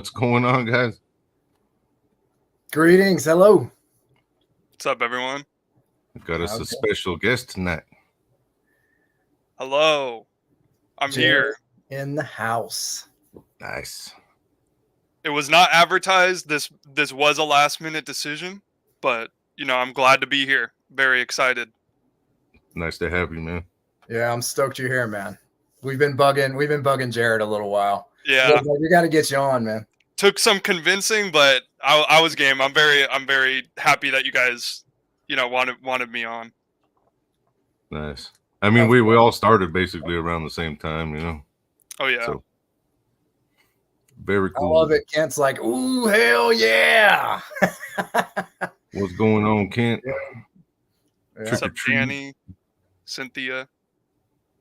What's going on, guys? Greetings. Hello. What's up, everyone? We've got us a special guest tonight. Hello. I'm here. In the house. Nice. It was not advertised. This was a last-minute decision, but, you know, I'm glad to be here. Very excited. Nice to have you, man. Yeah, I'm stoked you're here, man. We've been bugging Jared a little while. Yeah. We got to get you on, man. Took some convincing, but I was game. I'm very happy that you guys, you know, wanted me on. Nice. I mean, we all started basically around the same time, you know. Oh yeah. So, very cool. I love it. Kent's like, ooh, hell yeah. What's going on, Kent? Yeah. What's up, Danny, Cynthia,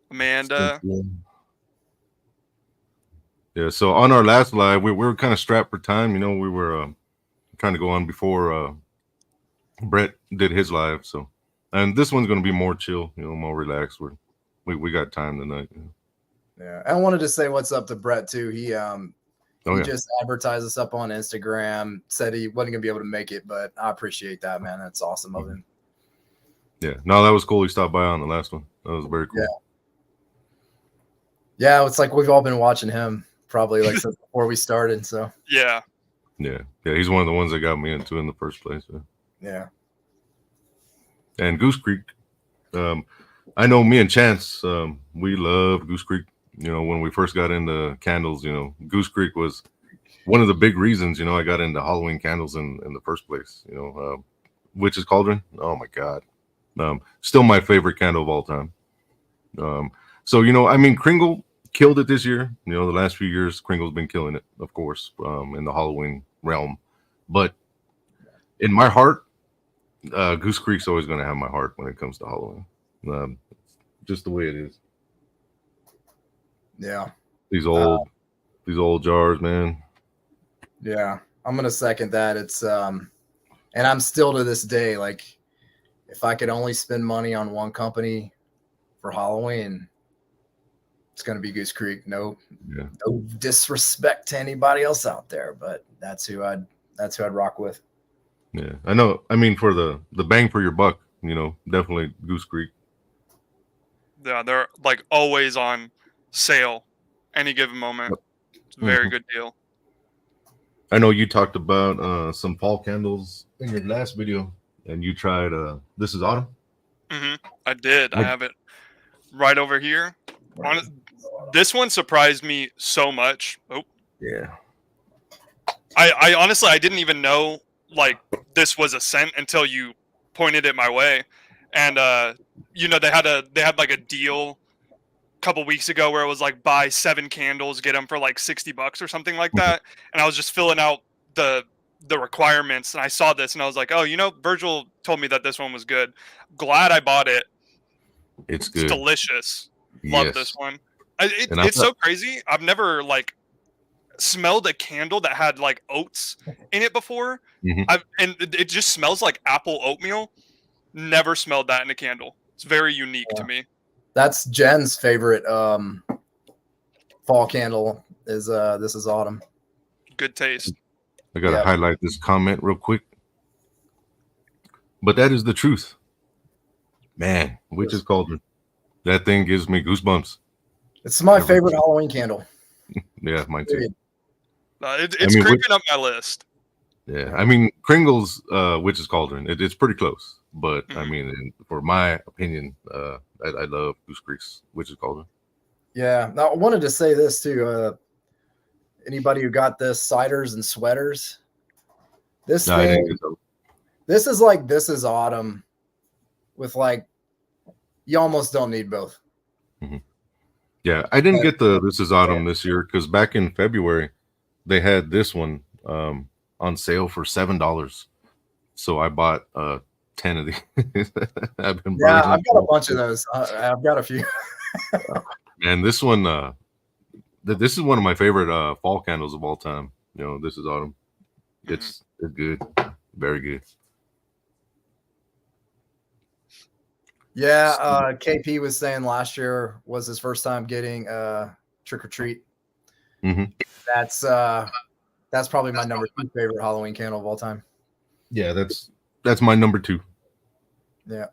Amanda? Yeah, so on our last live, we were kind of strapped for time. You know, we were trying to go on before Brett did his live. So, and this one's going to be more chill, you know, more relaxed. We got time tonight. You know? Yeah, I wanted to say what's up to Brett too. He just advertised us up on Instagram. Said he wasn't gonna be able to make it, but I appreciate that, man. That's awesome of him. Yeah, no, that was cool. He stopped by on the last one. That was very cool. Yeah, it's like we've all been watching him probably like since before we started. So yeah, he's one of the ones that got me into in the first place. Yeah. And Goose Creek, I know me and Chance, we love Goose Creek. You know, when we first got into candles, you know, Goose Creek was one of the big reasons, you know, I got into Halloween candles in the first place. You know, Witch's Cauldron. Oh my God. Still my favorite candle of all time. So, you know, I mean, Kringle killed it this year. You know, the last few years, Kringle's been killing it, of course, in the Halloween realm. But in my heart, Goose Creek's always going to have my heart when it comes to Halloween. Just the way it is. Yeah. These old jars, man. Yeah, I'm gonna second that. It's and I'm still to this day like, if I could only spend money on one company for Halloween, it's gonna be Goose Creek. No disrespect to anybody else out there, but that's who I'd rock with. Yeah, I know. I mean, for the bang for your buck, you know, definitely Goose Creek. Yeah, they're like always on sale any given moment. It's a very good deal. I know you talked about some fall candles in your last video, and you tried This Is Autumn. I did. I have it right over here. This one surprised me so much. Oh yeah. I honestly, I didn't even know like this was a scent until you pointed it my way. And you know, they had like a deal couple weeks ago where it was like buy 7 candles, get them for like $60 or something like that. And I was just filling out the requirements, and I saw this and I was like, oh, you know, Virgil told me that this one was good. Glad I bought it. It's good. It's delicious. Love this one. It's so crazy. I've never like smelled a candle that had like oats in it before. And it just smells like apple oatmeal. Never smelled that in a candle. It's very unique to me. That's Jen's favorite fall candle is This Is Autumn. Good taste. I gotta highlight this comment real quick. But that is the truth. Man, Witch's Cauldron. That thing gives me goosebumps. It's my favorite Halloween candle. Yeah, mine too. It's creeping up my list. Yeah, I mean, Kringle's Witch's Cauldron, it's pretty close. But, I mean, for my opinion, I love Goose Creek's Witch's Cauldron. Yeah. Now, I wanted to say this, too. Anybody who got this, ciders and sweaters, this is like This Is Autumn with, like, you almost don't need both. Yeah, I didn't get the This Is Autumn this year because back in February, they had this one on sale for $7. So I bought 10 of these. I've got a bunch of those. I've got a few. And this one, this is one of my favorite fall candles of all time. You know, This Is Autumn. It's good, very good. Yeah, KP was saying last year was his first time getting Trick or Treat. That's That's probably my number 2 favorite Halloween candle of all time. Yeah, that's my number 2. Yeah.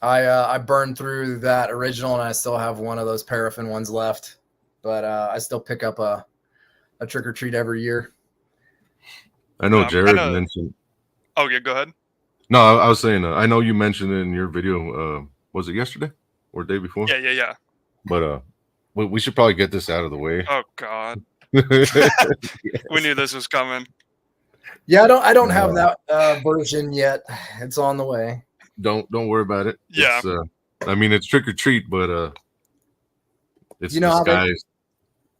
I burned through that original, and I still have one of those paraffin ones left. But I still pick up a trick or treat every year. I know I'm Jared kinda- mentioned. Oh yeah, go ahead. No, I was saying. I know you mentioned it in your video. Was it yesterday or the day before? Yeah. But we should probably get this out of the way. Oh god, we knew this was coming. Yeah, I don't have that version yet. It's on the way. Don't worry about it. Yeah. I mean, it's trick or treat, but it's You know how disguised.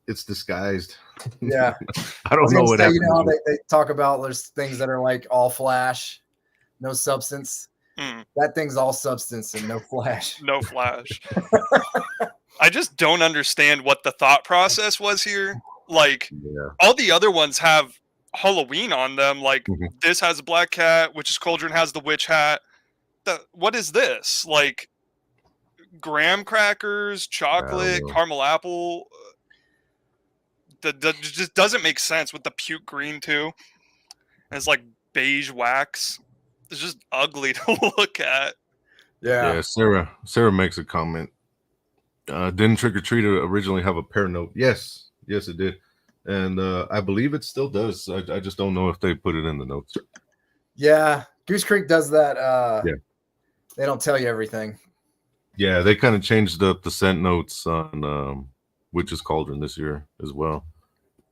It's disguised. Yeah. I don't know what happened. You know how they talk about there's things that are like all flash, no substance. That thing's all substance and no flash. No flash. I just don't understand what the thought process was here. Like, all the other ones have Halloween on them. Like, this has a black cat, Witch's Cauldron has the witch hat. What is this? Like, graham crackers, chocolate, caramel apple. That just doesn't make sense with the puke green, too. And it's like beige wax. It's just ugly to look at. Yeah. Sarah makes a comment. Didn't Trick or Treat originally have a pair note? Yes, it did, and I believe it still does. I just don't know if they put it in the notes. Yeah, Goose Creek does that. Yeah, they don't tell you everything. Yeah, they kind of changed up the scent notes on Witch's Cauldron this year as well.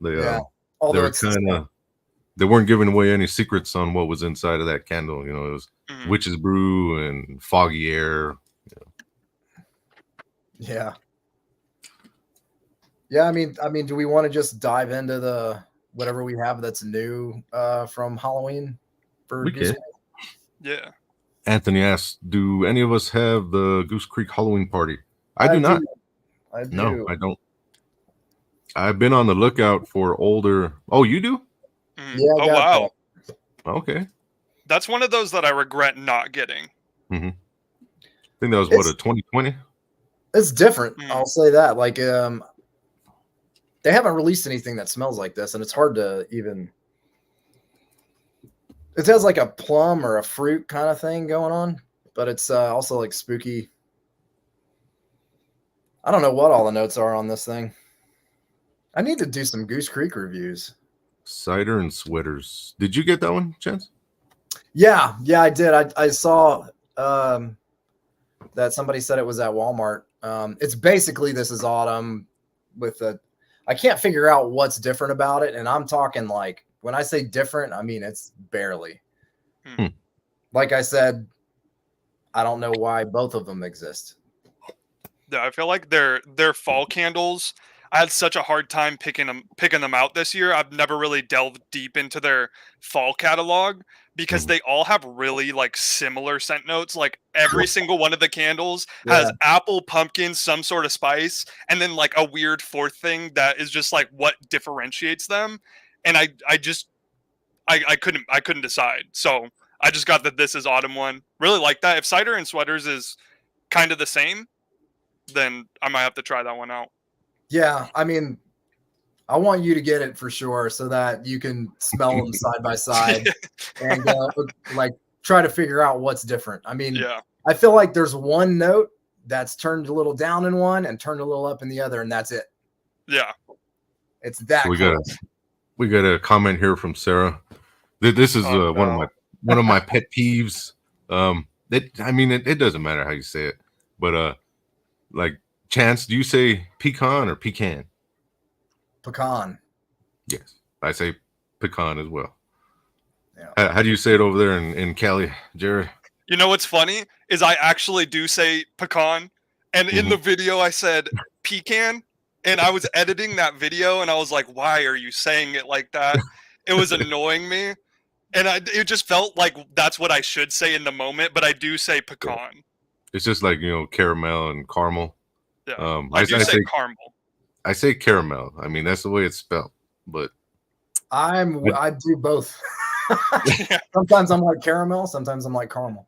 They were they weren't giving away any secrets on what was inside of that candle. You know, it was witch's brew and foggy air. Yeah. I mean, do we want to just dive into the whatever we have that's new from Halloween for Goose Creek? Yeah. Anthony asks, "Do any of us have the Goose Creek Halloween party?" I do not. I do. No, I don't. I've been on the lookout for older. Oh, you do? Yeah. Oh wow. That. Okay. That's one of those that I regret not getting. I think that was a 2020. It's different. I'll say that. Like, they haven't released anything that smells like this, and it's hard to even. It has like a plum or a fruit kind of thing going on, but it's also like spooky. I don't know what all the notes are on this thing. I need to do some Goose Creek reviews. Cider and sweaters. Did you get that one, Chance? Yeah, I did. I saw that somebody said it was at Walmart. It's basically This Is Autumn with I can't figure out what's different about it. And I'm talking like, when I say different, I mean, it's barely. Like I said, I don't know why both of them exist. Yeah, I feel like their fall candles, I had such a hard time picking them out this year. I've never really delved deep into their fall catalog because they all have really like similar scent notes. Like every single one of the candles has apple, pumpkin, some sort of spice, and then like a weird fourth thing that is just like what differentiates them. And I couldn't decide. So I just got the This Is Autumn one. Really like that. If Cider and Sweaters is kind of the same, then I might have to try that one out. Yeah, I mean, I want you to get it for sure so that you can smell them side by side and like try to figure out what's different. I mean, I feel like there's one note that's turned a little down in one and turned a little up in the other, and that's it. Yeah, it's that. So we got a comment here from Sarah. This is one of my pet peeves. It doesn't matter how you say it, but like, Chance, do you say pecan or pecan? Pecan. Yes, I say pecan as well. Yeah. How do you say it over there in Cali, Jared? You know what's funny is I actually do say pecan, and in the video I said pecan, and I was editing that video and I was like, why are you saying it like that? It was annoying me, and it just felt like that's what I should say in the moment, but I do say pecan. It's just like, caramel and caramel. Yeah, I say caramel. I say caramel. I mean, that's the way it's spelled. But I do both. Sometimes I'm like caramel. Sometimes I'm like caramel.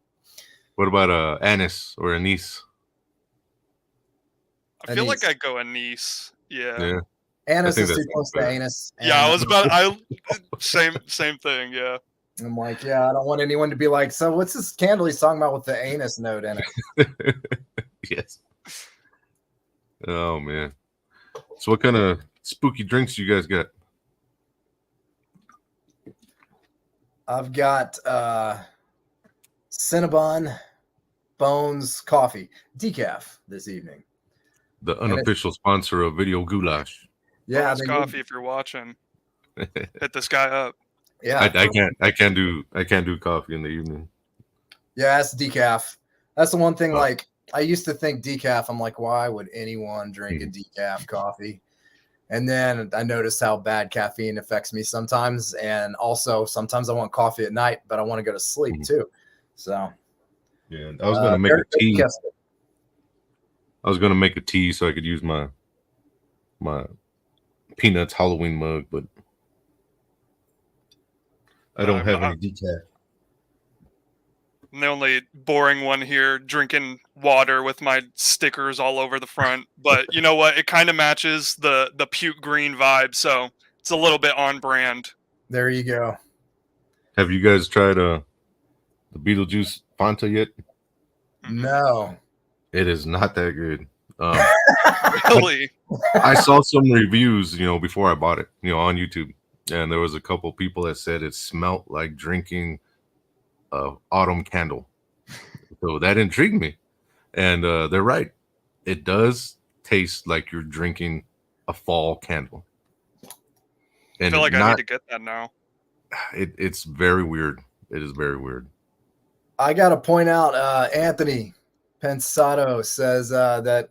What about anise or anise? I feel like I go anise. Yeah. Anise think is that too sounds close to better. anus. Yeah, I and was about. Same thing. Yeah. I'm like, yeah, I don't want anyone to be like, so what's this candle he's talking about with the anus note in it? Yes. Oh man. So what kind of spooky drinks you guys got? I've got Cinnabon Bones Coffee decaf this evening. The unofficial sponsor of VideoGhoulash. Yeah, Bones Coffee, if you're watching, hit this guy up. Yeah, I can't do coffee in the evening. Yeah, it's decaf. That's the one thing. Like, I used to think decaf. I'm like, why would anyone drink a decaf coffee? And then I noticed how bad caffeine affects me sometimes, and also sometimes I want coffee at night, but I want to go to sleep too. So yeah, I was gonna make a tea. I was gonna make a tea so I could use my Peanuts Halloween mug, but I don't have any decaf. I'm the only boring one here, drinking water with my stickers all over the front. But you know what? It kind of matches the puke green vibe, so it's a little bit on brand. There you go. Have you guys tried the Beetlejuice Fanta yet? No. It is not that good. Really? I saw some reviews, before I bought it, on YouTube, and there was a couple people that said it smelled like drinking autumn candle. So that intrigued me, and they're right. It does taste like you're drinking a fall candle. And I feel like I need to get that now. It's very weird. It is very weird. I got to point out, Anthony Pensato says that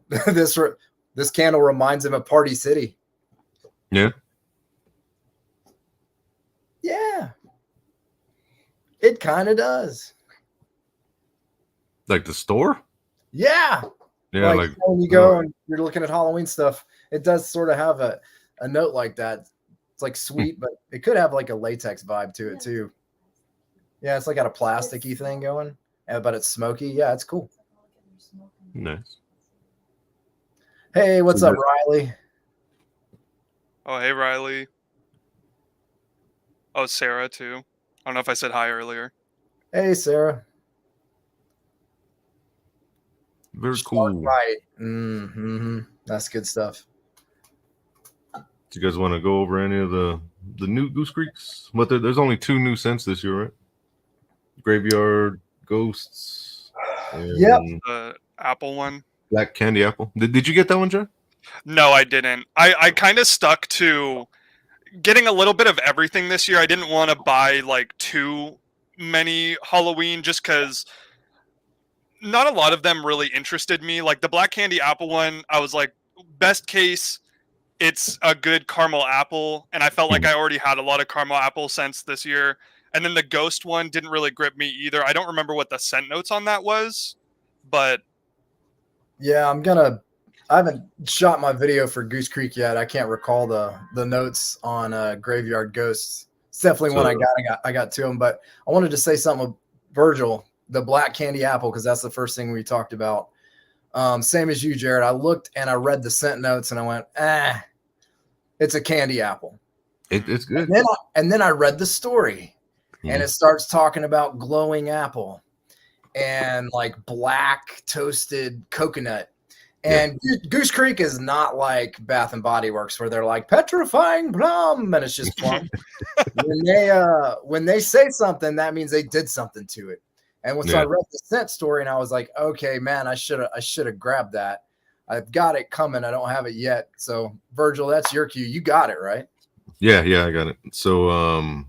this candle reminds him of Party City. Yeah. Yeah. It kind of does. Like the store? Yeah. Yeah, like when you go and you're looking at Halloween stuff, it does sort of have a note like that. It's like sweet, but it could have like a latex vibe to it too. Yeah, it's like got a plasticky thing going, but it's smoky. Yeah, it's cool. Nice. Hey, what's up, Riley? Oh, hey, Riley. Oh, Sarah, too. I don't know if I said hi earlier. Hey, Sarah. Very cool. Right. Mm-hmm. That's good stuff. Do you guys want to go over any of the new Goose Creeks? But there's only 2 new scents this year, right? Graveyard Ghosts. Yep. The apple one. Black Candy Apple. Did you get that one, John? No, I didn't. I kind of stuck to getting a little bit of everything this year. I didn't want to buy like too many Halloween just because not a lot of them really interested me. Like the Black Candy Apple one, I was like, best case, it's a good caramel apple. And I felt like I already had a lot of caramel apple scents this year. And then the Ghost one didn't really grip me either. I don't remember what the scent notes on that was, but yeah, I haven't shot my video for Goose Creek yet. I can't recall the notes on Graveyard Ghosts. It's definitely one I got to them, but I wanted to say something with Virgil, the Black Candy Apple, because that's the first thing we talked about. Same as you, Jared. I looked and I read the scent notes and I went, it's a candy apple. It's good. And then I read the story and it starts talking about glowing apple and like black toasted coconut. And Goose Creek is not like Bath and Body Works where they're like petrifying plum and it's just plum. when they say something, that means they did something to it. And so I read the scent story and I was like, okay, man, I should have grabbed that. I've got it coming. I don't have it yet. So Virgil, that's your cue. You got it, right? Yeah, I got it. So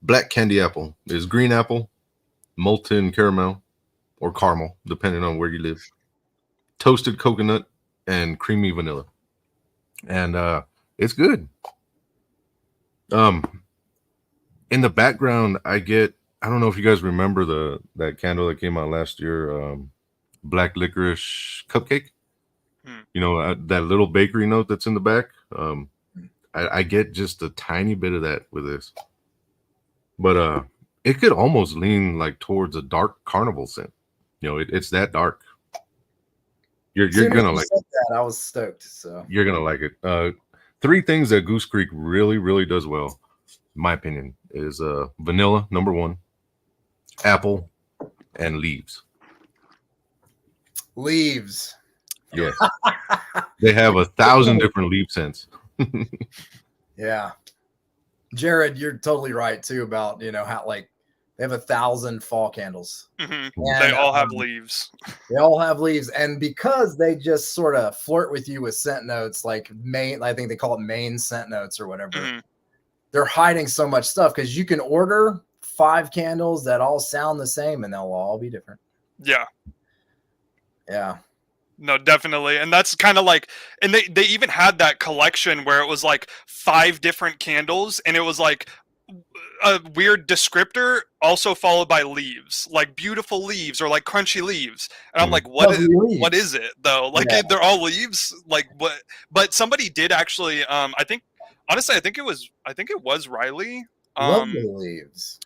Black Candy Apple is green apple, molten caramel, or caramel, depending on where you live, toasted coconut, and creamy vanilla. And it's good. In the background, I don't know if you guys remember that candle that came out last year, black licorice cupcake. That little bakery note that's in the back. I get just a tiny bit of that with this, but it could almost lean like towards a dark carnival scent. It's that dark. You're gonna like that. I was stoked. So you're gonna like it. three things that Goose Creek really, really does well, in my opinion, is vanilla, number one, apple, and leaves. Leaves. Yeah. They have 1,000 different leaf scents. Yeah. Jared, you're totally right too about, how like they have 1,000 fall candles. They all have leaves. They all have leaves. And because they just sort of flirt with you with scent notes, like I think they call it main scent notes or whatever. They're hiding so much stuff because you can order 5 candles that all sound the same and they'll all be different. Yeah. Yeah. No, definitely. And that's kind of like, and they even had that collection where it was like 5 different candles and it was like a weird descriptor also followed by leaves, like beautiful leaves or like crunchy leaves. And I'm like, what is it though? Like they're all leaves. Like what? But somebody did actually, I think it was Riley. Lovely leaves.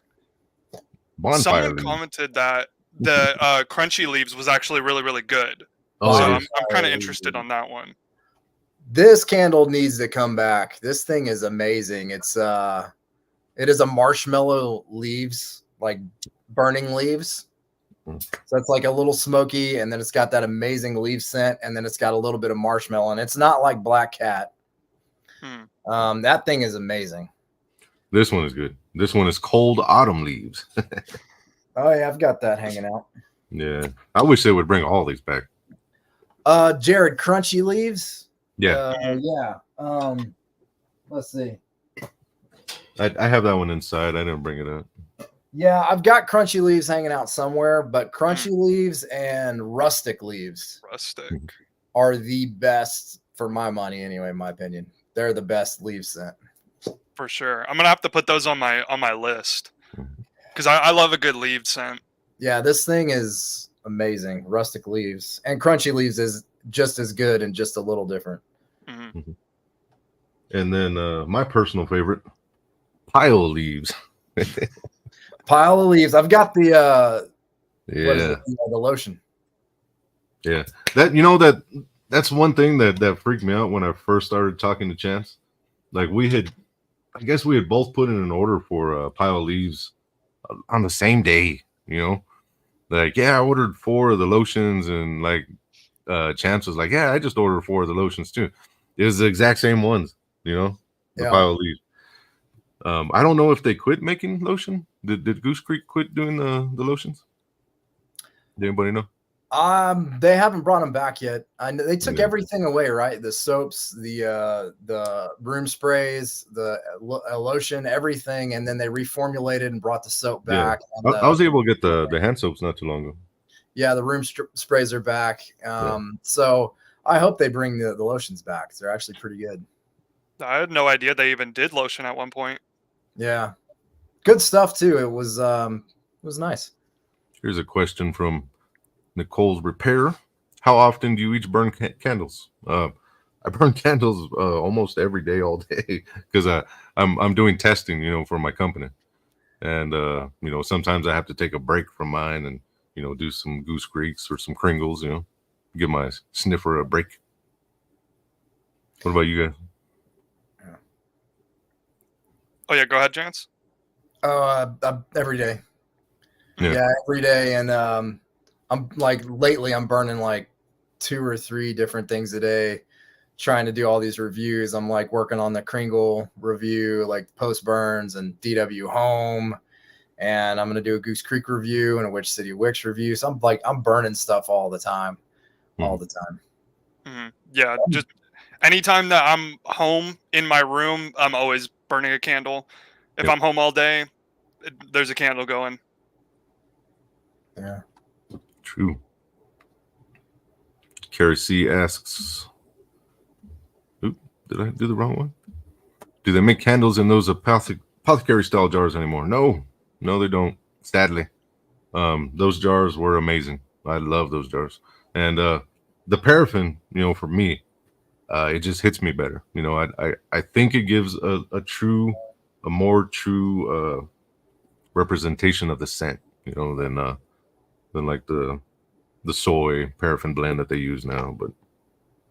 Bonfire Someone leaves. commented that the crunchy leaves was actually really, really good. Oh, So it I'm is. kind of interested on that one. This candle needs to come back. This thing is amazing. It is a marshmallow leaves, like burning leaves. So it's like a little smoky, and then it's got that amazing leaf scent, and then it's got a little bit of marshmallow, and it's not like Black Cat. That thing is amazing. This one is good. This one is cold autumn leaves. Oh yeah, I've got that hanging out. Yeah, I wish they would bring all these back. Jared, crunchy leaves. Yeah. Yeah. Let's see. I have that one inside. I didn't bring it up. Yeah, I've got crunchy leaves hanging out somewhere, but crunchy leaves and rustic leaves are the best for my money anyway, in my opinion. They're the best leaf scent. For sure. I'm gonna have to put those on my list. Because I love a good leaf scent. Yeah, this thing is amazing. Rustic leaves and crunchy leaves is just as good and just a little different. And then my personal favorite, pile leaves. Pile of leaves. I've got the the lotion. Yeah, that's one thing that freaked me out when I first started talking to Chance. Like I guess we had both put in an order for pile of leaves on the same day. Like I ordered 4 of the lotions, and like Chance was like, I just ordered 4 of the lotions too. It was the exact same ones. The pile of leaves. I don't know if they quit making lotion. Did Goose Creek quit doing the lotions? Did anybody know? They haven't brought them back yet. I know they took everything away, right? The soaps, the room sprays, the lotion, everything, and then they reformulated and brought the soap back. Yeah. I was able to get the hand soaps not too long ago. Yeah, the room sprays are back. So I hope they bring the lotions back. They're actually pretty good. I had no idea they even did lotion at one point. Yeah, good stuff too. It was nice. Here's a question from Nicole's Repair. How often do you each burn candles? I burn candles almost every day, all day, because I'm doing testing, for my company, and sometimes I have to take a break from mine and do some Goose Creeks or some Kringles, give my sniffer a break. What about you guys? Oh yeah, go ahead, Chance. Every day. Yeah, every day, and I'm like lately I'm burning like 2 or 3 different things a day, trying to do all these reviews. I'm like working on the Kringle review, like post burns and DW home, and I'm gonna do a Goose Creek review and a Witch City Wicks review. So I'm burning stuff all the time. Yeah, just anytime that I'm home in my room, I'm always burning a candle. If I'm home all day, there's a candle going. Yeah. True. Carrie C asks, did I do the wrong one? Do they make candles in those apothecary style jars anymore? No, they don't. Sadly, those jars were amazing. I love those jars, and the paraffin, for me, it just hits me better. I think it gives a more true representation of the scent, than like the soy paraffin blend that they use now. But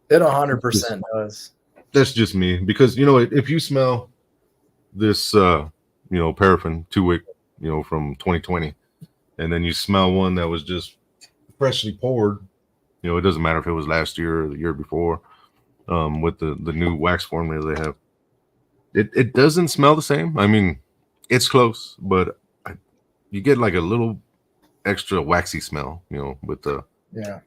it 100% does. That's just me because if you smell this paraffin 2-wick from 2020, and then you smell one that was just freshly poured, it doesn't matter if it was last year or the year before, with the new wax formula they have, it doesn't smell the same. I mean, it's close, but you get like a little extra waxy smell, with the Yeah.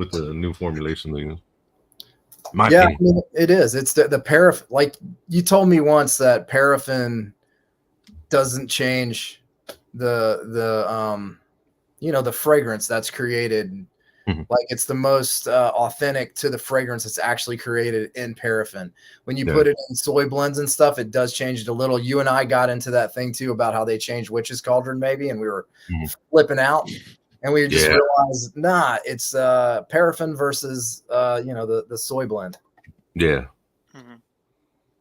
new formulation they use. Yeah, I mean, it is. It's the paraffin. Like you told me once that paraffin doesn't change the the fragrance that's created. Mm-hmm. Like it's the most authentic to the fragrance that's actually created in paraffin. When you put it in soy blends and stuff, it does change it a little. You and I got into that thing too about how they changed Witch's Cauldron maybe, and we were flipping out. And we just realized, nah, it's paraffin versus the soy blend. Yeah.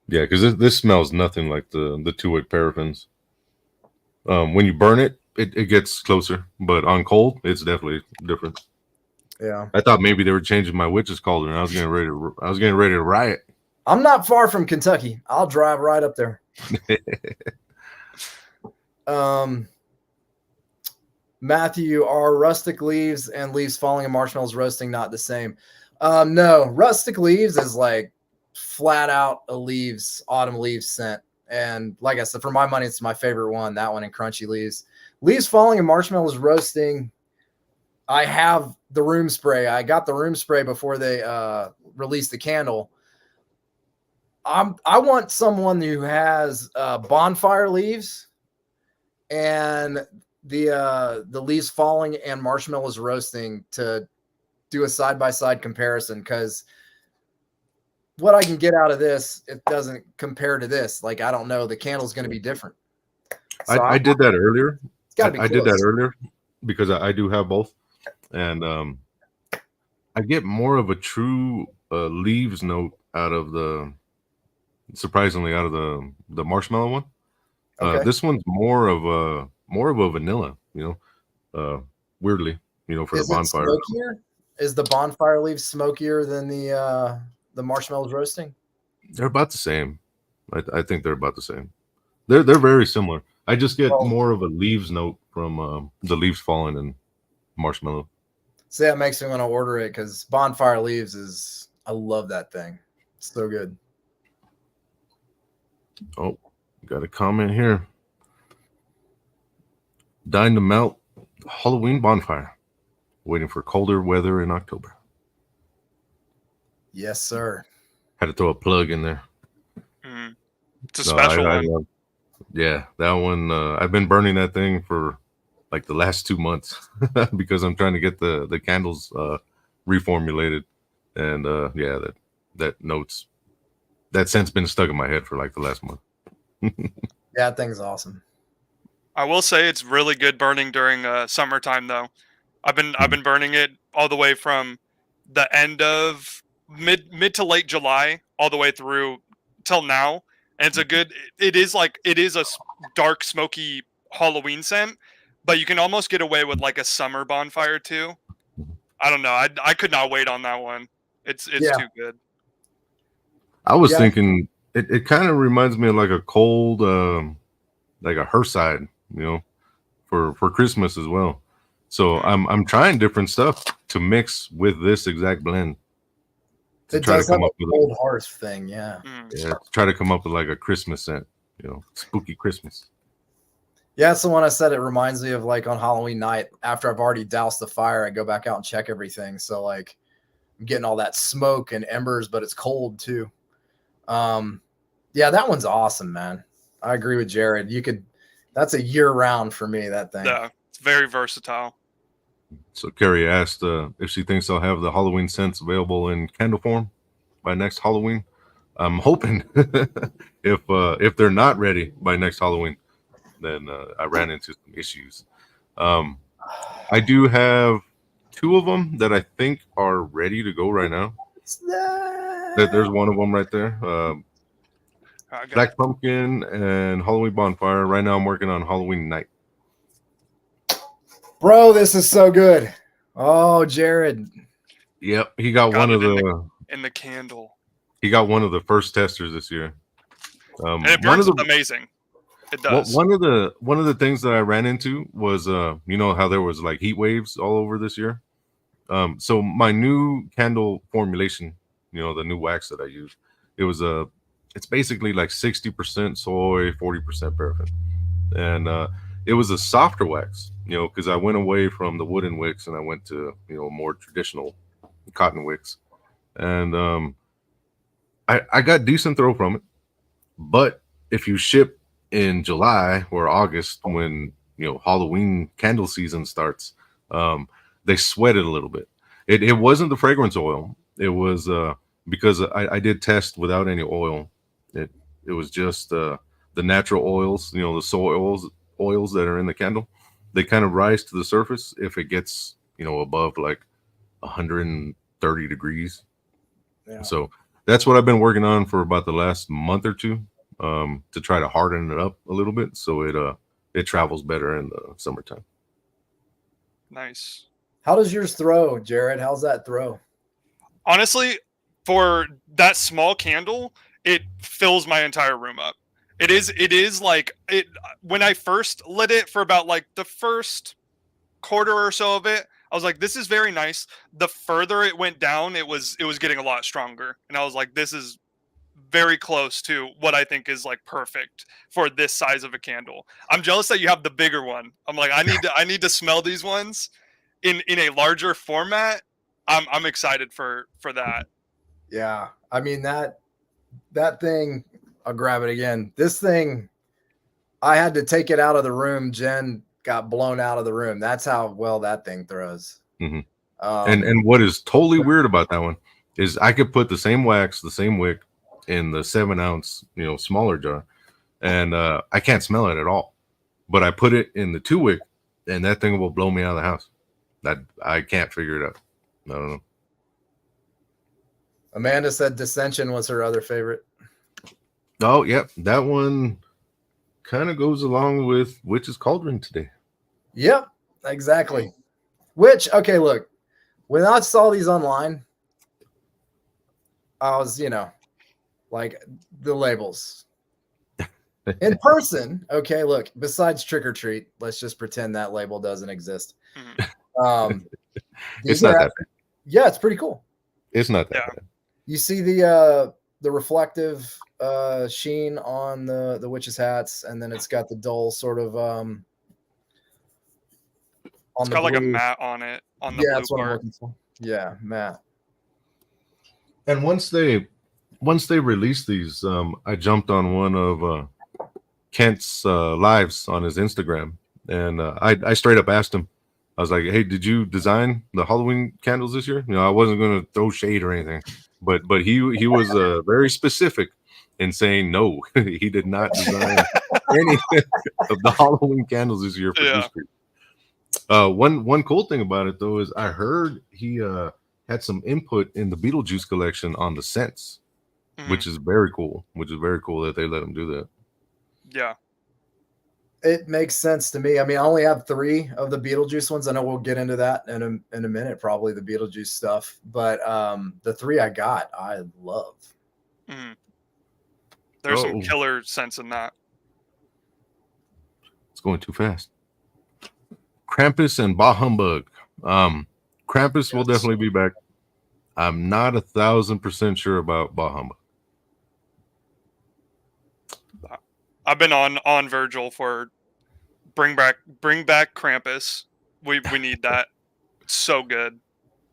Yeah, because this smells nothing like the 2-wick paraffins. When you burn it, it gets closer, but on cold, it's definitely different. Yeah. I thought maybe they were changing my Witch's Cauldron. I was getting ready to riot. I'm not far from Kentucky. I'll drive right up there. Matthew, are rustic leaves and leaves falling and marshmallows roasting not the same? No, rustic leaves is like flat out a autumn leaves scent. And like I said, for my money, it's my favorite one, that one and crunchy leaves. Leaves falling and marshmallows roasting. I have the room spray. I got the room spray before they released the candle. I want someone who has bonfire leaves and the leaves falling and marshmallows roasting to do a side-by-side comparison, because what I can get out of this, it doesn't compare to this. Like, I don't know, the candle's going to be different. So I did that earlier. It's got to be I did that earlier because I do have both, and I get more of a true leaves note out of the marshmallow one. Okay. This one's more of a vanilla, weirdly, for the bonfire. Smokier? Is the bonfire leaves smokier than the marshmallows roasting? They're about the same. I think they're about the same. They're very similar. I just get more of a leaves note from the leaves falling and marshmallow. See, that makes me want to order it, because bonfire leaves I love that thing. It's so good. Oh, got a comment here. Dying to melt Halloween bonfire. Waiting for colder weather in October. Yes, sir. Had to throw a plug in there. It's a special one. Yeah, that one. I've been burning that thing for like the last 2 months because I'm trying to get the candles reformulated, and that scent's been stuck in my head for like the last month. That thing's awesome. I will say it's really good burning during summertime though. I've been burning it all the way from the end of mid to late July all the way through till now, and it is a dark smoky Halloween scent, but you can almost get away with like a summer bonfire too. I don't know. I could not wait on that one. It's too good. I was thinking it kind of reminds me of like a cold, like a Hearthside, for Christmas as well. So I'm trying different stuff to mix with this exact blend. To try to come up with old hearth thing, yeah. Yeah, to try to come up with like a Christmas scent, spooky Christmas. Yeah, it's the one I said it reminds me of, like on Halloween night, after I've already doused the fire, I go back out and check everything. So like I'm getting all that smoke and embers, but it's cold too. Yeah, that one's awesome, man. I agree with Jared. That's a year round for me, that thing. Yeah, it's very versatile. So Carrie asked if she thinks I'll have the Halloween scents available in candle form by next Halloween. I'm hoping if they're not ready by next Halloween, then I ran into some issues. I do have 2 of them that I think are ready to go right now. There's one of them right there. Black Pumpkin and Halloween Bonfire. Right now I'm working on Halloween Night. Bro, this is so good. Oh, Jared. Yep, he got one of in the candle. he got one of the first testers this year. And it One of burns the amazing. It does. one of the things that I ran into was you know how there was like heat waves all over this year. So my new candle formulation, you know, the new wax that I use, it's basically like 60% soy, 40% paraffin, and it was a softer wax, you know, because I went away from the wooden wicks and I went to, you know, more traditional cotton wicks, and I got decent throw from it, but if you ship in July or August when, you know, Halloween candle season starts, they sweat it a little bit. It wasn't the fragrance oil. It was because I did test without any oil. It was just the natural oils, you know, the soy oils that are in the candle. They kind of rise to the surface if it gets, you know, above like 130 degrees. Yeah. So that's what I've been working on for about the last month or two, to try to harden it up a little bit so it travels better in the summertime. Nice. How does yours throw, Jared? How's that throw? Honestly, for that small candle, it fills my entire room up. It is like it when I first lit it for about like the first quarter or so of it, I was like, this is very nice. The further it went down, it was getting a lot stronger. And I was like, this is very close to what I think is like perfect for this size of a candle. I'm jealous that you have the bigger one. I'm like, I need to smell these ones in a larger format. I'm excited for that. Yeah. I mean, that thing, I'll grab it again. This thing, I had to take it out of the room. Jen got blown out of the room. That's how well that thing throws. Mm-hmm. And what is totally weird about that one is I could put the same wax, the same wick in the 7-ounce, you know, smaller jar, and I can't smell it at all. But I put it in the 2-wick, and that thing will blow me out of the house. That I can't figure it out. I don't know. Amanda said Dissension was her other favorite. Oh, yep, that one kind of goes along with Witch's Cauldron today. Yep, exactly. Which, okay, look, when I saw these online, I was, you know, like the labels. In person, okay, look, besides Trick or Treat, let's just pretend that label doesn't exist. It's not that bad. Yeah, it's pretty cool. It's not that bad. You see the reflective sheen on the witches' hats, and then it's got the dull sort of on it's got like a matte on it on the blue what I'm part. looking for. Yeah, matte. And once they released these, I jumped on one of Kent's lives on his Instagram, and I straight up asked him. I was like, "Hey, did you design the Halloween candles this year?" You know, I wasn't going to throw shade or anything, but he was very specific in saying no, he did not design any of the Halloween candles this year for Goose Creek. One cool thing about it though is I heard he had some input in the Beetlejuice collection on the scents, which is very cool. Which is very cool that they let him do that. Yeah. It makes sense to me. I mean, I only have 3 of the Beetlejuice ones. I know we'll get into that in a minute, probably the Beetlejuice stuff. But the 3 I got, I love. There's some killer sense in that. It's going too fast. Krampus and Bah Humbug. Krampus will definitely be back. I'm not 1,000% sure about Bah Humbug. I've been on Virgil for bring back Krampus. We need that. It's so good.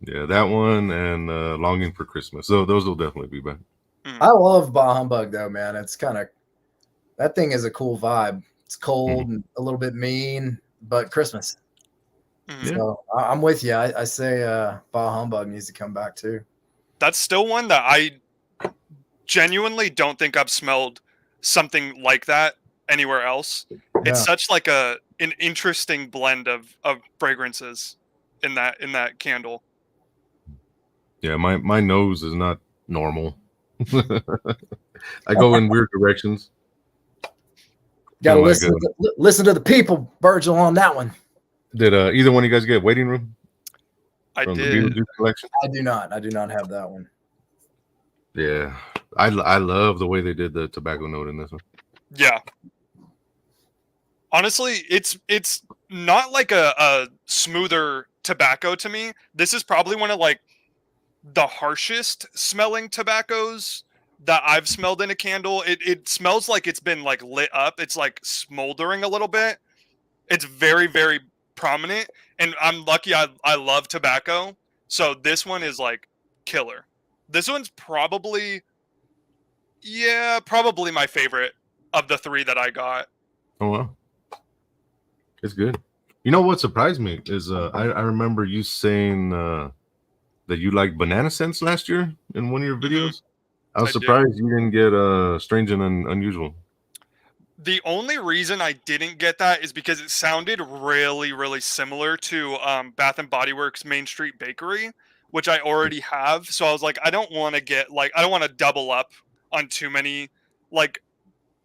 Yeah, that one and Longing for Christmas. So those will definitely be back. I love Bah Humbug though, man. It's kind of, that thing is a cool vibe. It's cold and a little bit mean, but Christmas. So I'm with you. I say Bah Humbug needs to come back too. That's still one that I genuinely don't think I've smelled something like that anywhere else. Yeah. It's such like an interesting blend of fragrances in that candle. Yeah, my nose is not normal. I go in weird directions. Gotta listen to the people, Virgil, on that one. Did either one of you guys get Waiting Room? I from did. The Beetlejuice collection? I do not. I do not have that one. Yeah, I love the way they did the tobacco note in this one. Yeah. Honestly, it's not like a smoother tobacco to me. This is probably one of like the harshest smelling tobaccos that I've smelled in a candle. It smells like it's been like lit up. It's like smoldering a little bit. It's very, very prominent. And I'm lucky I love tobacco. So this one is like killer. This one's probably probably my favorite of the three that I got. Oh well, it's good. You know what surprised me is I remember you saying that you liked banana scents last year in one of your videos. I was I do. surprised you didn't get strange and unusual. The only reason I didn't get that is because it sounded really, really similar to Bath and Body Works Main Street Bakery, which I already have. So I was like, I don't want to get like I don't want to double up on too many like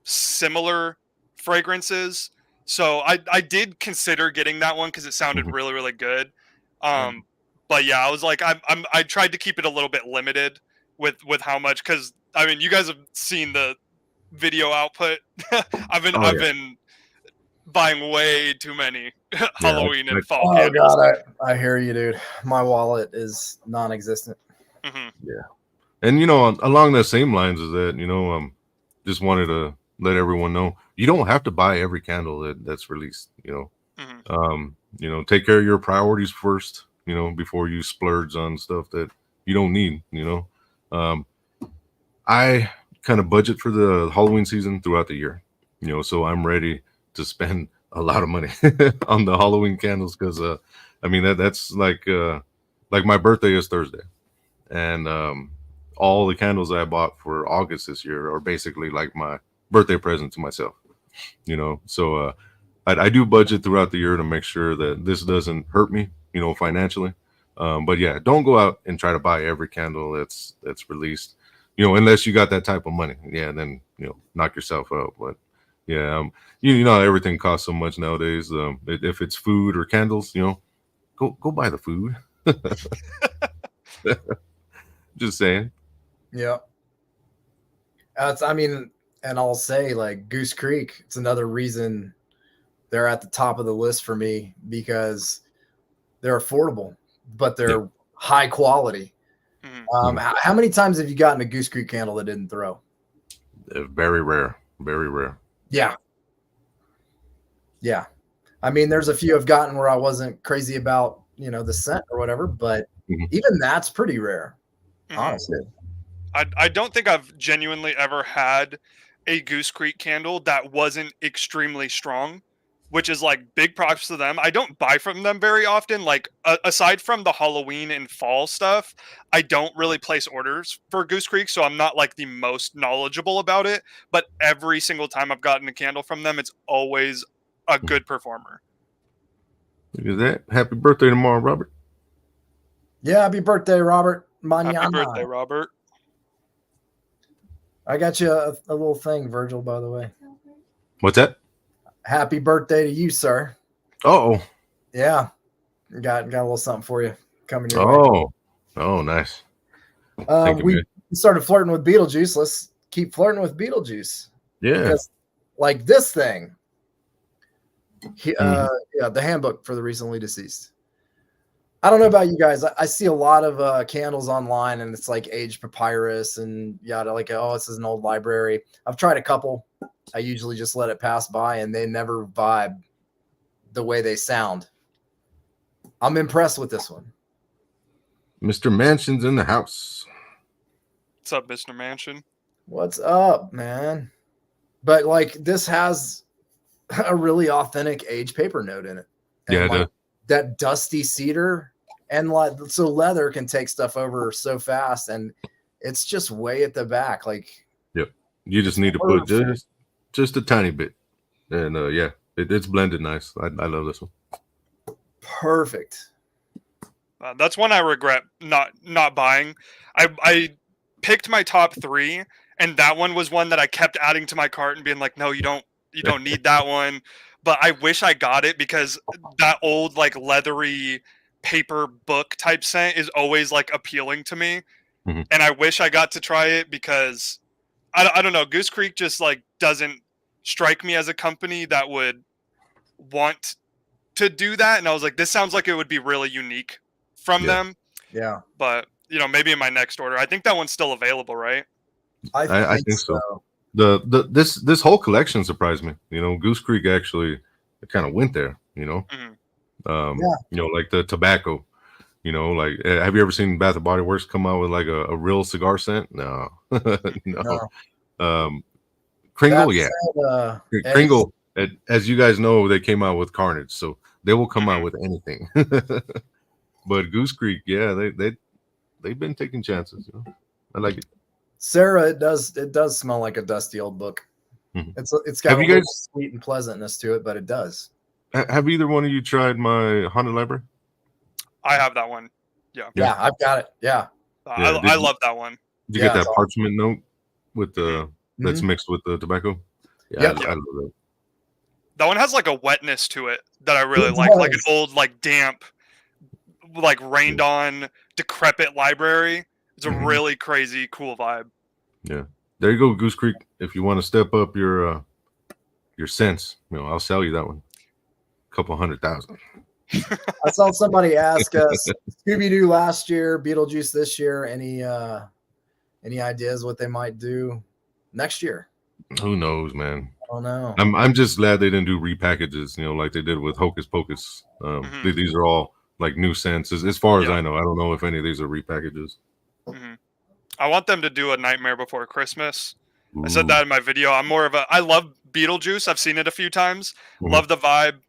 similar fragrances. So I did consider getting that one because it sounded Mhm. really, really good. But yeah, I was like, I tried to keep it a little bit limited with how much, because I mean, you guys have seen the video output. I've Oh I've yeah, been buying way too many yeah. Halloween I, and fall Oh candles. God, I hear you, dude. My wallet is non-existent. Hmm. yeah. And you know, along the same lines is that just wanted to let everyone know you don't have to buy every candle that's released. Hmm. Take care of your priorities first. Before you splurge on stuff that you don't need. Um, I kind of budget for the Halloween season throughout the year. So I'm ready to spend a lot of money on the Halloween candles because I mean that's like my birthday is Thursday, and all the candles I bought for August this year are basically like my birthday present to myself. So I do budget throughout the year to make sure that this doesn't hurt me, financially. But yeah, don't go out and try to buy every candle that's released, unless you got that type of money. Yeah, then knock yourself out. But yeah, you know everything costs so much nowadays. If it's food or candles, go buy the food. Just saying. Yeah. I mean, and I'll say like Goose Creek, it's another reason they're at the top of the list for me because they're affordable, but they're high quality. Hmm. How many times have you gotten a Goose Creek candle that didn't throw? Very rare. Very rare. Yeah. Yeah. I mean, there's a few I've gotten where I wasn't crazy about, the scent or whatever, but Mhm. even that's pretty rare, Hmm. honestly. I don't think I've genuinely ever had a Goose Creek candle that wasn't extremely strong, which is like big props to them. I don't buy from them very often. Like aside from the Halloween and fall stuff, I don't really place orders for Goose Creek, so I'm not like the most knowledgeable about it. But every single time I've gotten a candle from them, it's always a good performer. Look at that. Happy birthday tomorrow, Robert. Yeah, happy birthday, Robert. Happy Mañana. birthday, Robert. I got you a little thing, Virgil, by the way. What's that? Happy birthday to you, sir. Oh. Yeah. Got a little something for you coming your way. Oh, nice. Thank you, We man. started flirting with Beetlejuice. Let's keep flirting with Beetlejuice. Yeah. Because, like this thing, the handbook for the recently deceased. I don't know about you guys. I see a lot of candles online, and it's like aged papyrus and yada. Like, oh, this is an old library. I've tried a couple. I usually just let it pass by, and they never vibe the way they sound. I'm impressed with this one. Mr. Mansion's in the house. What's up, Mr. Mansion? What's up, man? But like, this has a really authentic aged paper note in it. And Yeah, like, that dusty cedar, and like, so leather can take stuff over so fast, and it's just way at the back. Like, yep. You just need to put just a tiny bit, and yeah, it's blended nice. I love this one. Perfect. That's one I regret not buying. I picked my top 3, and that one was one that I kept adding to my cart and being like, no, you don't need that one. But I wish I got it because that old like leathery paper book type scent is always like appealing to me. Mhm. and I wish I got to try it because I don't know. Goose Creek just like doesn't strike me as a company that would want to do that. And I was like, this sounds like it would be really unique from Yeah. them. Yeah, But maybe in my next order. I think that one's still available, right? I I think think so. so. This whole collection surprised me. Goose Creek actually kind of went there. Mhm. Yeah. Like the tobacco. Like have you ever seen Bath and Body Works come out with like a real cigar scent? No, no. No, Kringle, that yeah, said, Eddie's, Kringle. As you guys know, they came out with Carnage, so they will come out Mhm. with anything. But Goose Creek, yeah, they've been taking chances. I like it. Sarah, it does smell like a dusty old book. Mhm. It's got Have a you little guys? sweet and pleasantness to it, but it does. Have either one of you tried my Haunted Library? I have that one. Yeah. Yeah. Yeah, I've got it. Yeah, Yeah. I love that one. Did you Yeah, get that it's awesome. parchment note with the that's Mhm. mixed with the tobacco? Yeah, Yep. I love that. That one has like a wetness to it that I really It like an does. old, like damp, like rained on, decrepit library. It's a Mhm. really crazy, cool vibe. Yeah. There you go, Goose Creek. If you want to step up your sense, I'll sell you that one. Couple 100,000. I saw somebody ask us Scooby Doo last year, Beetlejuice this year. Any ideas what they might do next year? Who knows, man? I don't know. I'm just glad they didn't do repackages, like they did with Hocus Pocus. Mhm. These are all like new senses. As far as Yeah. I know, I don't know if any of these are repackages. Mhm. I want them to do a Nightmare Before Christmas. I said Ooh. that in my video. I love Beetlejuice. I've seen it a few times. Mhm. Love the vibe.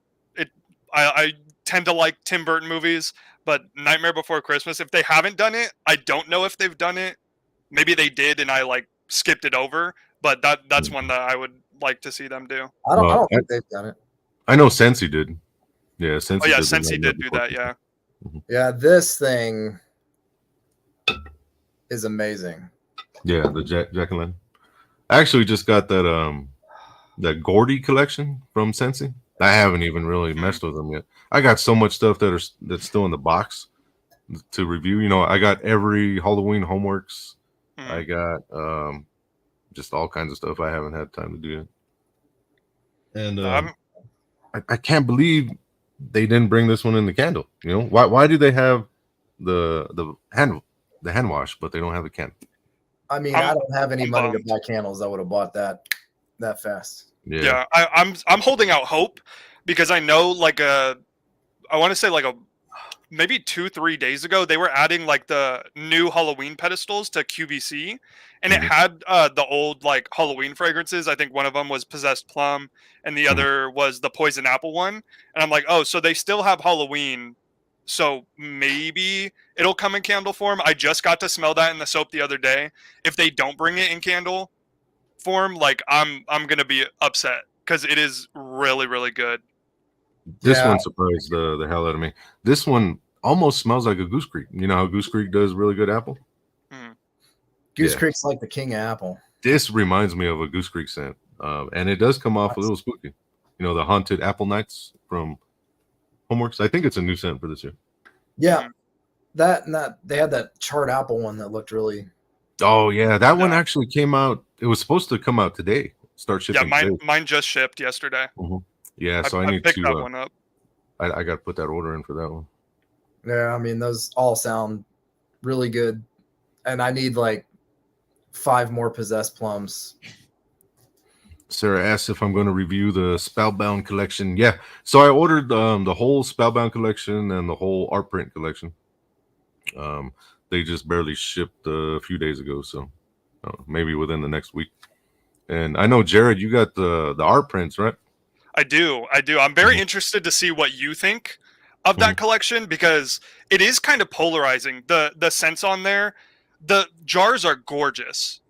I tend to like Tim Burton movies, but Nightmare Before Christmas, if they haven't done it, I don't know if they've done it. Maybe they did and I like skipped it over, but that's one that I would like to see them do. I Well, don't think they've done it. I know Sensi did. Yeah, Oh Sensi yeah, did. since he did do that, yeah. Yeah, this thing is amazing. Yeah, the Jacqueline. I actually just got that Gordy collection from Sensi. I haven't even really messed with them yet. I got so much stuff that's still in the box to review. I got every Halloween homeworks. Mhm. I got just all kinds of stuff I haven't had time to do yet. And I can't believe they didn't bring this one in the candle. Why do they have the hand wash, but they don't have the candle? I mean, I'm- I don't have any I'm money to bummed. buy candles. I would have bought that fast. Yeah, I'm holding out hope because I know I want to say maybe 2-3 days ago they were adding like the new Halloween pedestals to QVC, and it Mhm. had the old like Halloween fragrances. I think one of them was Possessed Plum, and the Mhm. other was the Poison Apple one. And I'm like, oh, so they still have Halloween. So maybe it'll come in candle form. I just got to smell that in the soap the other day. If they don't bring it in candle form, like I'm gonna be upset because it is really really good. This Yeah. one surprised the hell out of me. This one almost smells like a Goose Creek. You know how Goose Creek does really good apple? Mm. Goose Yeah. Creek's like the king of apple. This reminds me of a Goose Creek scent. And it does come off a little spooky. The haunted apple nights from Homeworks. I think it's a new scent for this year. Yeah, Mhm. that they had that charred apple one that looked really. Oh yeah, that one Yeah. actually came out. It was supposed to come out today. Start Yeah, shipping today. mine just shipped yesterday. Yeah, so I I need picked that to. one up. I got to put that order in for that one. Yeah, I mean those all sound really good, and I need like 5 more possessed plums. Sarah asks if I'm going to review the Spellbound collection. Yeah, so I ordered the whole Spellbound collection and the whole art print collection. They just barely shipped a few days ago, so maybe within the next week. And I know Jared, you got the art prints, right? I do. I'm very Mhm. interested to see what you think of that collection because it is kind of polarizing. The scents on there, the jars are gorgeous.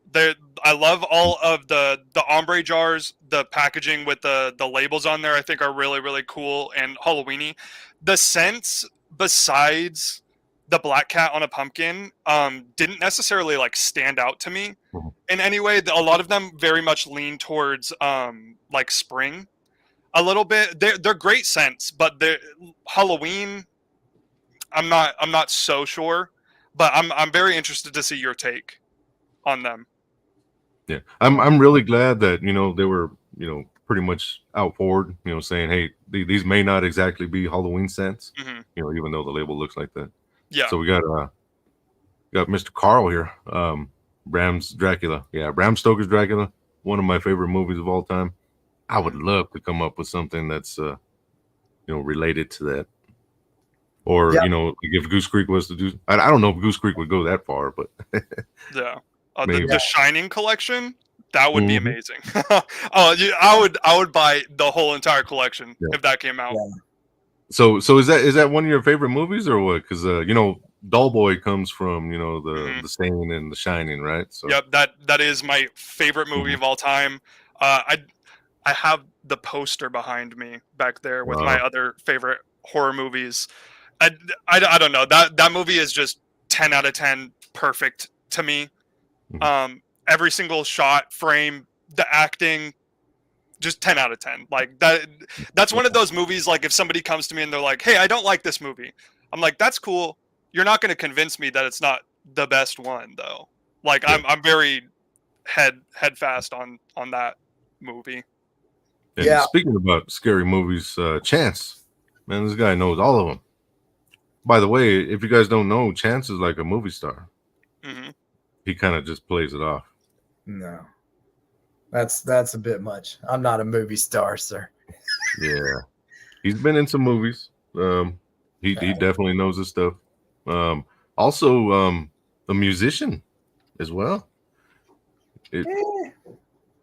I love all of the ombre jars. The packaging with the labels on there, I think, are really really cool and Halloweeny. The scents, besides the black cat on a pumpkin, didn't necessarily like stand out to me Mhm. in any way. A lot of them very much lean towards like spring a little bit. They're great scents, but they're Halloween. I'm not so sure. but I'm very interested to see your take on them. Yeah, I'm really glad that they were pretty much out forward, saying, hey, these may not exactly be Halloween scents, Hmm. even though the label looks like that. Yeah. So we got Mr. Carl here, Bram's Dracula. Yeah, Bram Stoker's Dracula, one of my favorite movies of all time. I would love to come up with something that's related to that. Or Yeah. like if Goose Creek was to do, I don't know if Goose Creek would go that far, but Yeah. maybe. The Shining collection, that would be Mhm. amazing. I would buy the whole entire collection if that came out. Yeah. So is that one of your favorite movies or what? Because Dollboy comes from the Stain and the Shining, right? So Yep, that is my favorite movie of all time. I have the poster behind me back there with my other favorite horror movies. I don't know, that movie is just 10 out of 10 perfect to me. Every single shot, frame, the acting, just 10 out of 10. Like that's one of those movies, like if somebody comes to me and they're like, hey, I don't like this movie, I'm like, that's cool. You're not going to convince me that it's not the best one though. Like I'm very head fast on that movie. And Yeah. speaking about scary movies, Chance, man, this guy knows all of them. By the way, if you guys don't know, Chance is like a movie star. He kind of just plays it off. No, that's a bit much. I'm not a movie star, sir. Yeah, he's been in some movies. He definitely knows his stuff. Also, a musician as well.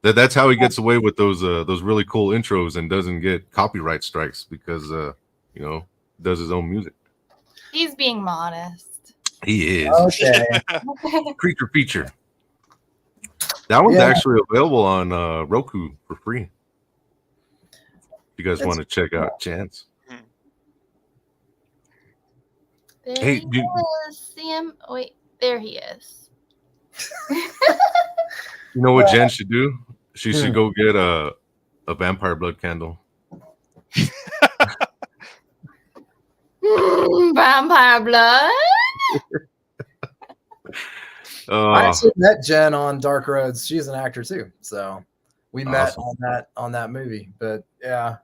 That's how he gets away with those really cool intros and doesn't get copyright strikes because does his own music. He's being modest. He is. Okay. Creature feature. That one's actually available on Roku for free. If you guys want to check out Chance. There Hey, he is. See him? Oh, wait, there he is. You know what Jen should do? She should go get a vampire blood candle. Vampire blood. I actually met Jen on Dark Roads. She's an actor too, so we met on that movie. But yeah.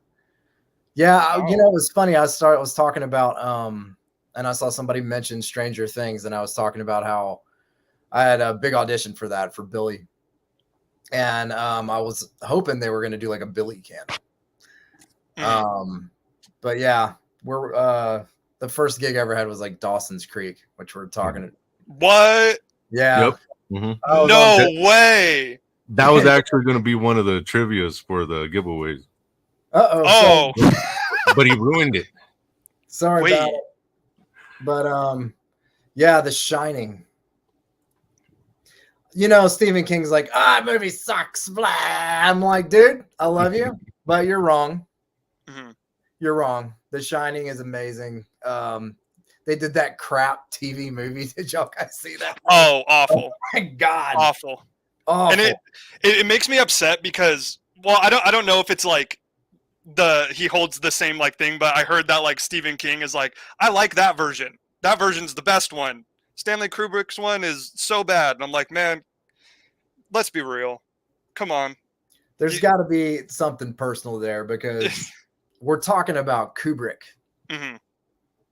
You know, it was funny. I was talking about and I saw somebody mention Stranger Things, and I was talking about how I had a big audition for that for Billy, and I was hoping they were going to do like a Billy candle. But yeah, we're the first gig I ever had was like Dawson's Creek, which we're talking. What? Yeah. Yep. Mm-hmm. No way. That was actually going to be one of the trivias for the giveaways. Oh. But he ruined it. Sorry about it. But yeah, The Shining. You know, Stephen King's like, movie sucks. Blah. I'm like, dude, I love you, but you're wrong. You're wrong. The Shining is amazing. They did that crap TV movie. Did y'all guys see that? Oh, awful. Oh my God. Awful. And it makes me upset because, well, I don't know if it's like he holds the same like thing, but I heard that like Stephen King is like, I like that version. That version's the best one. Stanley Kubrick's one is so bad. And I'm like, man, let's be real. Come on. There's got to be something personal there because we're talking about Kubrick.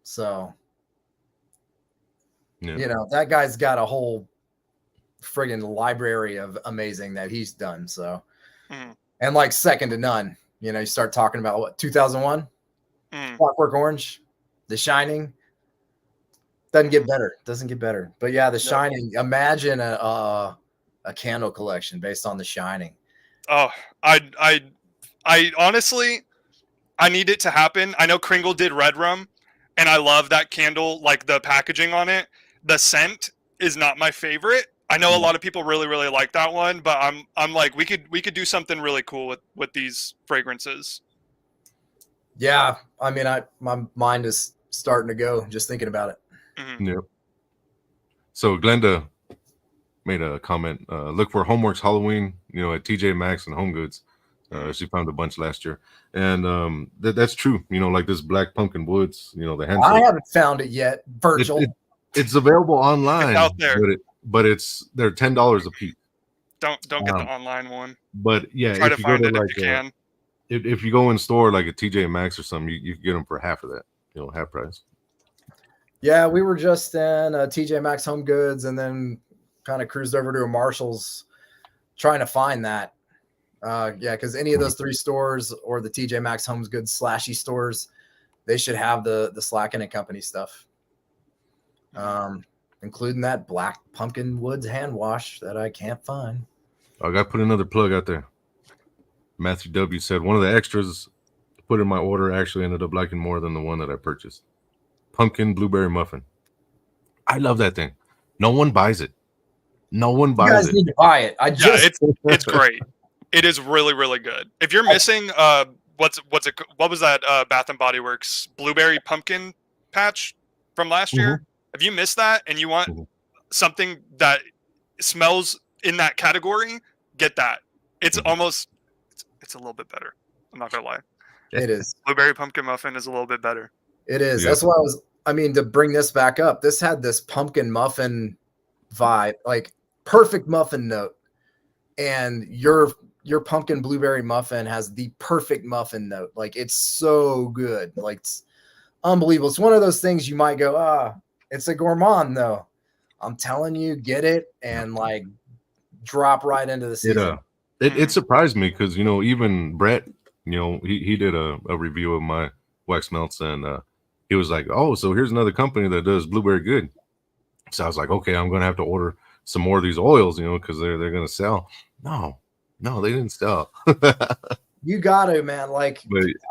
So, you know, that guy's got a whole friggin' library of amazing that he's done. So, and like second to none. You know, you start talking about what, 2001, Clockwork Orange, The Shining. Doesn't get better. But yeah, The Shining. Imagine a candle collection based on The Shining. Oh, I honestly, I need it to happen. I know Kringle did Red Rum, and I love that candle, like the packaging on it. The scent is not my favorite. I know a lot of people really, really like that one, but I'm like, we could do something really cool with these fragrances. Yeah, I mean, my mind is starting to go just thinking about it. Yeah. So Glenda made a comment. Look for Homeworks Halloween, at TJ Maxx and Home Goods. She found a bunch last year, and that's true. Like this Black Pumpkin Woods. The hand. I haven't found it yet. Virgil. It's available online, out there. but they're $10 a piece. Don't get the online one. But yeah, Try to if you go find to it like if you can. if you go in store like a TJ Maxx or something, you can get them for half of that, half price. Yeah, we were just in TJ Maxx Home Goods and then kind of cruised over to a Marshall's trying to find that. Yeah, because any of those 3 stores or the TJ Maxx Home Goods slashy stores, they should have the Slacken and Company stuff. Including that Black Pumpkin Woods hand wash that I can't find. I got to put another plug out there. Matthew W said one of the extras put in my order actually ended up liking more than the one that I purchased. Pumpkin blueberry muffin. I love that thing. No one buys it. No one buys You guys it. need to buy it. It's great. It is really, really good. If you're missing what was that Bath and Body Works blueberry pumpkin patch from last year? If you missed that and you want something that smells in that category, get that. It's almost it's a little bit better. I'm not gonna lie. It is. Blueberry pumpkin muffin is a little bit better. It is. Yeah. That's why to bring this back up, this had this pumpkin muffin vibe, like perfect muffin note. And your pumpkin blueberry muffin has the perfect muffin note. Like it's so good. Like it's unbelievable. It's one of those things you might go, it's a gourmand though. I'm telling you, get it and like drop right into the season. It surprised me because even Brett, he did a review of my wax melts and he was like, oh, so here's another company that does blueberry good. So I was like, okay, I'm gonna have to order some more of these oils, because they're gonna sell. No, they didn't sell. You gotta, man. Like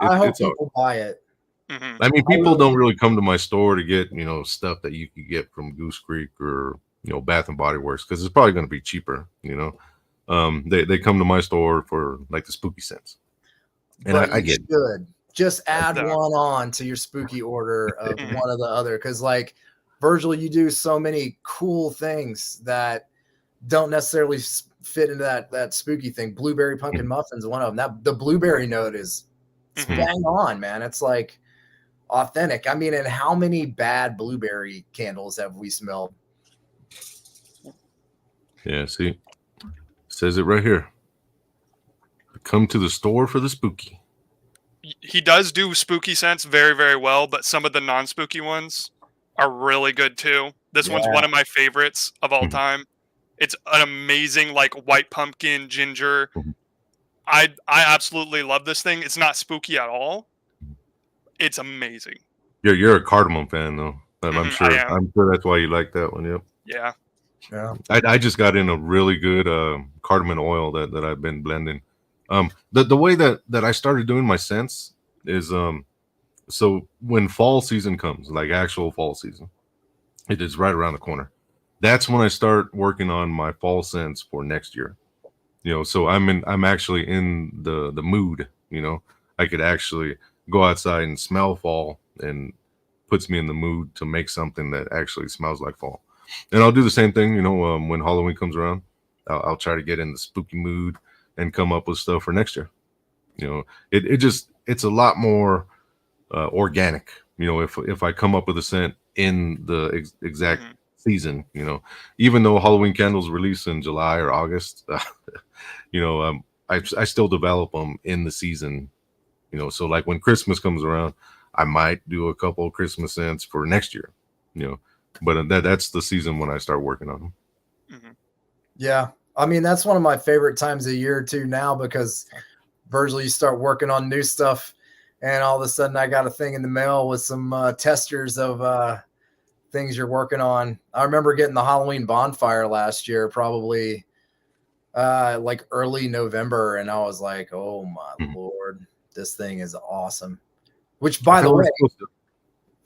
I hope people buy it. Mm-hmm. I mean, people don't really come to my store to get stuff that you could get from Goose Creek or Bath and Body Works because it's probably going to be cheaper. They come to my store for like the spooky scents, and I get good. Just add one on to your spooky order of one of the other because like Virgil, you do so many cool things that don't necessarily fit into that spooky thing. Blueberry pumpkin muffins, one of them. The blueberry note is bang on, man. It's like authentic. I mean, and how many bad blueberry candles have we smelled? Yeah, see, it says it right here. Come to the store for the spooky. He does do spooky scents very, very well, but some of the non-spooky ones are really good too. This one's one of my favorites of all time. It's an amazing like white pumpkin ginger. I absolutely love this thing. It's not spooky at all. It's amazing. You're a cardamom fan though. I'm sure. I'm sure that's why you like that one. Yep. Yeah. Yeah. I just got in a really good cardamom oil that I've been blending. The way that I started doing my scents is so when fall season comes, like actual fall season, it is right around the corner. That's when I start working on my fall scents for next year. So I'm actually in the mood. I could actually go outside and smell fall and puts me in the mood to make something that actually smells like fall. And I'll do the same thing, when Halloween comes around, I'll try to get in the spooky mood and come up with stuff for next year. It's a lot more organic, if I come up with a scent in the exact season, even though Halloween candles release in July or August, I still develop them in the season, so like when Christmas comes around, I might do a couple of Christmas scents for next year, but that's the season when I start working on them. Yeah. I mean, that's one of my favorite times of year too now because Virgil, you start working on new stuff and all of a sudden I got a thing in the mail with some testers of things you're working on. I remember getting the Halloween bonfire last year, probably like early November. And I was like, oh my Lord, this thing is awesome. Which by the way,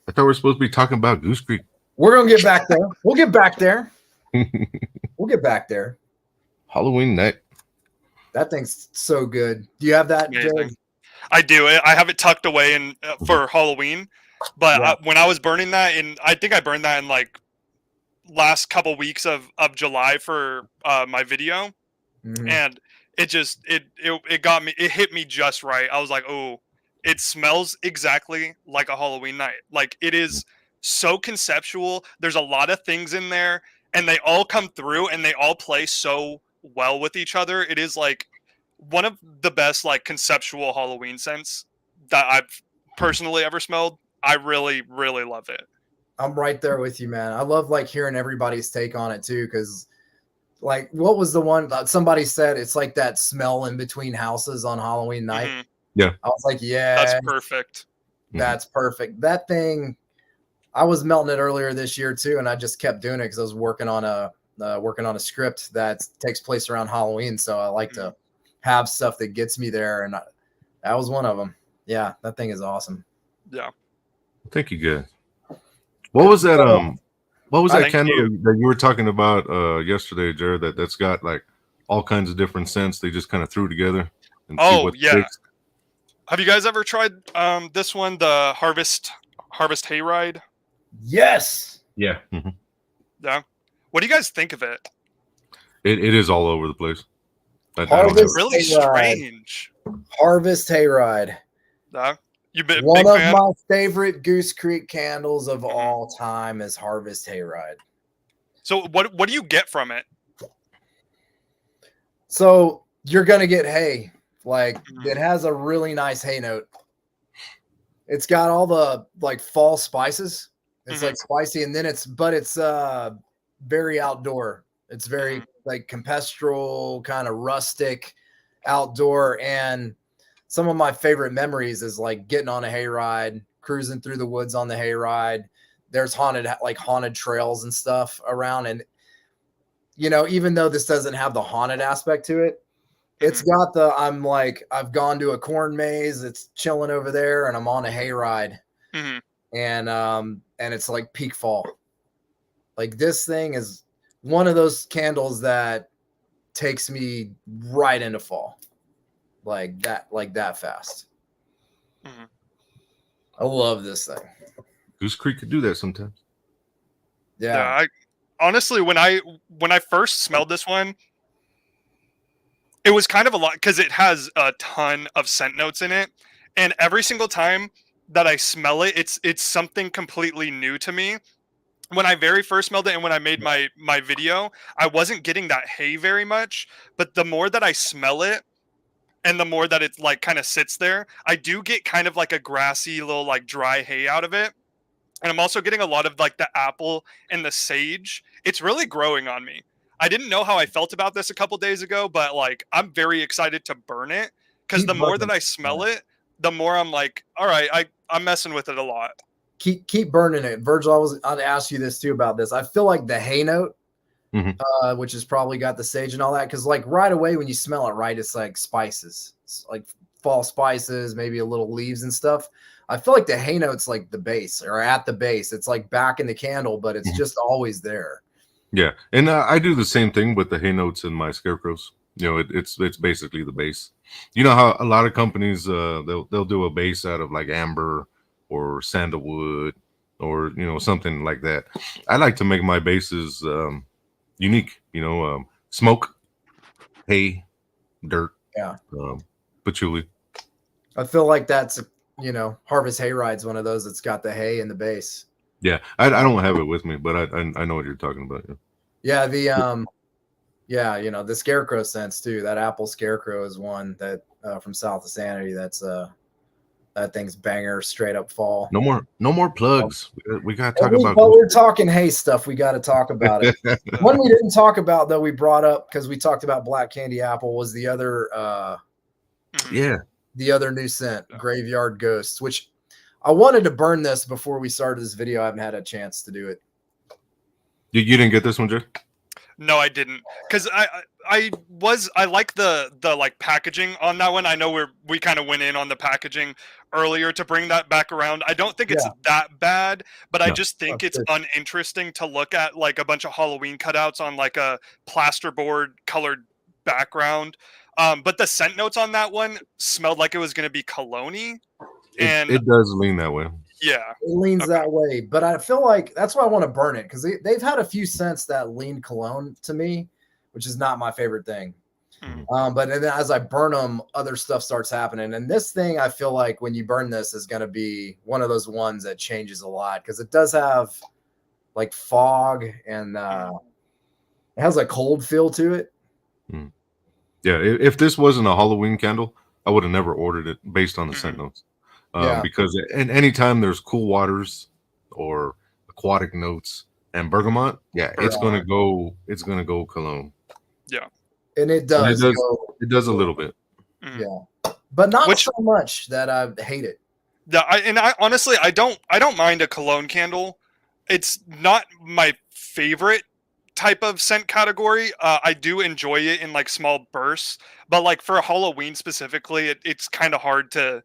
I thought we were supposed to be talking about Goose Creek. We're going to get back there. We'll get back there. We'll get back there. Halloween night. That thing's so good. Do you have that, Jared? I do. I have it tucked away in for Halloween. But when I was burning that, I think I burned that in like last couple weeks of July for my video, and it got me. It hit me just right. I was like, oh, it smells exactly like a Halloween night. Like it is so conceptual. There's a lot of things in there, and they all come through, and they all play so well with each other. It is like one of the best like conceptual Halloween scents that I've personally ever smelled. I really, really love it. I'm right there with you, man. I love like hearing everybody's take on it too, because like what was the one somebody said it's like that smell in between houses on Halloween night. Mhm. Yeah. I was like, yeah, That's perfect. that's perfect. That thing, I was melting it earlier this year too, and I just kept doing it because I was working on a script that takes place around Halloween. So I like to have stuff that gets me there, and that was one of them. Yeah, that thing is awesome. Yeah. Thank you, guys. What was that? What was that Thank candle you. that you were talking about yesterday, Jared? That's got like all kinds of different scents. They just kind of threw together and see Oh, what yeah. sticks. Have you guys ever tried this one, the Harvest Hayride? Yes. Yeah. Yeah. What do you guys think of it? It is all over the place. I don't Harvest have it. Really Hayride. strange. Harvest Hayride. Yeah. You been One big of fan? my favorite Goose Creek candles of all time is Harvest Hayride. So what do you get from it? So you're gonna get hay. Like Mhm. it has a really nice hay note. It's got all the like fall spices. It's like spicy, and then it's very outdoor. It's very like campestral, kind of rustic, outdoor. And some of my favorite memories is like getting on a hayride, cruising through the woods on the hayride. There's haunted trails and stuff around, and you know, even though this doesn't have the haunted aspect to it, it's got I've gone to a corn maze, it's chilling over there, and I'm on a hayride. And it's like peak fall. Like this thing is one of those candles that takes me right into fall. Like that fast. I love this thing. Goose Creek could do that sometimes. Yeah. I honestly, when I first smelled this one, it was kind of a lot because it has a ton of scent notes in it, and every single time that I smell it, it's something completely new to me. When I very first smelled it and when I made my video, I wasn't getting that hay very much, but the more that I smell it and the more that it like kind of sits there, I do get kind of like a grassy little like dry hay out of it. And I'm also getting a lot of like the apple and the sage. It's really growing on me. I didn't know how I felt about this a couple days ago, but like I'm very excited to burn it because Keep the more that burning I smell it, the more I'm like, all right, I'm messing with it a lot. Keep burning it. Virgil, I'd ask you this too about this. I feel like the hay note, which has probably got the sage and all that, because like right away when you smell it, right, it's like spices. It's like fall spices, maybe a little leaves and stuff. I feel like the hay note's like the base or at the base. It's like back in the candle, but it's just always there. Yeah, and I do the same thing with the hay notes in my scarecrows. You know, it's basically the base. You know how a lot of companies they'll do a base out of like amber or sandalwood or you know something like that. I like to make my bases unique. You know, smoke, hay, dirt, patchouli. I feel like that's Harvest Hayride's one of those that's got the hay in the base. Yeah, I don't have it with me, but I know what you're talking about. Yeah, the scarecrow scents too. That apple scarecrow is one that from South of Sanity. That's that thing's banger, straight up fall. No more plugs. We gotta talk about. But we're talking hay stuff. We got to talk about it. One we didn't talk about though, we brought up because we talked about black candy apple was the other. The other new scent, Graveyard Ghosts, which I wanted to burn this before we started this video. I haven't had a chance to do it. You didn't get this one, Jay? No, I didn't, because I like the like packaging on that one. I know we kind of went in on the packaging earlier to bring that back around. I don't think it's that bad, but I just think it's uninteresting to look at like a bunch of Halloween cutouts on like a plasterboard colored background. But the scent notes on that one smelled like it was going to be cologne-y, and it does lean that way. Yeah, it leans that way, but I feel like that's why I want to burn it because they've had a few scents that lean cologne to me, which is not my favorite thing. But then as I burn them, other stuff starts happening. And this thing, I feel like when you burn this is going to be one of those ones that changes a lot because it does have like fog and it has a cold feel to it. Yeah, if this wasn't a Halloween candle, I would have never ordered it based on the scent notes. Because anytime there's cool waters or aquatic notes and bergamot, it's gonna go cologne. Yeah. And it does. It does a little bit. Yeah. But not so much that I hate it. Yeah, I honestly I don't mind a cologne candle. It's not my favorite type of scent category. I do enjoy it in like small bursts, but like for Halloween specifically, it's kind of hard to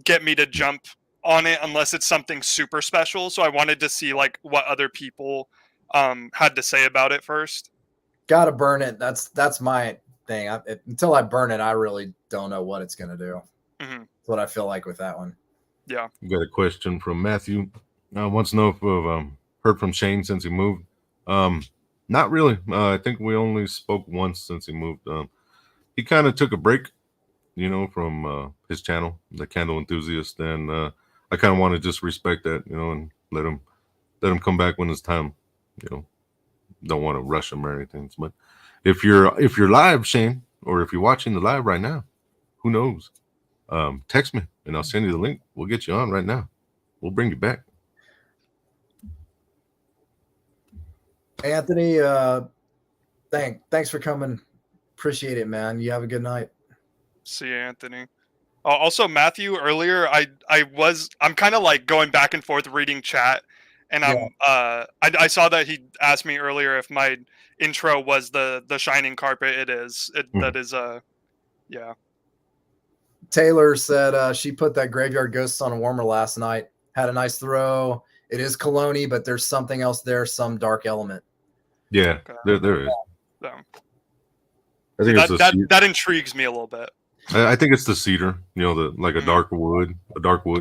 get me to jump on it unless it's something super special. So I wanted to see like what other people had to say about it first. Gotta burn it. That's my thing. Until I burn it, I really don't know what it's gonna do. That's what I feel like with that one. Yeah. We got a question from Matthew. Wants to know if we've heard from Shane since he moved. Not really. I think we only spoke once since he moved. He kind of took a break, from his channel, the Candle Enthusiast, and I kind of want to just respect that, and let him come back when it's time. Don't want to rush him or anything. But if you're live, Shane, or if you're watching the live right now, who knows? Text me and I'll send you the link. We'll get you on right now. We'll bring you back. Anthony, thanks for coming. Appreciate it, man. You have a good night. See you, Anthony. Also, Matthew, earlier I'm kind of like going back and forth reading chat, and I saw that he asked me earlier if my intro was the shining carpet. It is. That is yeah. Taylor said she put that Graveyard Ghosts on a warmer last night. Had a nice throw. It is cologne-y, but there's something else there, some dark element. Yeah, there is. Yeah. I think that intrigues me a little bit. I think it's the cedar, a dark wood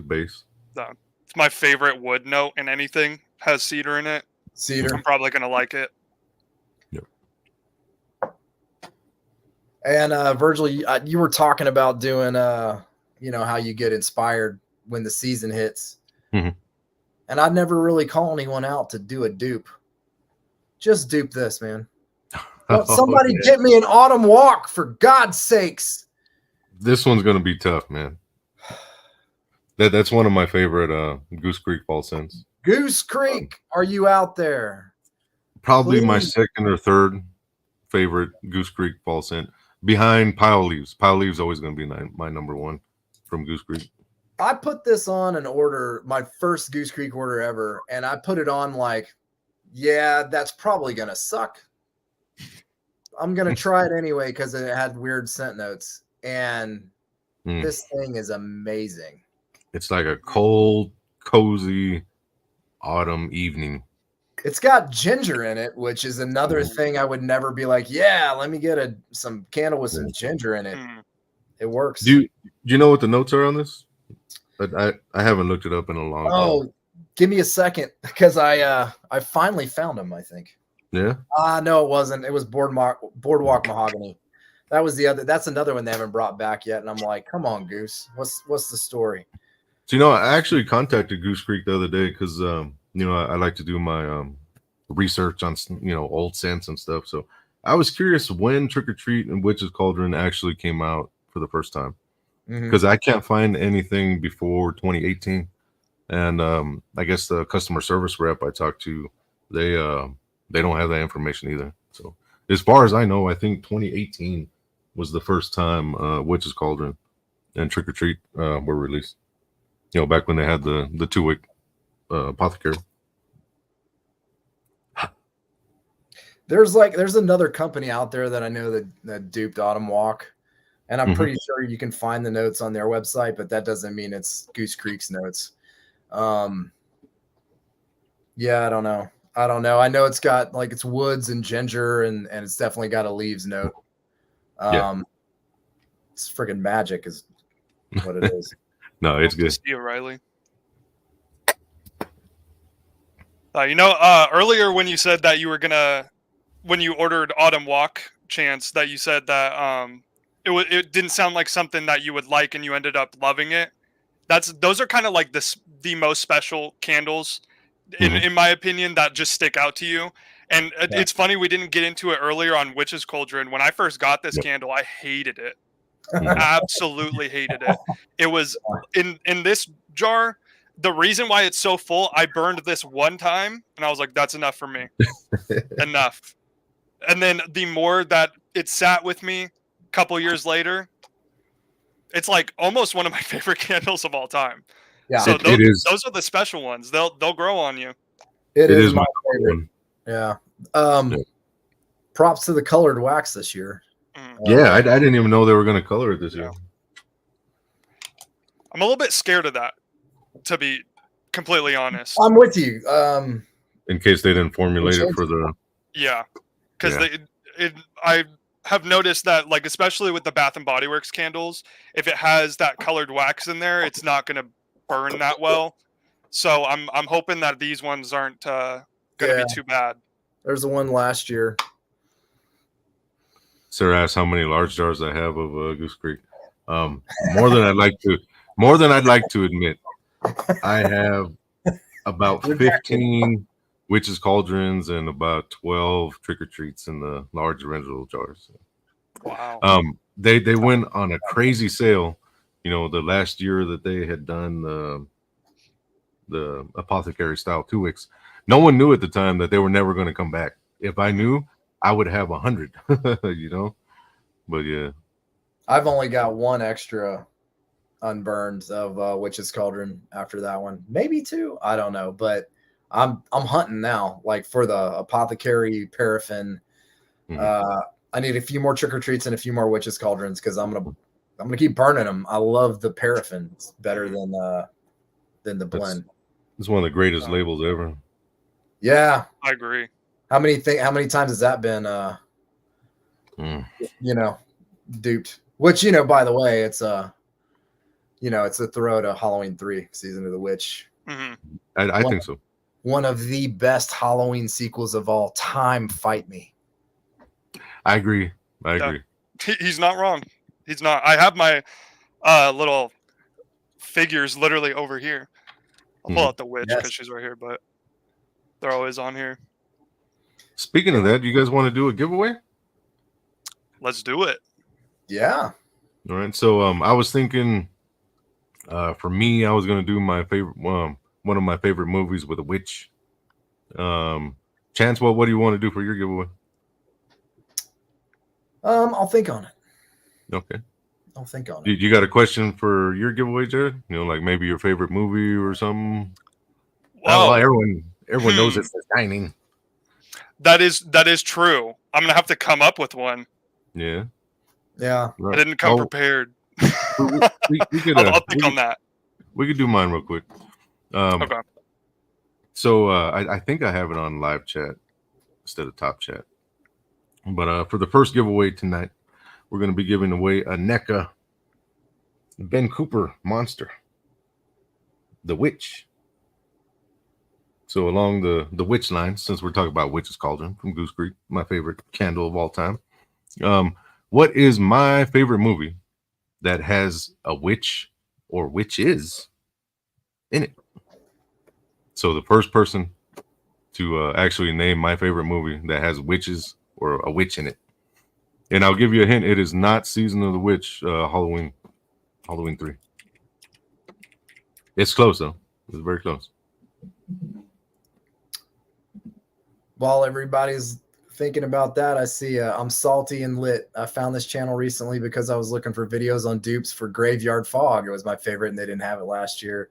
base. It's my favorite wood note in anything. Has cedar in it. Cedar. I'm probably gonna like it. Yep. And Virgil, you were talking about doing, how you get inspired when the season hits. Mm-hmm. And I'd never really call anyone out to do a dupe. Just dupe this, man. Somebody get me an autumn walk, for God's sakes. This one's going to be tough, man. That's one of my favorite Goose Creek fall scents. Goose Creek, are you out there? Probably my second or third favorite Goose Creek fall scent, behind Pile Leaves. Pile Leaves always going to be my number one from Goose Creek. I put this on an order, my first Goose Creek order ever, and I put it on like, yeah, that's probably going to suck. I'm going to try it anyway because it had weird scent notes. And this thing is amazing. It's like a cold, cozy autumn evening. It's got ginger in it, which is another thing I would never be like, yeah, let me get some candle with some ginger in it. It works. Do you know what the notes are on this? I haven't looked it up in a long time. Oh, give me a second because I finally found them, I think. Yeah. No, it wasn't. It was Boardwalk Mahogany. That's another one they haven't brought back yet. And I'm like, come on, Goose. What's the story? So, I actually contacted Goose Creek the other day because, I like to do my research on, old scents and stuff. So I was curious when Trick or Treat and Witch's Cauldron actually came out for the first time. Because I can't find anything before 2018. And I guess the customer service rep I talked to, they don't have that information either. So as far as I know, I think 2018 was the first time Witch's Cauldron and Trick or Treat were released. Back when they had the 2-wick apothecary. There's another company out there that I know that duped Autumn Walk. And I'm pretty sure you can find the notes on their website, but that doesn't mean it's Goose Creek's notes. Yeah, I don't know. I know it's got it's woods and ginger, and it's definitely got a leaves note. It's freaking magic is what it is. No, it's good. See you, Riley. Earlier when you said that you were when you ordered Autumn Walk, Chance, that you said that it didn't sound like something that you would like, and you ended up loving it. Those are kind of like the most special candles, in my opinion, that just stick out to you. And it's funny we didn't get into it earlier on Witch's Cauldron. When I first got this candle, I hated it. Absolutely hated it. It was in this jar. The reason why it's so full, I burned this one time, and I was like, "That's enough for me, enough." And then the more that it sat with me, a couple years later, it's like almost one of my favorite candles of all time. Yeah, So it is. those are the special ones. They'll grow on you. it is my my favorite. one. Yeah. Yeah. Props to the colored wax this year. Yeah, I didn't even know they were going to color it this year. I'm a little bit scared of that, to be completely honest. I'm with you. In case they didn't formulate it for the. Yeah, because I have noticed that, like, especially with the Bath and Body Works candles, if it has that colored wax in there, it's not going to burn that well. So I'm hoping that these ones aren't going to be too bad. There's the one last year. Sarah asked how many large jars I have of Goose Creek. More than I'd like to admit. I have about 15 witches cauldrons and about 12 trick or treats in the large original jars. Wow. They went on a crazy sale, the last year that they had done the apothecary style 2 wicks. No one knew at the time that they were never going to come back. If I knew, I would have 100, but yeah. I've only got one extra unburned of Witch's Cauldron after that one, maybe 2. I don't know, but I'm hunting now, like for the apothecary paraffin. I need a few more trick or treats and a few more Witch's Cauldrons because I'm gonna keep burning them. I love the paraffin. It's better than the blend. It's one of the greatest labels ever. Yeah, I agree. How many times has that been duped? Which, by the way, it's it's a throw to Halloween 3, Season of the Witch. I think so. One of the best Halloween sequels of all time. Fight me. I agree. He's not wrong. He's not. I have my little figures literally over here. I'll pull out the witch because she's right here, but they're always on here. Speaking of that, you guys want to do a giveaway? Let's do it. Yeah. All right. So I was thinking, for me, I was gonna do my favorite one of my favorite movies with a witch. Chance, what do you want to do for your giveaway? I'll think on it. Okay. I'll think on it. You got a question for your giveaway, Jared? Like maybe your favorite movie or something? Well, everyone knows it's The Shining. That is true. I'm gonna have to come up with one. Yeah. I didn't come prepared. we could, I'll think on that. We could do mine real quick. Okay. So I think I have it on live chat instead of top chat. But for the first giveaway tonight, we're going to be giving away a NECA Ben Cooper monster, the Witch. So along the witch line, since we're talking about Witch's Cauldron from Goose Creek, my favorite candle of all time. What is my favorite movie that has a witch or witches in it? So the first person to actually name my favorite movie that has witches or a witch in it. And I'll give you a hint. It is not Season of the Witch, Halloween 3. It's close, though. It's very close. While everybody's thinking about that, I see I'm Salty and Lit. I found this channel recently because I was looking for videos on dupes for Graveyard Fog. It was my favorite, and they didn't have it last year.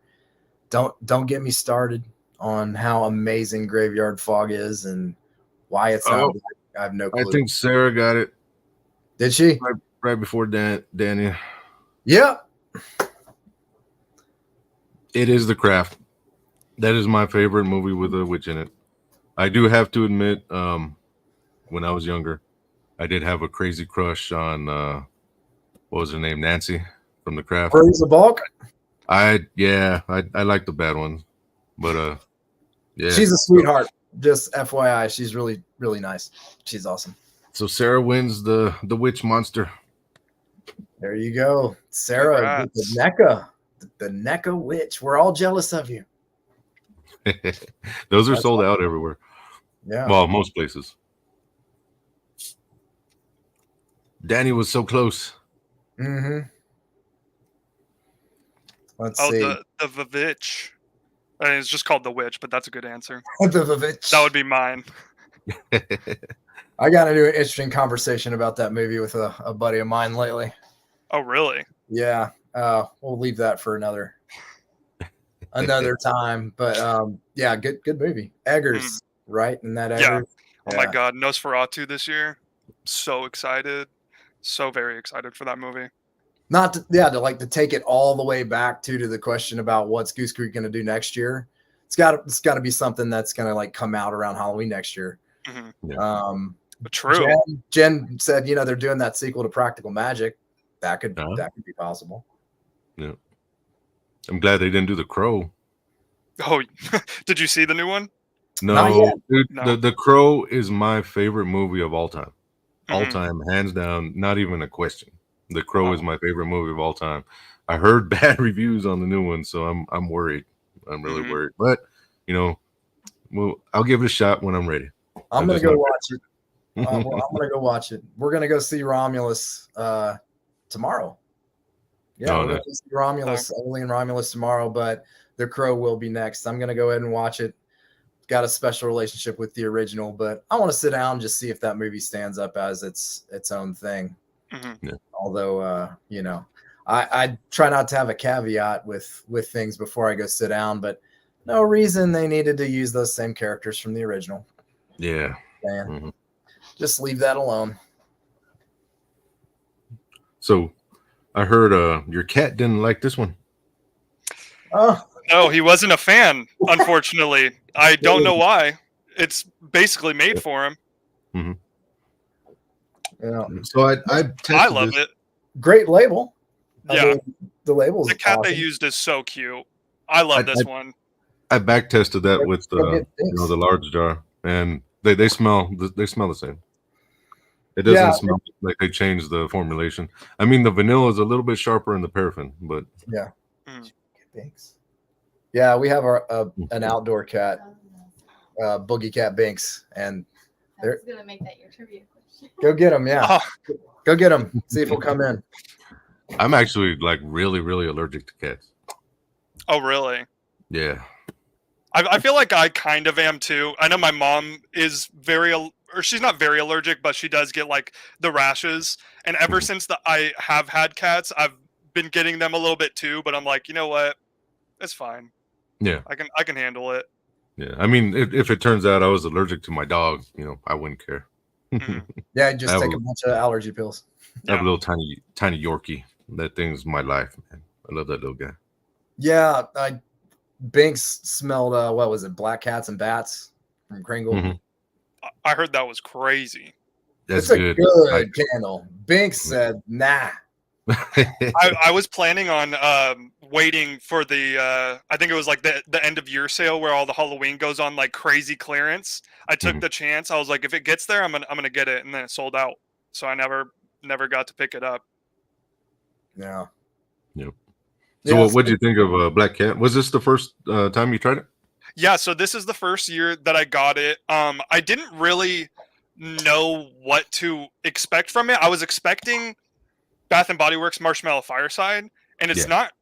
Don't get me started on how amazing Graveyard Fog is and why it's not. I have no clue. I think Sarah got it. Did she? Right before Danny. Yep. It is The Craft. That is my favorite movie with a witch in it. I do have to admit, when I was younger, I did have a crazy crush on what was her name? Nancy from The Craft. Bruise the Bulk? I like the bad ones. But yeah. She's a sweetheart. Just FYI, she's really, really nice. She's awesome. So Sarah wins the witch monster. There you go, Sarah. With the NECA witch. We're all jealous of you. Those are That's sold awesome. out everywhere. Yeah. Well, most places. Danny was so close. Mm-hmm. Let's Oh, see. the Vivitch. I mean, it's just called the witch, but that's a good answer. The witch. That would be mine. I got into an interesting conversation about that movie with a buddy of mine lately. Oh, really? Yeah. We'll leave that for another time. But yeah, good movie. Eggers, right? And that Yeah. Eggers. Oh my God, Nosferatu this year. So excited. So very excited for that movie. Not to take it all the way back to the question about what's Goose Creek going to do next year. It's got to be something that's going to like come out around Halloween next year. Mm-hmm. Yeah. True. Jen said, they're doing that sequel to Practical Magic. That could be possible. Yeah. I'm glad they didn't do The Crow. Oh, did you see the new one? No, dude, No. The Crow is my favorite movie of all time. Mhm. All time, hands down, not even a question. The Crow is my favorite movie of all time. I heard bad reviews on the new one, so I'm worried. I'm really worried. But I'll give it a shot when I'm ready. I'm gonna go watch it. I'm gonna go watch it. We're gonna go see Romulus tomorrow. Yeah, we're gonna see Romulus, Oli and Romulus tomorrow, but The Crow will be next. I'm gonna go ahead and watch it. Got a special relationship with the original, but I want to sit down and just see if that movie stands up as its own thing. Mm-hmm. Yeah. Although I try not to have a caveat with things before I go sit down, but no reason they needed to use those same characters from the original. Yeah. Just leave that alone. So I heard your cat didn't like this one. Oh. No, he wasn't a fan, unfortunately. I don't know why. It's basically made for him. Mm-hmm. Yeah. So I love it. Great label. Yeah. The label's the cat awesome. they used is so cute. I love this one. I back tested that with the large jar, and they smell the same. It doesn't smell like they changed the formulation. I mean, the vanilla is a little bit sharper in the paraffin, but yeah. Thanks. Yeah, we have an outdoor cat, Boogie Cat Binks, and they're gonna make that your trivia question. Go get him, yeah. Go get him. See if he'll come in. I'm actually like really, really allergic to cats. Oh, really? Yeah. I feel like I kind of am too. I know my mom is she's not very allergic, but she does get like the rashes. And ever since I have had cats, I've been getting them a little bit too. But I'm like, you know what? It's fine. Yeah. I can handle it. Yeah. I mean, if it turns out I was allergic to my dog, I wouldn't care. Yeah, just take a bunch of allergy pills. I have a little tiny Yorkie. That thing's my life, man. I love that little guy. Yeah, Binks smelled what was it, Black Cats and Bats from Kringle. Mm-hmm. I heard that was crazy. It's good. A good candle. Binks said, nah. I was planning on waiting for the I think it was like the end of year sale where all the Halloween goes on like crazy clearance. I took the chance. I was like, if it gets there, I'm gonna get it, and then it sold out. So I never got to pick it up. Yeah. Yep. So what did you think of Black Cat? Was this the first time you tried it? Yeah, so this is the first year that I got it. I didn't really know what to expect from it. I was expecting Bath and Body Works Marshmallow Fireside, and it's not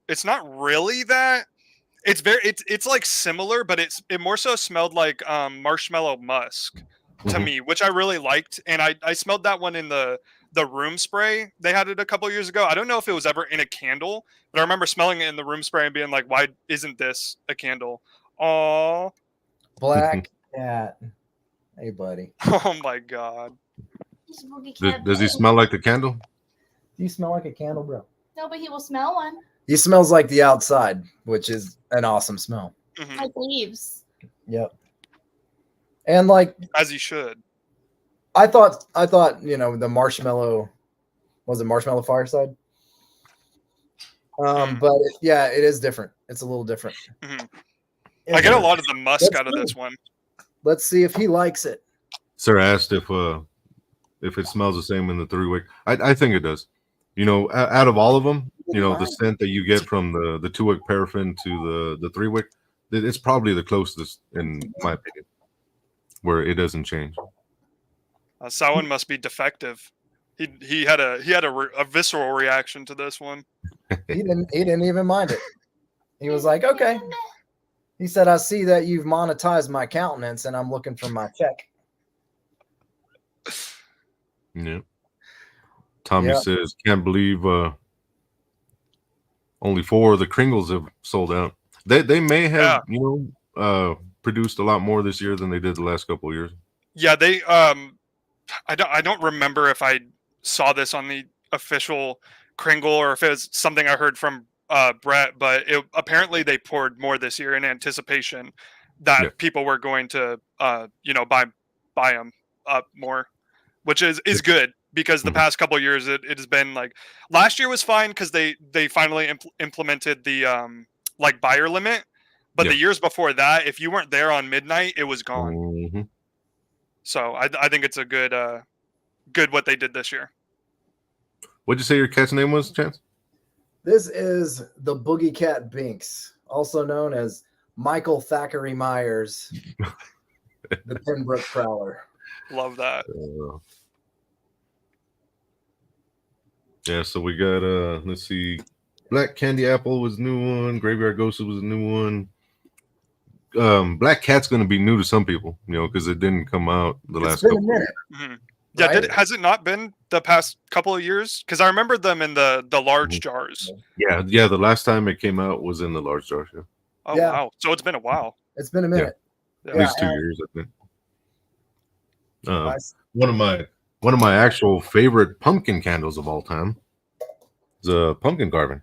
really that. It's like similar, but it more so smelled like marshmallow musk to me, which I really liked. And I smelled that one in the room spray. They had it a couple years ago. I don't know if it was ever in a candle, but I remember smelling it in the room spray and being like, why isn't this a candle? Aww. Black Cat. Hey, buddy. Oh my God. Does he smell like the candle? Do you smell like a candle, bro? No, but he will smell one. He smells like the outside, which is an awesome smell. Like leaves. Yep. And like as he should. I thought, the marshmallow was it Marshmallow Fireside? But it is different. It's a little different. I get a lot of the musk out of this one. Let's see if he likes it. Sir asked if if it smells the same in the 3-wick. I think it does. You know, out of all of them, you know, the scent that you get from the 2-wick paraffin to the 3-wick, it's probably the closest in my opinion, where it doesn't change. Samhain must be defective. He had a visceral reaction to this one. He didn't even mind it. He was like, okay. He said, I see that you've monetized my countenance and I'm looking for my check. Yeah. Tommy says, can't believe only 4 of the Kringles have sold out. They may have, you know, produced a lot more this year than they did the last couple of years. Yeah, they I don't remember if I saw this on the official Kringle or if it was something I heard from Brett, but apparently they poured more this year in anticipation that people were going to you know, buy them up more, which is good because the past couple of years it has been like last year was fine because they finally implemented the like buyer limit, but the years before that, if you weren't there on midnight, it was gone. Mm-hmm. So I think it's a good what they did this year. What'd you say your cat's name was, Chance? This is the Boogie Cat Binks, also known as Michael Thackeray Myers, the Pembroke Prowler. Love that. Yeah, so we got let's see, Black Candy Apple was a new one, Graveyard Ghost was a new one. Black Cat's going to be new to some people, you know, because it didn't come out the last couple of years. Mm-hmm. Yeah, right? has it not been the past couple of years? Because I remember them in the large jars. Yeah, the last time it came out was in the large jars. Yeah. Oh wow! So it's been a while. It's been a minute. Yeah. At least 2 years, I think. One of my actual favorite pumpkin candles of all time is a pumpkin carving,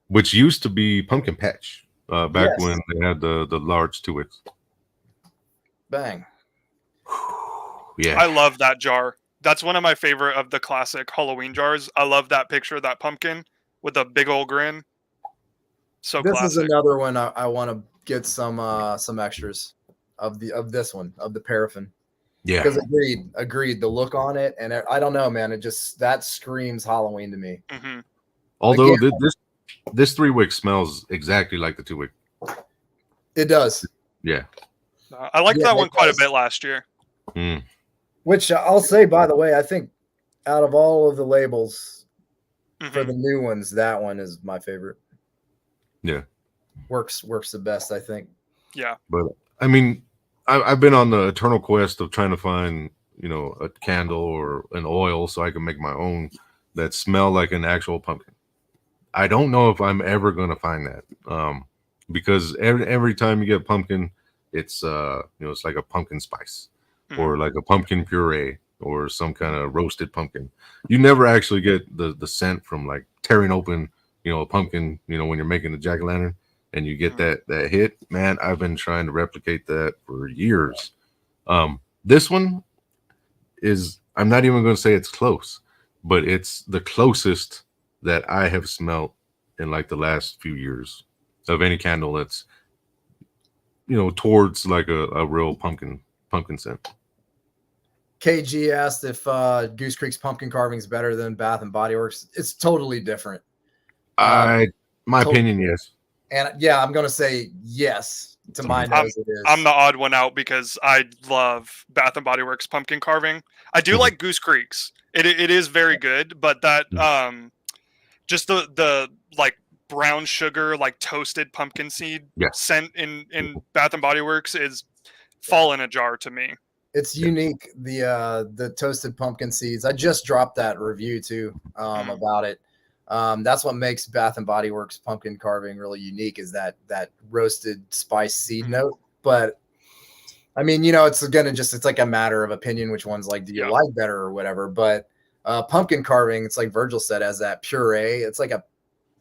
which used to be pumpkin patch back when they had the large 2-wicks. Bang. Yeah, I love that jar. That's one of my favorite of the classic Halloween jars. I love that picture of that pumpkin with a big old grin. So this classic. is another one I want to get some extras of this one, of the paraffin. Yeah, because agreed. The look on it, and I don't know, man. It just that screams Halloween to me. Mm-hmm. Although this 3-wick smells exactly like the 2-wick. It does. Yeah, I liked that one quite a bit last year. Mm. Which I'll say, by the way, I think out of all of the labels for the new ones, that one is my favorite. Yeah, works the best, I think. Yeah, but I mean, I've been on the eternal quest of trying to find, you know, a candle or an oil so I can make my own that smell like an actual pumpkin. I don't know if I'm ever going to find that, because every time you get pumpkin, it's you know, it's like a pumpkin spice or like a pumpkin puree or some kind of roasted pumpkin. You never actually get the scent from like tearing open, you know, a pumpkin, you know, when you're making the jack-o'-lantern. And you get that hit, man. I've been trying to replicate that for years. This one is, I'm not even going to say it's close, but it's the closest that I have smelled in like the last few years of any candle that's, you know, towards like a real pumpkin scent. KG asked if Goose Creek's pumpkin carving is better than Bath and Body Works. It's totally different. My opinion, yes. And yeah, I'm gonna say yes. To my nose, it is. I'm the odd one out because I love Bath and Body Works pumpkin carving. I do like Goose Creek's. It is very good, but that just the like brown sugar, like toasted pumpkin seed scent in Bath and Body Works is fall in a jar to me. It's unique. The toasted pumpkin seeds. I just dropped that review too about it. That's what makes Bath and Body Works pumpkin carving really unique, is that roasted spice seed note. But I mean, you know, it's like a matter of opinion, which one's like, do you like better or whatever. But pumpkin carving, it's like Virgil said, as that puree. It's like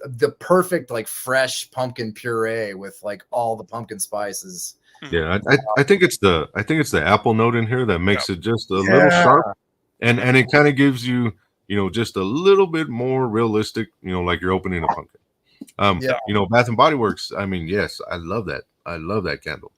the perfect like fresh pumpkin puree with like all the pumpkin spices. Yeah, I think it's the apple note in here that makes it just a little sharp, and it kind of gives you, you know, just a little bit more realistic, you know, like you're opening a pumpkin. You know, Bath and Body Works, I mean, yes, I love that. I love that candle.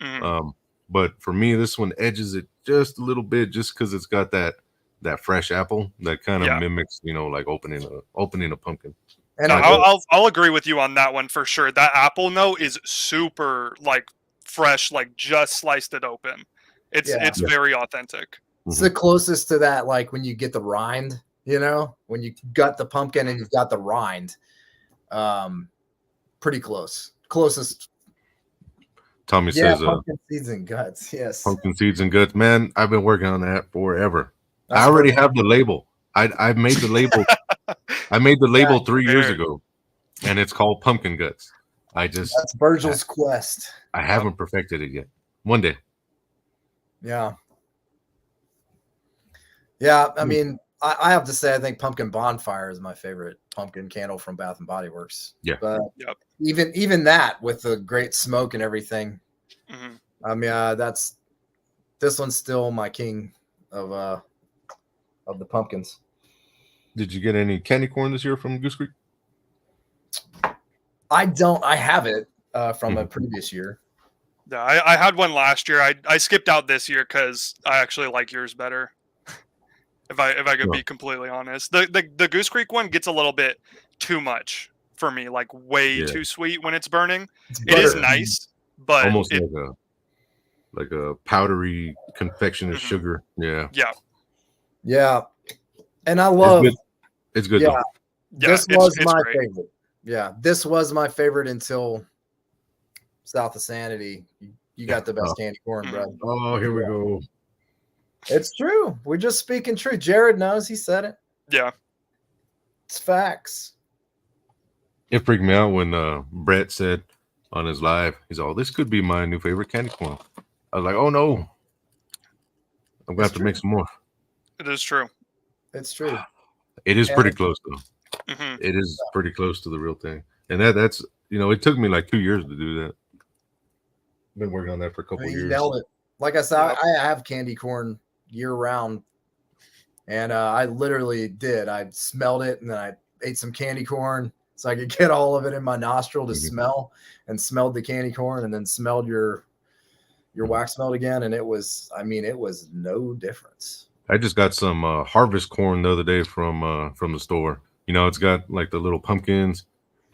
But for me, this one edges it just a little bit, just because it's got that that fresh apple that kind of Yeah. mimics, you know, like opening a pumpkin. And No, I, I'll agree with you on that one for sure. That apple note is super like fresh, like just sliced it open. It's Yeah. it's very authentic. it's the closest to that, like when you get the rind, you know, when you gut the pumpkin and you've got the rind. Pretty close. Closest. Tommy Yeah, says, pumpkin seeds and guts. Yes. pumpkin seeds and guts. Man, I've been working on that forever. That's I already perfect. have the label. I made the label. I made the label 3 years fair. ago, and it's called pumpkin guts. That's Virgil's quest. I haven't perfected it yet. One day. Yeah. Yeah. I mean, I have to say, I think Pumpkin Bonfire is my favorite pumpkin candle from Bath and Body Works. Yeah. But Yep. even that with the great smoke and everything. Mhm. I mean, this one's still my king of the pumpkins. Did you get any candy corn this year from Goose Creek? I have it from a previous year. Yeah, I had one last year. I skipped out this year because I actually like yours better. If I could Yeah. be completely honest, the Goose Creek one gets a little bit too much for me, like way Yeah. too sweet when it's burning. It's It is butter. nice, but Almost it, like a powdery confection of Mhm. sugar. Yeah. yeah, Yeah. And I love It's good yeah. though. Yeah, This it's- was it's my great. favorite. Yeah, this was my favorite until South of Sanity. You got the best candy corn, Mhm. bro. Oh, here we go. It's true. We're just speaking truth. Jared knows. He said it. yeah. It's facts. It freaked me out when Brett said on his live, he's all, this could be my new favorite candy corn. I was like, oh no. I'm gonna have to make some more. It is true. It's true. It is And- pretty close though. hmm It is pretty close to the real thing. And that's it took me like 2 years to do that. Been working on that for a couple You years. nailed it. Like I said, Yep. I have candy corn year round. And I literally did. I smelled it and then I ate some candy corn so I could get all of it in my nostril to Mhm. smell, and smelled the candy corn and then smelled your wax melt again. And it was no difference. I just got some harvest corn the other day from the store. It's got like the little pumpkins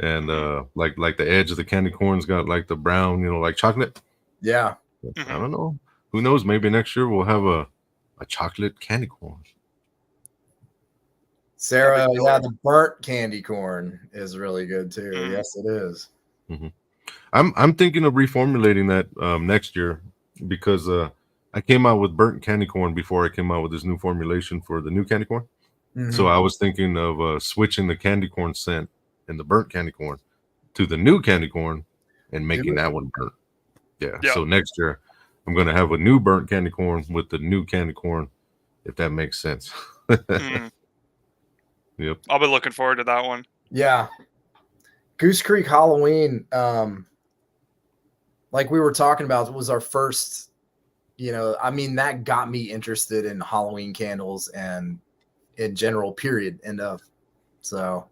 and like the edge of the candy corn's got like the brown, like chocolate. Yeah. Mhm. I don't know. Who knows? Maybe next year we'll have a chocolate candy corn. Sarah, That'd be yeah, killer. the burnt candy corn is really good too. Mm. Yes, it is. I'm thinking of reformulating that next year because I came out with burnt candy corn before I came out with this new formulation for the new candy corn. So I was thinking of switching the candy corn scent and the burnt candy corn to the new candy corn and making it. that one burnt. Yeah. Yeah. So next year I'm going to have a new burnt candy corn with the new candy corn, if that makes sense. Mhm. Yep. I'll be looking forward to that one. Yeah. Goose Creek Halloween, like we were talking about, was our first, that got me interested in Halloween candles and in general, period, end of. So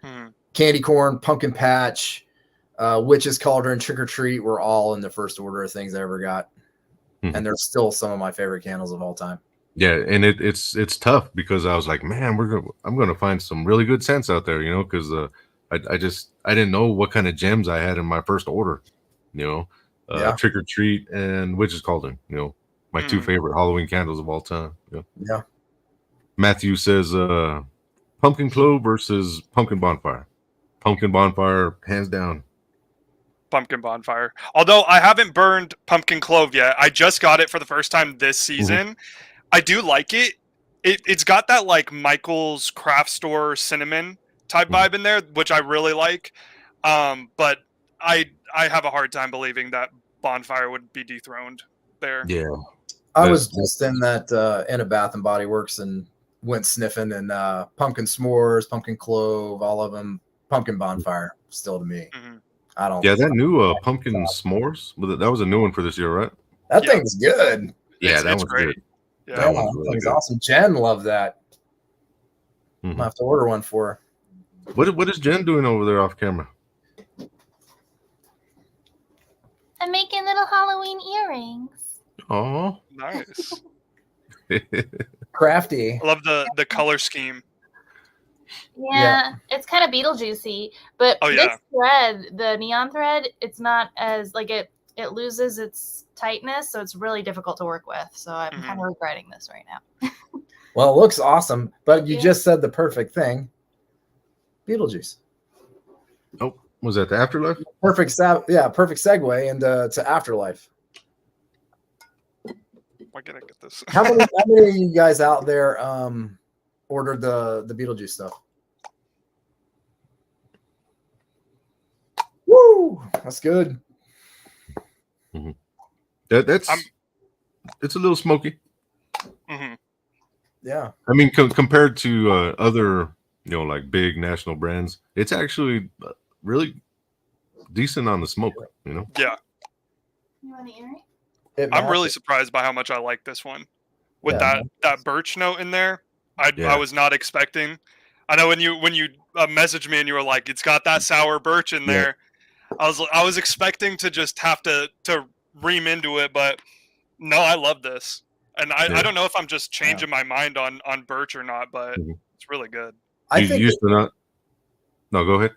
Mhm. candy corn, pumpkin patch, witch's cauldron, trick or treat were all in the first order of things I ever got. Mhm. And they're still some of my favorite candles of all time. Yeah, and it's tough because I was like, man, I'm gonna find some really good scents out there, because I didn't know what kind of gems I had in my first order, Yeah. Trick or Treat and Witch's Cauldron, my two Mhm. favorite Halloween candles of all time. Yeah. Matthew says pumpkin clove versus pumpkin bonfire. Pumpkin bonfire, hands down. Pumpkin bonfire. Although I haven't burned pumpkin clove yet. I just got it for the first time this season. I do like it. It's got that like Michael's craft store cinnamon type vibe in there, which I really like. But I have a hard time believing that bonfire would be dethroned there. Yeah. I was just in that in a Bath and Body Works and went sniffing, and pumpkin s'mores, pumpkin clove, all of them. Pumpkin bonfire still to me. Mhm. I don't. Yeah, that new pumpkin s'mores, that was a new one for this year, right? That Yeah. thing's good. Yeah, that it's one's great. good. Yeah. That one's really thing's good. awesome. Jen loved that. Mhm. I'll have to order one for her. What is Jen doing over there off camera? I'm making little Halloween earrings. Oh, Nice. Crafty. I love the color scheme. Yeah, it's kind of Beetlejuicy, but Oh, this yeah. thread, the neon thread, it's not as like it loses its tightness, so it's really difficult to work with. So I'm kind of regretting this right now. Well, it looks awesome, but you Yeah. just said the perfect thing. Beetlejuice. Oh, was that the Afterlife? Perfect segue into to Afterlife. Why can't I get this? How many of you guys out there ordered the Beetlejuice stuff? Woo! That's good. That's it's a little smoky. Mhm. Yeah. I mean, compared to other, like big national brands, it's actually really decent on the smoke. Yeah. You want to earring? I'm really surprised by how much I like this one. With that birch note in there, I was not expecting. I know when you messaged me and you were like, it's got that sour birch in there. I was expecting to just have to ream into it, but no, I love this. And I don't know if I'm just changing my mind on birch or not, but it's really good. I think used to not. No, go ahead.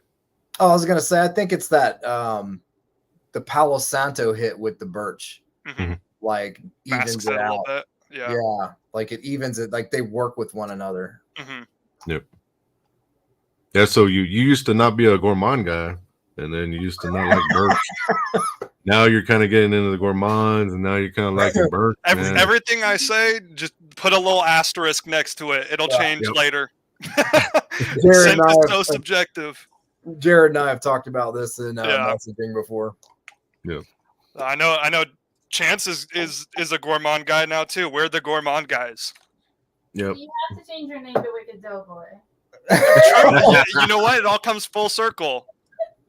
Oh, I was gonna say I think it's that the Palo Santo hit with the birch. Like evens Masks it a little out. bit. Yeah. Yeah, like it evens it, like they work with one another. Yep. Yeah, so you used to not be a gourmand guy, and then you used to not like birch. Now you're kind of getting into the gourmands, and now you're kind of liking birch. Everything I say, just put a little asterisk next to it. It'll change later. Jared Scent is so subjective. Jared and I have talked about this in messaging before. Yeah. I know. Chance is a gourmand guy now too. We're the gourmand guys. Yep. You have to change your name to Wicked Doughboy. Yeah, you know what? It all comes full circle.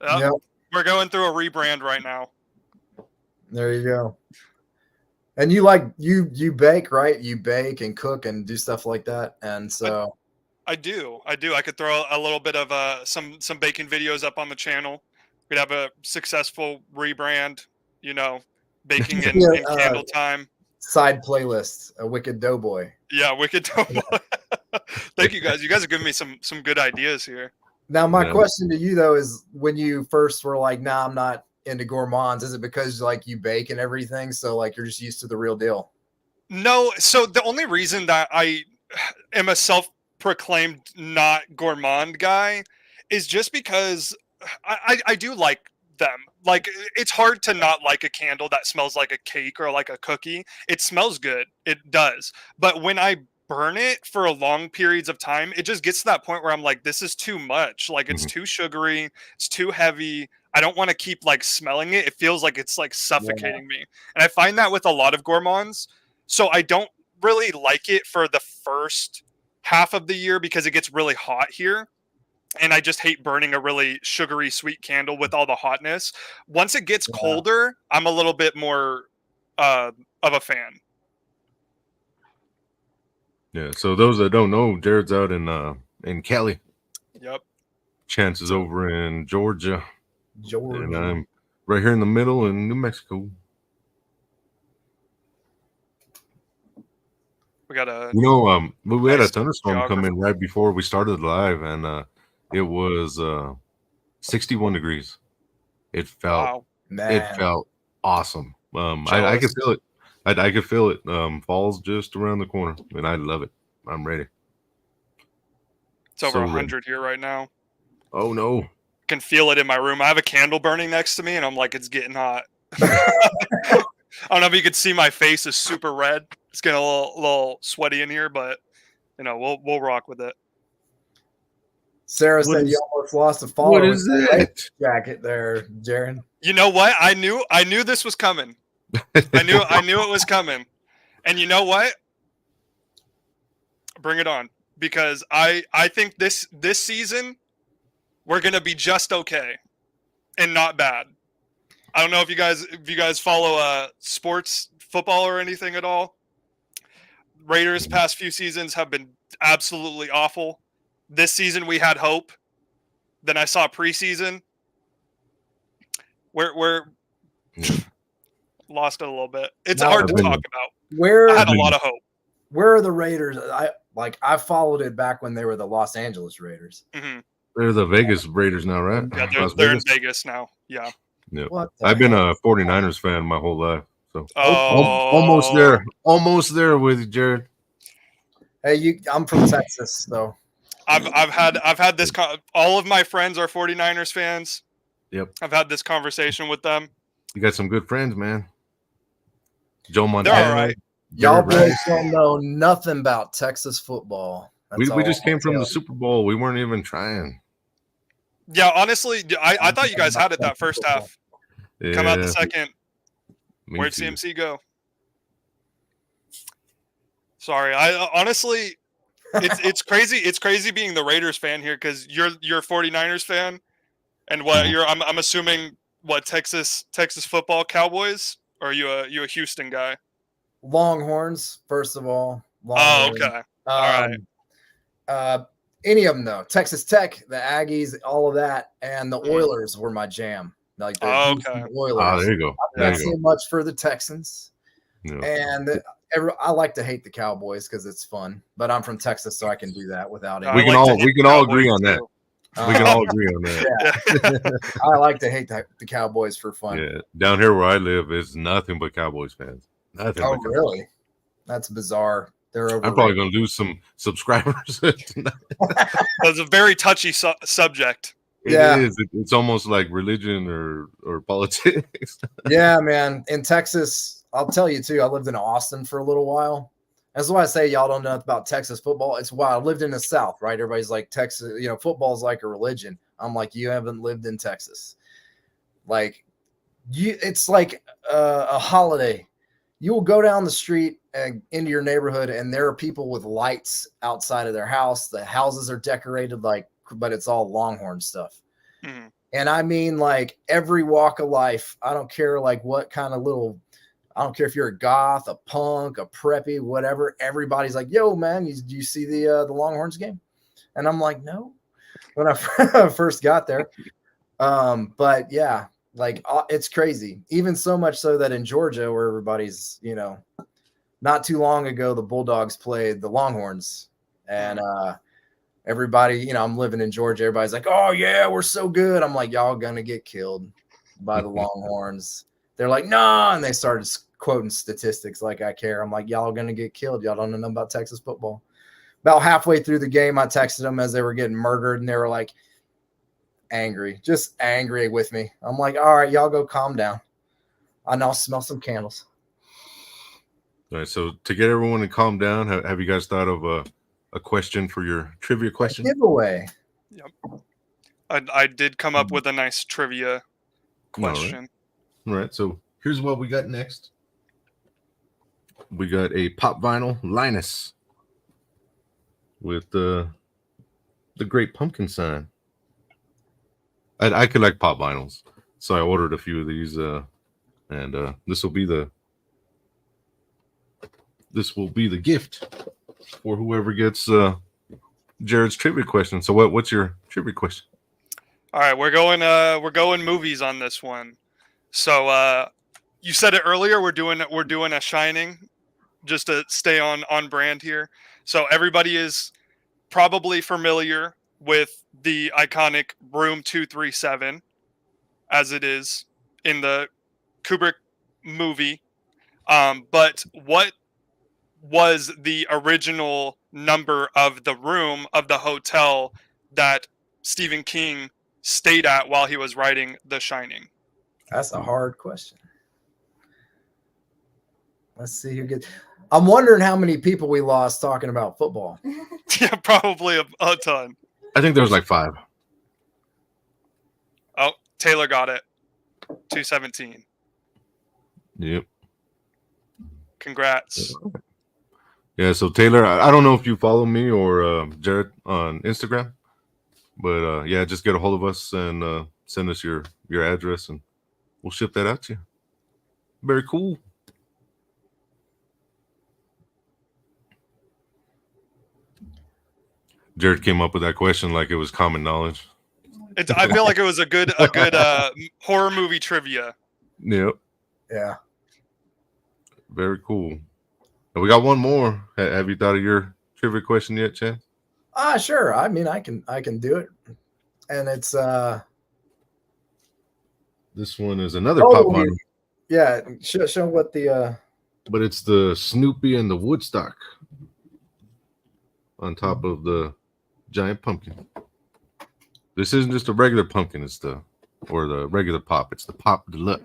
Yep. We're going through a rebrand right now. There you go. And you bake, right? You bake and cook and do stuff like that. And so I do. I could throw a little bit of some baking videos up on the channel. We'd have a successful rebrand, baking in candle time. Side playlist, a Wicked Doughboy. Yeah, Wicked Doughboy. Thank you guys. You guys are giving me some good ideas here. Now, my question to you though is, when you first were like, "Nah, I'm not into gourmands," is it because like you bake and everything, so like you're just used to the real deal? No. So the only reason that I am a self-proclaimed not gourmand guy is just because I do like them. Like, it's hard to not like a candle that smells like a cake or like a cookie. It smells good. It does. But when I burn it for long periods of time, it just gets to that point where I'm like, this is too much. Like, it's too sugary. It's too heavy. I don't want to keep like smelling it. It feels like it's like suffocating me. And I find that with a lot of gourmands. So I don't really like it for the first half of the year because it gets really hot here. And I just hate burning a really sugary sweet candle with all the hotness. Once it gets colder, I'm a little bit more of a fan. Yeah. So those that don't know, Jared's out in Cali. Yep. Chance is over in Georgia. Georgia. And I'm right here in the middle in New Mexico. We got a we had a thunderstorm come in right before we started live, and it was 61 degrees. It felt awesome. I could feel it. I could feel it. Fall's just around the corner, and I love it. I'm ready. It's over 100 here right now. Oh no! I can feel it in my room. I have a candle burning next to me, and I'm like, it's getting hot. I don't know if you could see my face is super red. It's getting a little sweaty in here, but we'll rock with it. Sarah said you almost lost a follower. What is that jacket there, Jared? You know what? I knew this was coming. I knew it was coming. And you know what? Bring it on, because I think this season we're gonna be just okay and not bad. I don't know if you guys follow sports, football, or anything at all. Raiders past few seasons have been absolutely awful. This season we had hope. Then I saw preseason. We're lost it a little bit. It's hard to talk about. I had a lot of hope. where are the Raiders? I followed it back when they were the Los Angeles Raiders. Hmm. They're the Vegas Raiders now, right? Yeah, Las they're in Vegas? Vegas now. Yeah. Yeah. What the I've been heck? a 49ers fan my whole life. So Oh, almost there. Almost there with you, Jared. Hey, I'm from Texas, so I've had this. All of my friends are 49ers fans. Yep. I've had this conversation with them. You got some good friends, man. Joe They're Montana. all right. y'all Jared boys Rice. don't know nothing about Texas football. That's We all just I'm came from telling the Super Bowl. We weren't even trying. Yeah, honestly, I thought you guys had it that Texas first football. half. Yeah, Come out the second. me Where'd too. CMC go? Sorry, I honestly, it's crazy. It's crazy being the Raiders fan here because you're a 49ers fan, and what Mhm. I'm assuming what Texas football Cowboys, or are you a Houston guy? Longhorns, first of all. Oh, Longhorns. okay. All right. Any of them though. Texas Tech, the Aggies, all of that, and the Mhm. Oilers were my jam. Like the Oh, Houston okay. Oilers. Ah, there you go. There Not you go. so much for the Texans. Yeah. And I like to hate the Cowboys because it's fun, but I'm from Texas, so I can do that without I it. We can like to all- hate we the can all agree Cowboys, on that. too. We can all agree on that. Yeah. I like to hate the Cowboys for fun. Yeah. Down here where I live is nothing but Cowboys fans. Nothing Oh, but Cowboys. really? That's bizarre. They're overrated. I'm probably going to lose some subscribers. tonight. That's a very touchy subject. Yeah. It is. It's almost like religion or politics. Yeah, man. In Texas, I'll tell you too. I lived in Austin for a little while. That's why I say y'all don't know about Texas football. It's why I lived in the South, right? Everybody's like Texas, football is like a religion. I'm like, you haven't lived in Texas. Like, it's like a holiday. You will go down the street and into your neighborhood, and there are people with lights outside of their house. The houses are decorated but it's all Longhorn stuff. Mhm. And I mean, like every walk of life. I don't care like what kind of I don't care if you're a goth, a punk, a preppy, whatever. Everybody's like, "Yo, man, you see the Longhorns game?" And I'm like, "No," when I first got there. But yeah, like it's crazy. Even so much so that in Georgia, where everybody's, not too long ago, the Bulldogs played the Longhorns, and everybody, I'm living in Georgia. Everybody's like, "Oh yeah, we're so good." I'm like, "Y'all gonna get killed by the Longhorns." They're like, "No," and they started quoting statistics like I care. I'm like, "Y'all gonna get killed. Y'all don't know about Texas football." About halfway through the game, I texted them as they were getting murdered, and they were like just angry with me. I'm like, "All right, y'all go calm down. I'll smell some candles." All right. So to get everyone to calm down, have you guys thought of a question for your trivia question? Giveaway. I did come up with a nice trivia question. All right. So here's what we got next. We got a pop vinyl Linus with the Great Pumpkin sign. I collect pop vinyls, so I ordered a few of these, and this will be the gift for whoever gets Jared's trivia question. So what's your trivia question? All right, we're going movies on this one. So you said it earlier. We're doing a Shining, just to stay on brand here. So everybody is probably familiar with the iconic Room 237, as it is in the Kubrick movie. But what was the original number of the room of the hotel that Stephen King stayed at while he was writing The Shining? That's a hard question. Let's see who gets. I'm wondering how many people we lost talking about football. Yeah, probably a ton. I think there was like 5. Oh, Taylor got it. 217. Yep. Congrats. Yeah. So Taylor, I don't know if you follow me or Jared on Instagram, but yeah, just get a hold of us and send us your address, and we'll ship that out to you. Very cool. Jared came up with that question like it was common knowledge. I feel like it was a good horror movie trivia. Yep. Yeah. Very cool. we got one more. Have you thought of your trivia question yet, Chad? Sure. I mean, I can do it. And it's this one is another pop model. Yeah, show what the but it's the Snoopy and the Woodstock on top of the giant pumpkin. This isn't just a regular pumpkin, it's the regular pop. It's the Pop Deluxe.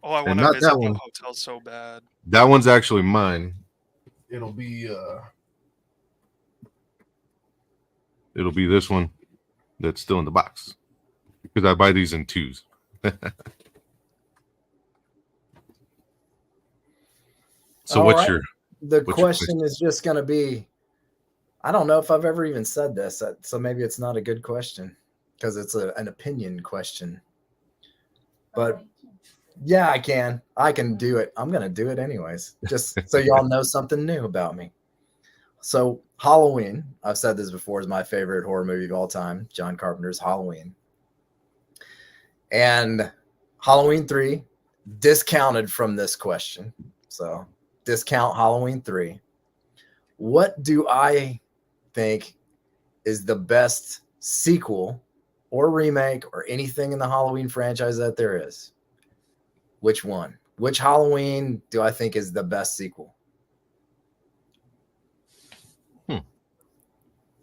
Oh, I want to visit the hotel so bad. That one's actually mine. It'll be this one that's still in the box because I buy these in twos. So what's right. your question is just going to be, I don't know if I've ever even said this, so maybe it's not a good question because it's an opinion question. But yeah, I can do it. I'm going to do it anyways, just so y'all know something new about me. So Halloween, I've said this before, is my favorite horror movie of all time, John Carpenter's Halloween. And Halloween 3 discounted from this question. So discount Halloween 3. What do I think is the best sequel or remake or anything in the Halloween franchise that there is? Which one? Which Halloween do I think is the best sequel?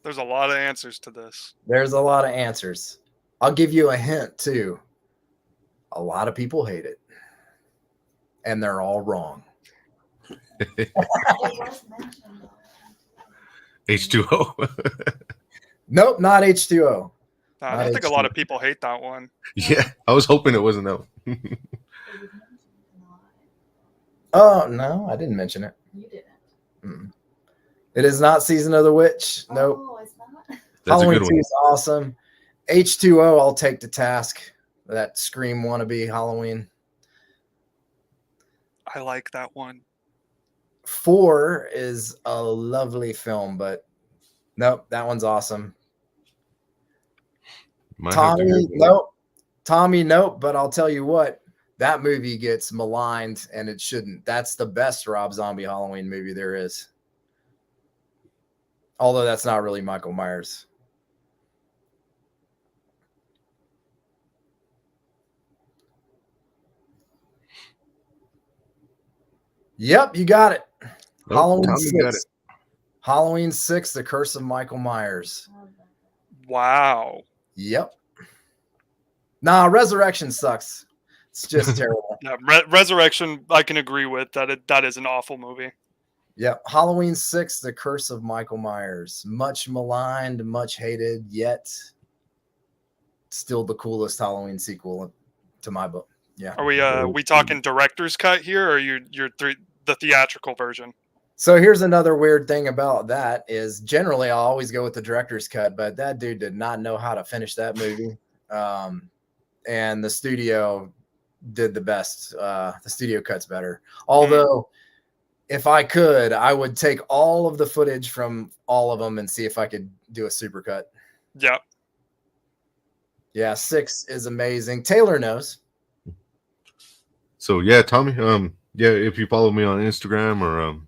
There's a lot of answers to this. There's a lot of answers. I'll give you a hint too. A lot of people hate it. And they're all wrong. H2O. Nope, not H2O. I don't think a lot of people hate that one. Yeah, I was hoping it wasn't that one. Oh, no, I didn't mention it. You didn't. Mm. It is not Season of the Witch. Nope. Oh, it's not. That's Halloween a good 2 one. is awesome. H2O, I'll take to task. That Scream wannabe Halloween. I like that one. 4 is a lovely film, but nope, that one's awesome. Tommy, nope. But I'll tell you what, that movie gets maligned, and it shouldn't. That's the best Rob Zombie Halloween movie there is. Although that's not really Michael Myers. Yep, you got it. Halloween 6. Got it. Halloween 6, The Curse of Michael Myers. Wow. Yep. Nah, Resurrection sucks. It's just terrible. Yeah, Resurrection, I can agree with that. That is an awful movie. Yep. Halloween 6, The Curse of Michael Myers. Much maligned, much hated, yet still the coolest Halloween sequel to my book. Yeah. Are we talking director's cut here, or you're the theatrical version? So here's another weird thing about that is generally I'll always go with the director's cut, but that dude did not know how to finish that movie. And the studio did the best. The studio cut's better. Although if I could, I would take all of the footage from all of them and see if I could do a supercut. Yep. Yeah, 6 is amazing. Taylor knows. So yeah, Tommy, yeah, if you follow me on Instagram or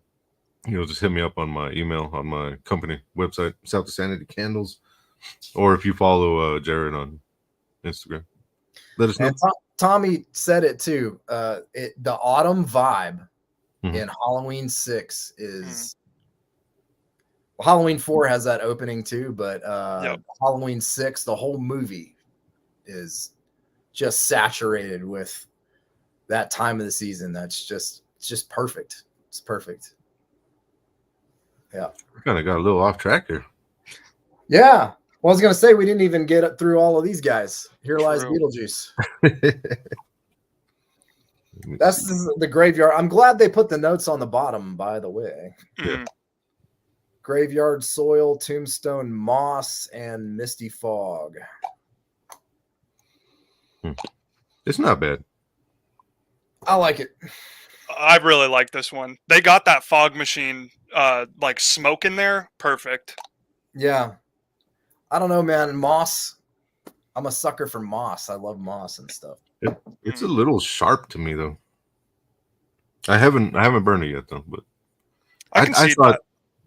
just hit me up on my email on my company website, South of Sanity Candles, or if you follow Jared on Instagram, let us know. And Tommy said it too. The autumn vibe in Halloween 6 is Halloween 4 has that opening too, but Halloween 6, the whole movie is just saturated with that time of the season. That's just perfect. It's perfect. Yeah. We kind of got a little off track here. Yeah. Well, I was going to say, we didn't even get through all of these guys. Here lies Beetlejuice. That's the graveyard. I'm glad they put the notes on the bottom, by the way. Yeah. Graveyard Soil, Tombstone Moss, and Misty Fog. It's not bad. I like it. I really like this one. They got that fog machine like smoke in there. Perfect. Yeah. I don't know, man. Moss. I'm a sucker for moss. I love moss and stuff. It's a little sharp to me, though. I haven't burned it yet though, but I can see thought that.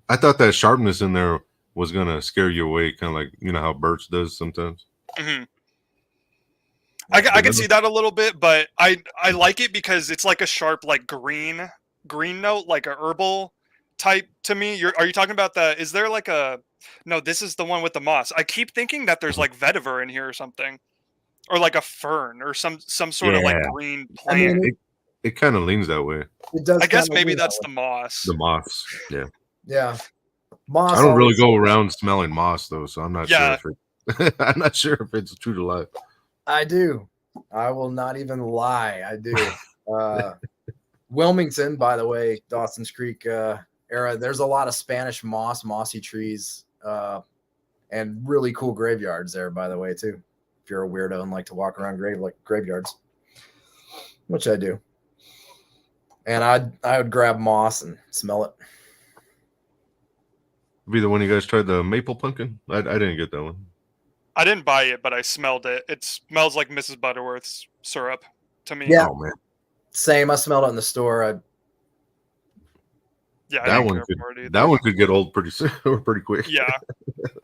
I thought that sharpness in there was gonna scare you away, kind of like how birch does sometimes. Hmm. I can see that a little bit, but I like it because it's like a sharp, like green note, like a herbal type to me. Are you talking about the? Is there like a? No, this is the one with the moss. I keep thinking that there's like vetiver in here or something, or like a fern or some sort of like Yeah, green I plant. mean, it kind of leans that way. it does. I guess kinda maybe lean that's that the way. moss. The moss. Yeah. Yeah, I moss. don't really always- go around smelling moss though, so I'm not Yeah. sure if it, I'm not sure if it's true to life. I do. I will not even lie. I do. Wilmington, by the way, Dawson's Creek era. There's a lot of Spanish mossy trees, and really cool graveyards there. By the way, too. If you're a weirdo and like to walk around graveyards, which I do, and I would grab moss and smell it. Be the one you guys tried the maple pumpkin? I didn't get that one. I didn't buy it, but I smelled it. It smells like Mrs. Butterworth's syrup to me. Yeah. Oh man, Same. I smelled it in the store. Yeah, I that didn't one care could for it either. that one could get old pretty soon or pretty quick. Yeah,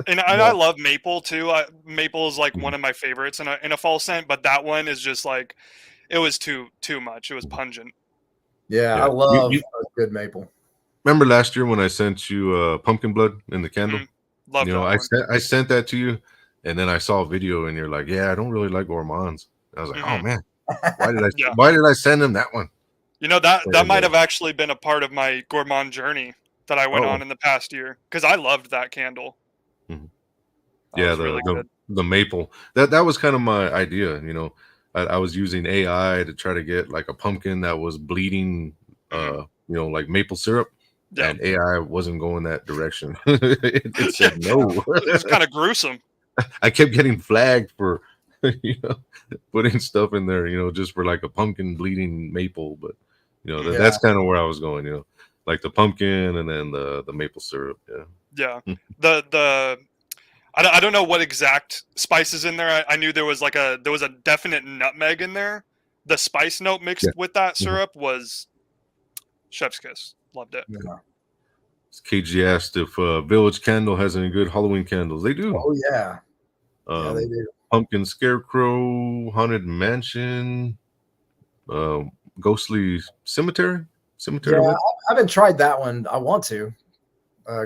and Yeah. I love maple too. Maple is like one of my favorites in a fall scent, but that one is just like it was too much. It was pungent. Yeah, Yeah. I love You- a good maple. Remember last year when I sent you pumpkin blood in the candle? Love that one. I sent that to you, and then I saw a video, and you're like, "Yeah, I don't really like gourmands." I was like, "Oh man, Yeah. why did I send him that one?" You know that Yeah, might yeah. have actually been a part of my gourmand journey that I went Oh. on in the past year because I loved that candle. Mhm. That Yeah, was really good. the maple. That was kind of my idea. I was using AI to try to get like a pumpkin that was bleeding, like maple syrup. Yeah, And AI wasn't going that direction. it said no. it was kind of gruesome. I kept getting flagged for putting stuff in there, just for like a pumpkin bleeding maple. But that's kind of where I was going, like the pumpkin and then the maple syrup. Yeah. Yeah. I don't know what exact spices in there. I knew there was a definite nutmeg in there. The spice note mixed with that syrup was chef's kiss. Loved it. Yeah. KG asked if Village Candle has any good Halloween candles. They do. Oh yeah. Yeah, they do. Pumpkin Scarecrow, Haunted Mansion, Ghostly Cemetery. Yeah, I haven't tried that one. I want to.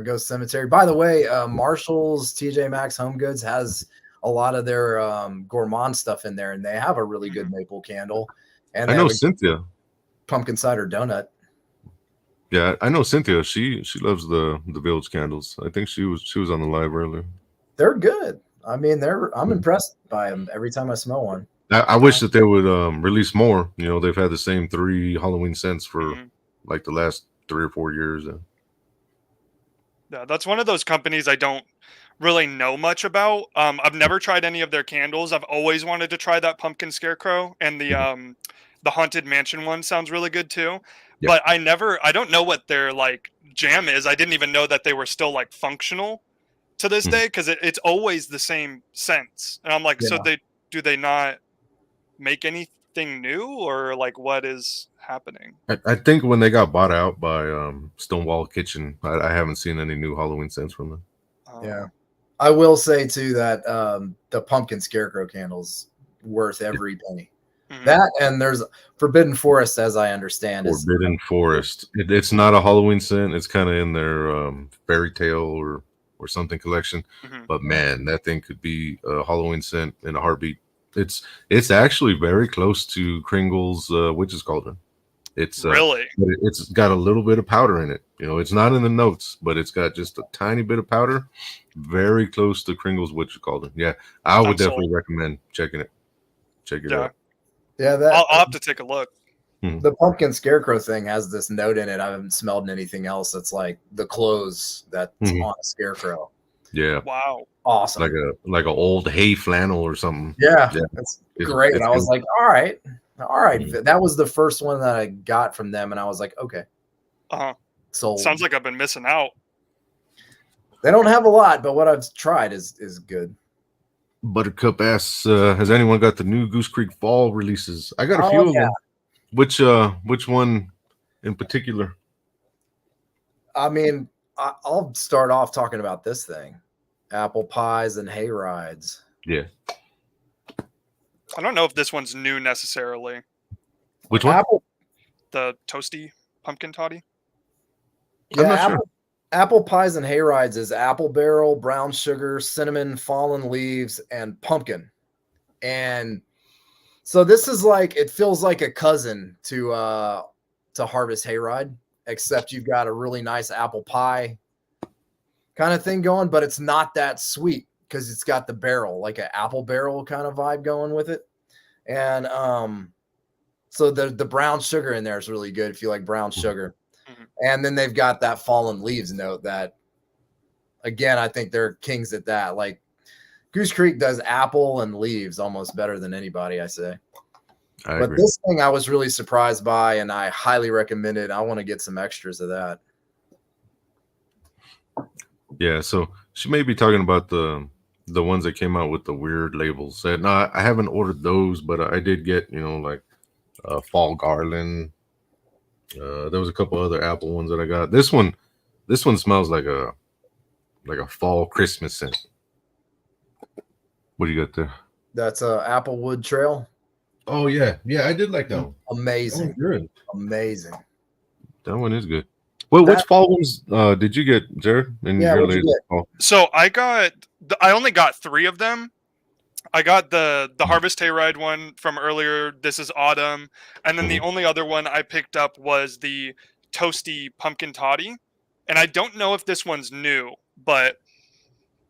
Ghost Cemetery. By the way, Marshall's TJ Maxx Home Goods has a lot of their gourmand stuff in there, and they have a really good maple candle. And I know Cynthia. Pumpkin cider donut. Yeah, I know Cynthia. She loves the Village candles. I think she was on the live earlier. They're good. I mean, I'm impressed by them every time I smell one. I wish that they would release more. They've had the same 3 Halloween scents for like the last 3 or 4 years. Yeah, that's one of those companies I don't really know much about. I've never tried any of their candles. I've always wanted to try that Pumpkin Scarecrow, and the Haunted Mansion one sounds really good too. Yep. But I don't know what their like jam is. I didn't even know that they were still like functional to this day because it's always the same scents. And I'm like, so do they not make anything new, or like what is happening? I think when they got bought out by Stonewall Kitchen, I haven't seen any new Halloween scents from them. Yeah, I will say too that the Pumpkin Scarecrow candles worth every penny. That, and there's Forbidden Forest, as I understand. Forbidden Forest. It's not a Halloween scent. It's kind of in their fairy tale or something collection. But man, that thing could be a Halloween scent in a heartbeat. It's actually very close to Kringle's Witch's Cauldron. It's really. It's got a little bit of powder in it. It's not in the notes, but it's got just a tiny bit of powder. Very close to Kringle's Witch's Cauldron. Yeah, I would definitely recommend checking it. Check it out. Yeah, I'll have to take a look. The Pumpkin Scarecrow thing has this note in it. I haven't smelled anything else that's like the clothes that's on a scarecrow. Yeah. Wow. Awesome. Like a old hay flannel or something. Yeah. That's great. It's I was good. like, all right. That was the first one that I got from them, and I was like, okay. So sounds like I've been missing out. They don't have a lot, but what I've tried is good. Buttercup asks, has anyone got the new Goose Creek fall releases? I got a few of them. Which one in particular? I mean, I'll start off talking about this thing: apple pies and hay rides. Yeah. I don't know if this one's new necessarily. Which one? The toasty pumpkin toddy. I'm Yeah, not sure. apple pies and hay rides is apple barrel, brown sugar, cinnamon, fallen leaves, and pumpkin. And so this is like, it feels like a cousin to Harvest Hayride, except you've got a really nice apple pie kind of thing going, but it's not that sweet because it's got the barrel, like an apple barrel kind of vibe going with it. And so the brown sugar in there is really good if you like brown sugar. Mhm. And then they've got that fallen leaves note that, again, I think they're kings at that. Like Goose Creek does apple and leaves almost better than anybody, I say. I But agree. this thing I was really surprised by, and I highly recommend it. I want to get some extras of that. Yeah, so she may be talking about the ones that came out with the weird labels. And no, I haven't ordered those, but I did get, like fall garland. There was a couple other apple ones that I got. This one smells like a fall Christmas scent. What do you got there? That's Applewood Trail. Oh yeah, I did like that one. Amazing. Good. Amazing. That one is good. Well, which fall ones did you get, Jared? Yeah, what'd you get? Fall? So I only got 3 of them. I got the Harvest Hayride one from earlier. This is autumn, and then the only other one I picked up was the toasty pumpkin toddy. And I don't know if this one's new, but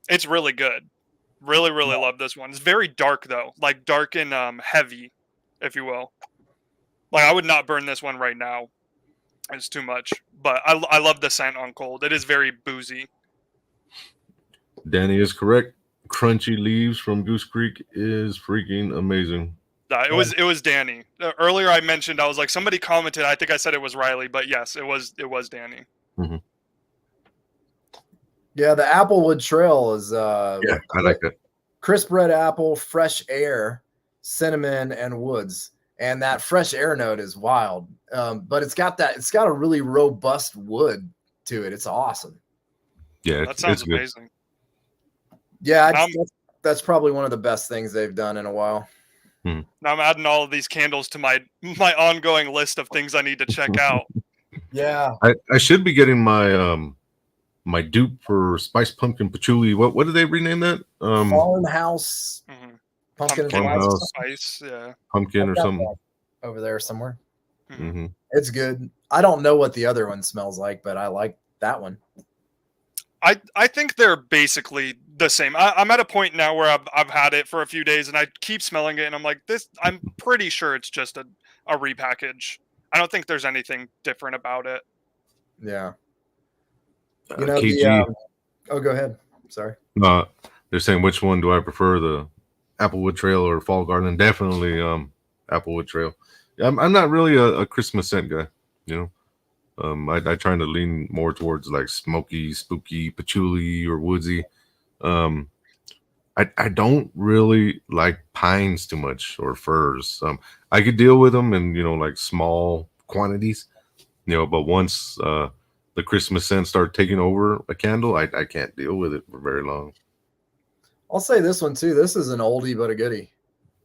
it's really good. Really, really love this one. It's very dark though, like dark and heavy, if you will. Like I would not burn this one right now. It's too much, but I love the scent on cold. It is very boozy. Danny is correct. Crunchy leaves from Goose Creek is freaking amazing. It was Danny. Earlier I mentioned, I was like, somebody commented. I think I said it was Riley, but yes, it was Danny. Mm-hmm. Yeah, the Applewood Trail is I like that. Crisp red apple, fresh air, cinnamon, and woods. And that fresh air note is wild. But it's got a really robust wood to it. It's awesome. Yeah, That sounds it's good. amazing. Yeah, that's probably one of the best things they've done in a while. Now I'm adding all of these candles to my ongoing list of things I need to check out. Yeah. I should be getting my my dupe for spiced pumpkin patchouli. What did they rename that? Farmhouse pumpkin Farmhouse spice, yeah. Pumpkin or something over there somewhere. Mm-hmm. It's good. I don't know what the other one smells like, but I like that one. I think they're basically the same. I'm at a point now where I've had it for a few days and I keep smelling it and I'm like, I'm pretty sure it's just a repackage. I don't think there's anything different about it. Yeah. You know, KG. Go ahead. Sorry. They're saying which one do I prefer, the Applewood Trail or Fall Garden? Definitely Applewood Trail. I'm not really a Christmas scent guy, I try to lean more towards like smoky, spooky, patchouli or woodsy. I don't really like pines too much or firs. I could deal with them in like small quantities, but once the Christmas scent start taking over a candle, I can't deal with it for very long. I'll say this one too. This is an oldie but a goodie.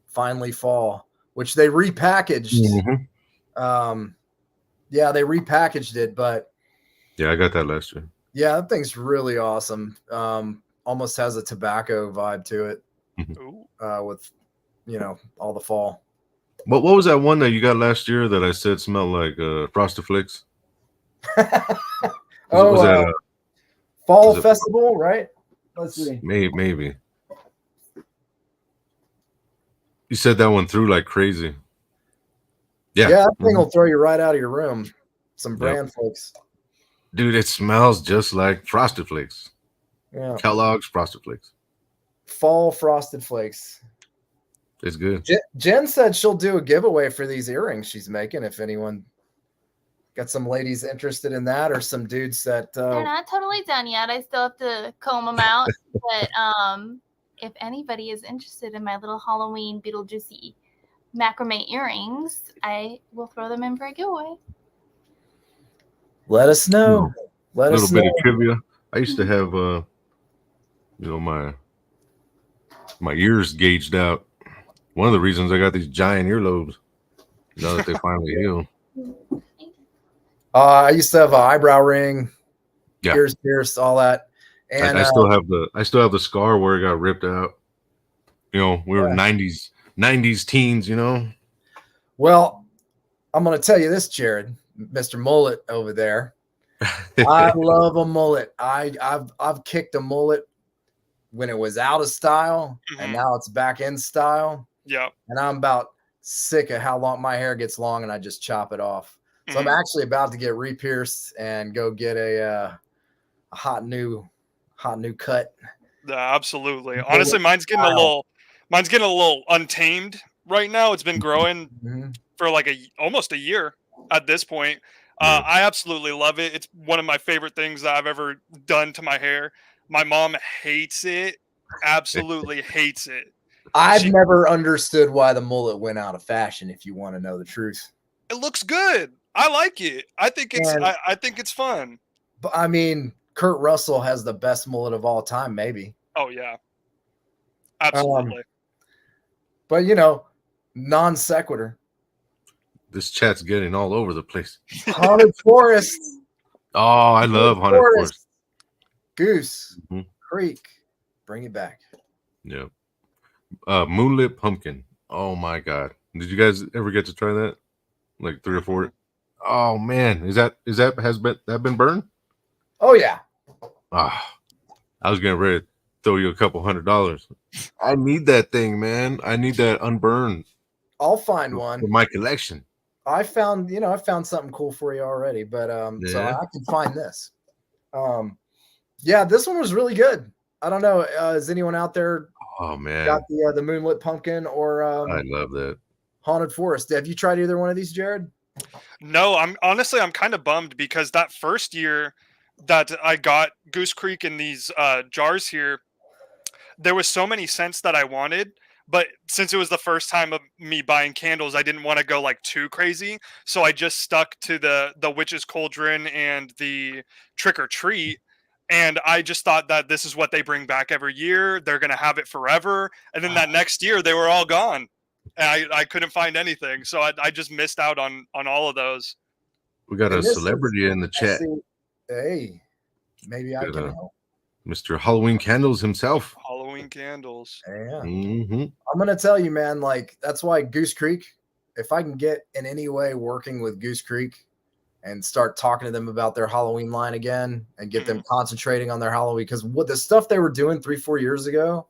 Finally Fall, which they repackaged. Mm-hmm. Yeah, they repackaged it, but yeah, I got that last year. Yeah, that thing's really awesome. Almost has a tobacco vibe to it. With all the fall. What was that one that you got last year that I said smelled like Frosted Flakes? Was that Fall Festival, right? Let's see. Maybe. You said that one through like crazy. Yeah, that thing will throw you right out of your room. Some brand flakes. Dude, it smells just like Frosted Flakes. Yeah. Kellogg's Frosted Flakes. Fall Frosted Flakes. It's good. Jen said she'll do a giveaway for these earrings she's making if anyone got some ladies interested in that or some dudes that they're not totally done yet. I still have to comb them out. But if anybody is interested in my little Halloween Beetlejuicy macrame earrings, I will throw them in for a giveaway. Let us know. Let little us bit know. of trivia. I used to have my ears gauged out. One of the reasons I got these giant earlobes. Now that they finally healed. I used to have an eyebrow ring, Yeah. ears pierced, all that. And I still have the scar where it got ripped out. You know, we were 90s teens, you know. Well, I'm gonna tell you this, Jared, Mr. Mullet over there. I love a mullet. I've kicked a mullet when it was out of style, and now it's back in style. Yeah. And I'm about sick of how long my hair gets long, and I just chop it off. So I'm actually about to get re-pierced and go get a hot new cut. Yeah, absolutely. Honestly, mine's getting a little untamed right now. It's been growing for like almost a year at this point. I absolutely love it. It's one of my favorite things that I've ever done to my hair. My mom hates it. Absolutely hates it. I've never understood why the mullet went out of fashion, if you want to know the truth. It looks good. I like it. I think it's fun. But I mean, Kurt Russell has the best mullet of all time, maybe. Oh yeah. Absolutely. But you know, non sequitur. This chat's getting all over the place. Haunted Forest. Oh, I love Haunted Forest. Goose Creek. Bring it back. Yeah. Moonlit pumpkin. Oh my god. Did you guys ever get to try that? Like 3 or 4? Oh man, has that been burned? Oh yeah. I was getting ready to throw you a couple $100. I need that thing, man. I need that unburned. I'll find one for my collection. I found something cool for you already, but so I can find this. Yeah, this one was really good. I don't know. Is anyone out there? Oh man, got the moonlit pumpkin or I love that Haunted Forest. Have you tried either one of these, Jared? No, I'm kind of bummed because that first year that I got Goose Creek in these jars here, there was so many scents that I wanted, but since it was the first time of me buying candles, I didn't want to go like too crazy, so I just stuck to the Witch's Cauldron and the Trick or Treat. And I just thought that this is what they bring back every year. They're going to have it forever. And then that next year, they were all gone. And I couldn't find anything. So I just missed out on all of those. We got a celebrity in the chat. Hey, maybe I can help. Mr. Halloween Candles himself. Halloween Candles. Yeah. I'm going to tell you, man, like that's why Goose Creek, if I can get in any way working with Goose Creek, and start talking to them about their Halloween line again and get them concentrating on their Halloween. Because what the stuff they were doing 3-4 years ago,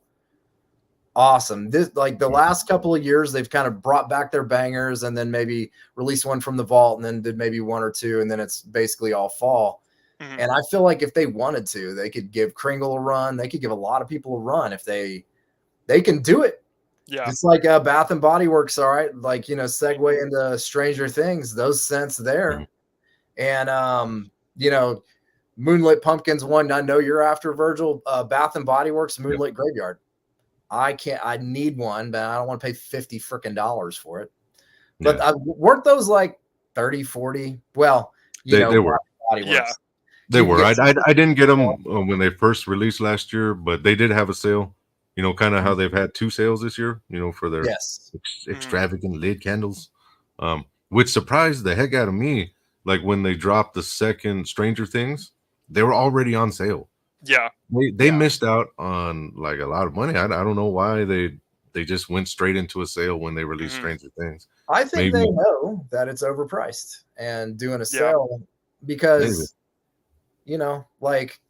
awesome. This like the last couple of years, they've kind of brought back their bangers and then maybe release one from the vault and then did maybe 1 or 2. And then it's basically all fall. And I feel like if they wanted to, they could give Kringle a run. They could give a lot of people a run if they can do it. Yeah. It's like Bath and Body Works. All right. Like, you know, segue into Stranger Things, those scents there. And, you know, Moonlit Pumpkins one, I know you're after, Virgil. Bath and Body Works, Moonlit Graveyard. I need one, but I don't want to pay $50 freaking for it. But weren't those like 30, 40? Well, they were. Yeah. They were. I didn't get them when they first released last year, but they did have a sale. You know, kind of how they've had 2 sales this year, you know, for their extravagant lid candles, which surprised the heck out of me. Like when they dropped the second Stranger Things, they were already on sale. Yeah. They missed out on like a lot of money. I don't know why they just went straight into a sale when they released Stranger Things. I think they know that it's overpriced and doing a sale because, you know, like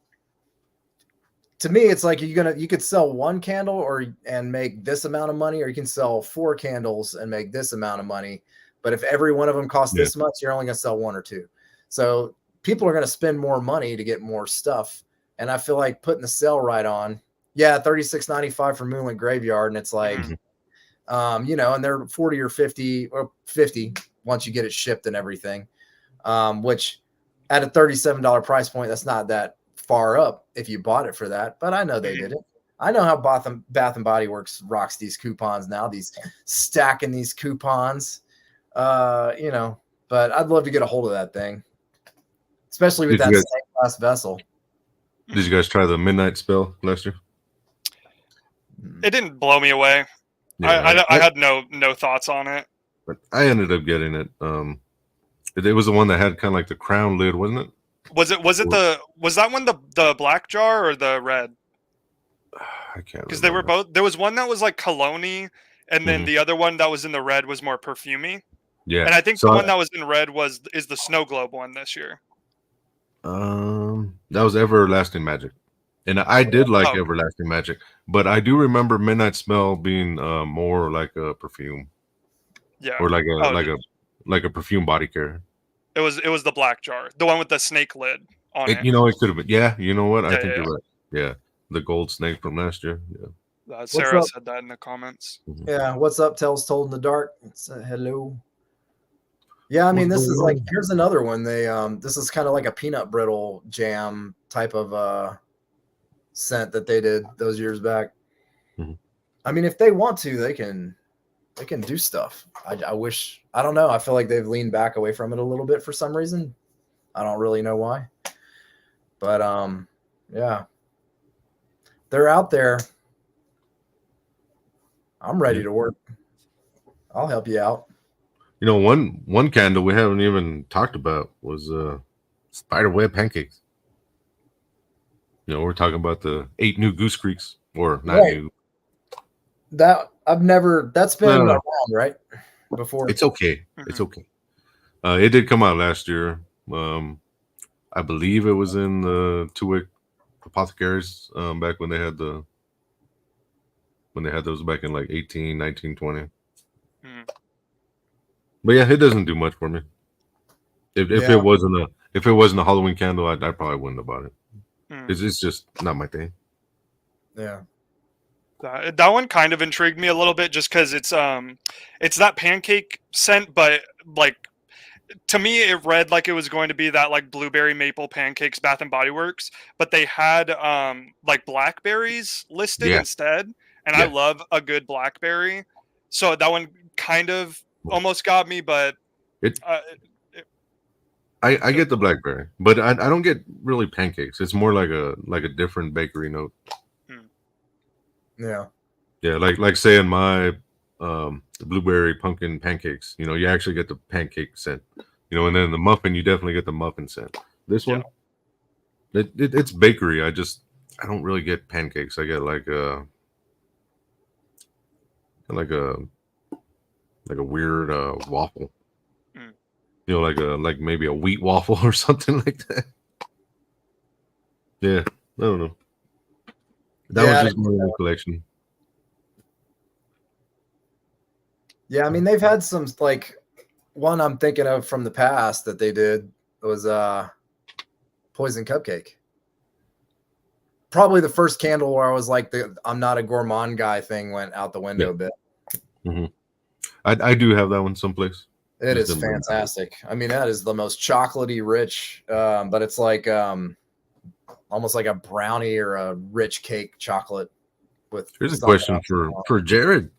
to me, it's like you could sell 1 candle and make this amount of money, or you can sell 4 candles and make this amount of money. But if every one of them costs this much, you're only going to sell 1 or 2. So people are going to spend more money to get more stuff. And I feel like putting the sale right on, $36.95 for Moonlit Graveyard. And it's like, you know, and they're 40 or 50 or 50 once you get it shipped and everything, which at a $37 price point, that's not that far up if you bought it for that. But I know they did it. I know how Bath and Body Works rocks these coupons now, these stacking these coupons. You know, but I'd love to get a hold of that thing. especially with Did that you guys- snake glass vessel. Did you guys try the midnight spell last year? It didn't blow me away. Yeah, I had no thoughts on it. but I ended up getting it. It was the one that had kind of like the crown lid, wasn't it? Was that one the black jar or the red? I can't Because they were remember. both. There was one that was like cologne-y, and then Mhm. the other one that was in the red was more perfumey. Yeah, And I think so the one that was in red is the snow globe one this year. that was Everlasting Magic, and I did like Oh. Everlasting Magic, but I do remember Midnight Smell being more like a perfume Yeah. or like a Oh, like a perfume body care. It was the black jar, the one with the snake lid on it. You know, it could have been. Yeah, you know what? I Yeah, think yeah, you're right. Yeah, the gold snake from last year. Yeah. Sarah up? said that in the comments. Yeah, what's up? Tales told in the dark. It's hello. Yeah, I mean, What's this is going like on? here's another one. They this is kind of like a peanut brittle jam type of scent that they did those years back. Mhm. I mean, if they want to, they can do stuff. I wish, I don't know. I feel like they've leaned back away from it a little bit for some reason. I don't really know why. But yeah. They're out there. I'm ready to work. I'll help you out. You know, one candle we haven't even talked about was spiderweb pancakes. You know, we're talking about the 8 new Goose Creeks, or not Right. new. That's been No. around, right? Before. It's okay. It's okay. It did come out last year. I believe it was in the Two-Wick Apothecaries back when they had those back in like 18, 19, 20. Mhm. But yeah, it doesn't do much for me. If Yeah. it wasn't a Halloween candle, I probably wouldn't have bought it. Mhm. It's just not my thing. Yeah. That one kind of intrigued me a little bit, just because it's that pancake scent, but like to me it read like it was going to be that like blueberry maple pancakes Bath and Body Works, but they had like blackberries listed Yeah. instead, and I Yeah. love a good blackberry, so that one kind of almost got me, but It- I get the blackberry, but I don't get really pancakes. It's more like a different bakery note. Yeah. Yeah, like say in my the blueberry pumpkin pancakes, you know, you actually get the pancake scent, you know, and then the muffin, you definitely get the muffin scent. This one, it's bakery. I don't really get pancakes. I get like a weird waffle, Mm. you know, like maybe a wheat waffle or something like that. Yeah, I don't know. That Yeah, was just my little collection. Yeah, I mean, they've had some, like, one I'm thinking of from the past that they did was Poison Cupcake. Probably the first candle where I was like, I'm not a gourmand guy thing went out the window a bit. Mm-hmm. I do have that one someplace. It is fantastic. I mean, that is the most chocolatey rich, but it's like almost like a brownie or a rich cake chocolate with. Here's a question for Jared.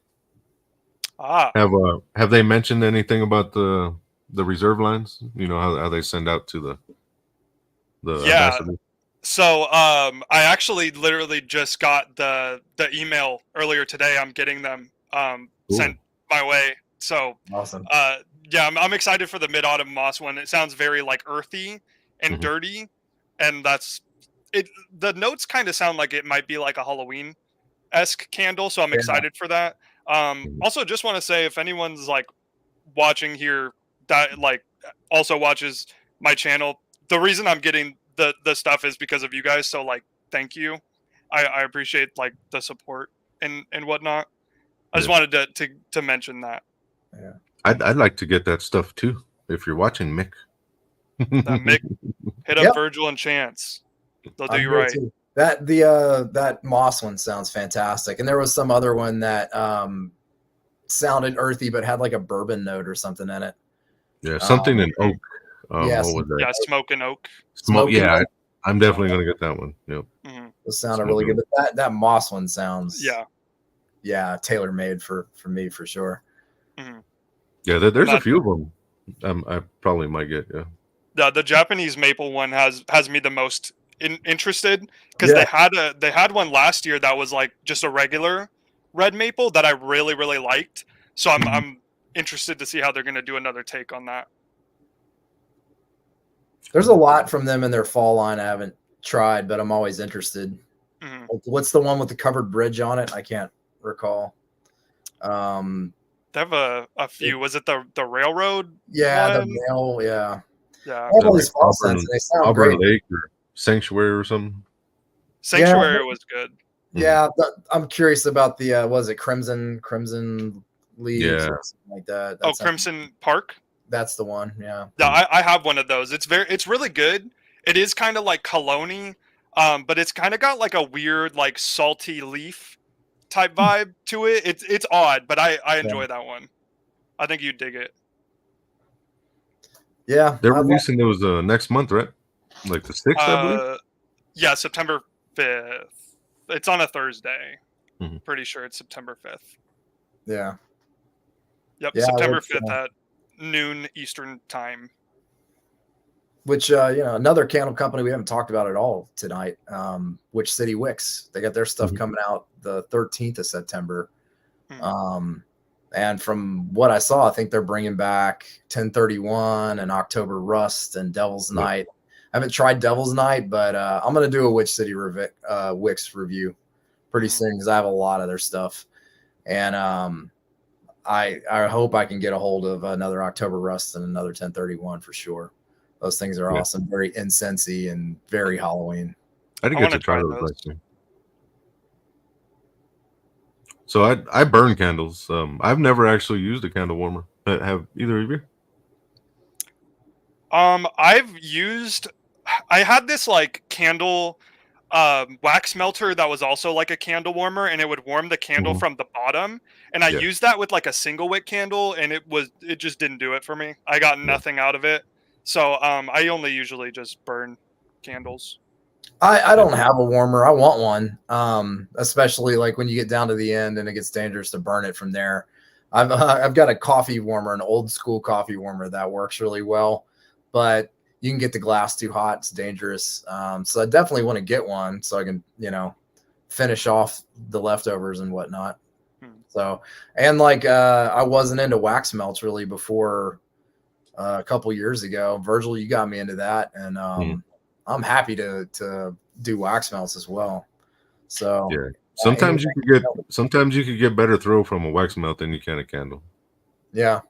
Have they mentioned anything about the reserve lines? You know how they send out to the ambassador? So I actually literally just got the email earlier today. I'm getting them sent my way. So awesome. Yeah, I'm excited for the mid-autumn moss one. It sounds very like earthy and dirty, and that's it. The notes kind of sound like it might be like a Halloween-esque candle, so I'm excited for that. Also, just want to say, if anyone's like watching here that like also watches my channel, the reason I'm getting the stuff is because of you guys. So like, thank you. I appreciate like the support and whatnot. I just wanted to mention that. Yeah. I'd like to get that stuff too. If you're watching, Mick. Mick, hit up Virgil and Chance. They'll do you right. Too. That that moss one sounds fantastic, and there was some other one that sounded earthy but had like a bourbon note or something in it. Yeah, something in oak. Yeah, smoke and oak. Smoke. Yeah, I'm definitely gonna get that one. Yep. It sounded really good, but that moss one sounds tailor made for me for sure. Yeah, there's a few of them. I probably might get. The Japanese maple one has me the most interested, because Yeah. they had one last year that was like just a regular red maple that I really liked. So I'm interested to see how they're going to do another take on that. There's a lot from them in their fall line I haven't tried, but I'm always interested. Mhm. Like, what's the one with the covered bridge on it? I can't recall. They have a few. Was it the railroad Yeah, the one? mail. Yeah, Yeah. all Like these fall scents, and they sound Auburn great. Lake or Sanctuary or something. Sanctuary was good. Yeah, I'm curious about the was it Crimson Leaves Yeah. or something like that. Oh, Crimson Park. That's the one. Yeah. Yeah, I have one of those. It's really good. It is kind of like cologne, but it's kind of got like a weird like salty leaf type vibe to it. It's odd, but I enjoy that one. I think you'd dig it. Yeah, They're releasing those next month, right? Like the 6th, I believe. Yeah, September 5th. It's on a Thursday. Mhm. Pretty sure it's September 5th. Yeah. Yep, Yeah, September 5th at noon Eastern time. Which another candle company we haven't talked about at all tonight, Witch City Wicks. They got their stuff coming out the 13th of September. And from what I saw, I think they're bringing back 1031 and October Rust and Devil's Night. I haven't tried Devil's Night, but I'm going to do a Witch City Wicks review pretty soon, because I have a lot of their stuff. And I hope I can get a hold of another October Rust and another 1031 for sure. Those things are awesome, very incensey and very Halloween. I didn't get to try those last year. So I burn candles. I've never actually used a candle warmer. Have either of you? I had this like candle wax melter that was also like a candle warmer, and it would warm the candle from the bottom, and I used that with like a single wick candle, and it just didn't do it for me. I got nothing out of it. So I only usually just burn candles. I don't have a warmer. I want one, especially like when you get down to the end and it gets dangerous to burn it from there. I've got a coffee warmer, an old school coffee warmer that works really well, but you can get the glass too hot. It's dangerous. So I definitely want to get one so I can, finish off the leftovers and whatnot. So, and like, I wasn't into wax melts really before a couple years ago. Virgil, you got me into that. And, I'm happy to do wax melts as well. So yeah, sometimes you could get better throw from a wax melt than you can a candle. Yeah.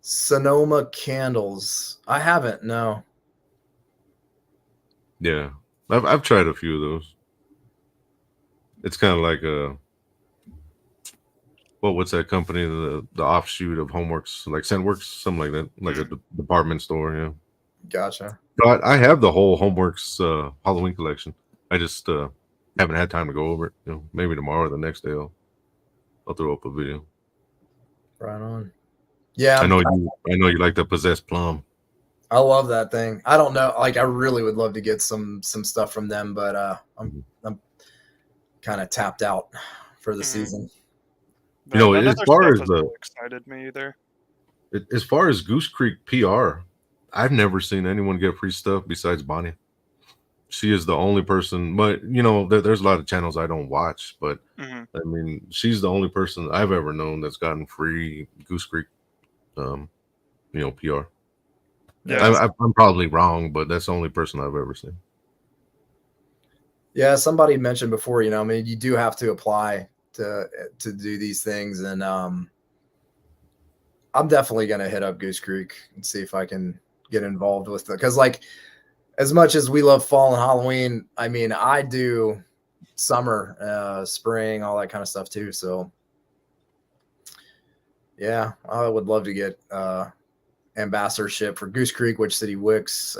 Sonoma candles. I haven't. No. Yeah, I've tried a few of those. It's kind of like what's that company? The offshoot of Homeworks, like Scentworks, something like that, like a department store. Yeah. Gotcha. But I have the whole Homeworks Halloween collection. I just haven't had time to go over it. Maybe tomorrow or the next day I'll throw up a video. Right on. Yeah, I know you like the Possessed Plum. I love that thing. I don't know, like I really would love to get some stuff from them, but I'm kind of tapped out for the season. As far as excited me either. As far as Goose Creek PR, I've never seen anyone get free stuff besides Bonnie. She is the only person, but there's a lot of channels I don't watch, but I mean, she's the only person I've ever known that's gotten free Goose Creek, PR. Yeah, I'm probably wrong, but that's the only person I've ever seen. Yeah, somebody mentioned before, I mean, you do have to apply to do these things, and I'm definitely gonna hit up Goose Creek and see if I can get involved with it, because like, as much as we love fall and Halloween, I mean, I do summer, spring, all that kind of stuff too. So yeah, I would love to get ambassadorship for Goose Creek, Witch City Wicks.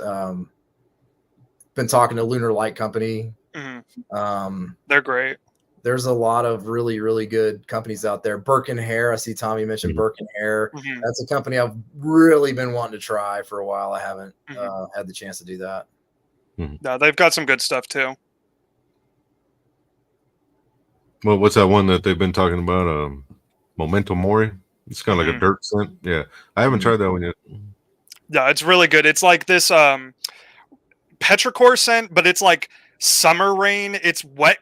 Been talking to Lunar Light Company. They're great. There's a lot of really, really good companies out there. Birkin Hair. I see Tommy mentioned Birkin Hair. That's a company I've really been wanting to try for a while. I haven't had the chance to do that. No, they've got some good stuff too. Well, what's that one that they've been talking about? Memento Mori. It's kind of like a dirt scent. Yeah, I haven't tried that one yet. Yeah, it's really good. It's like this petrichor scent, but it's like summer rain. It's wet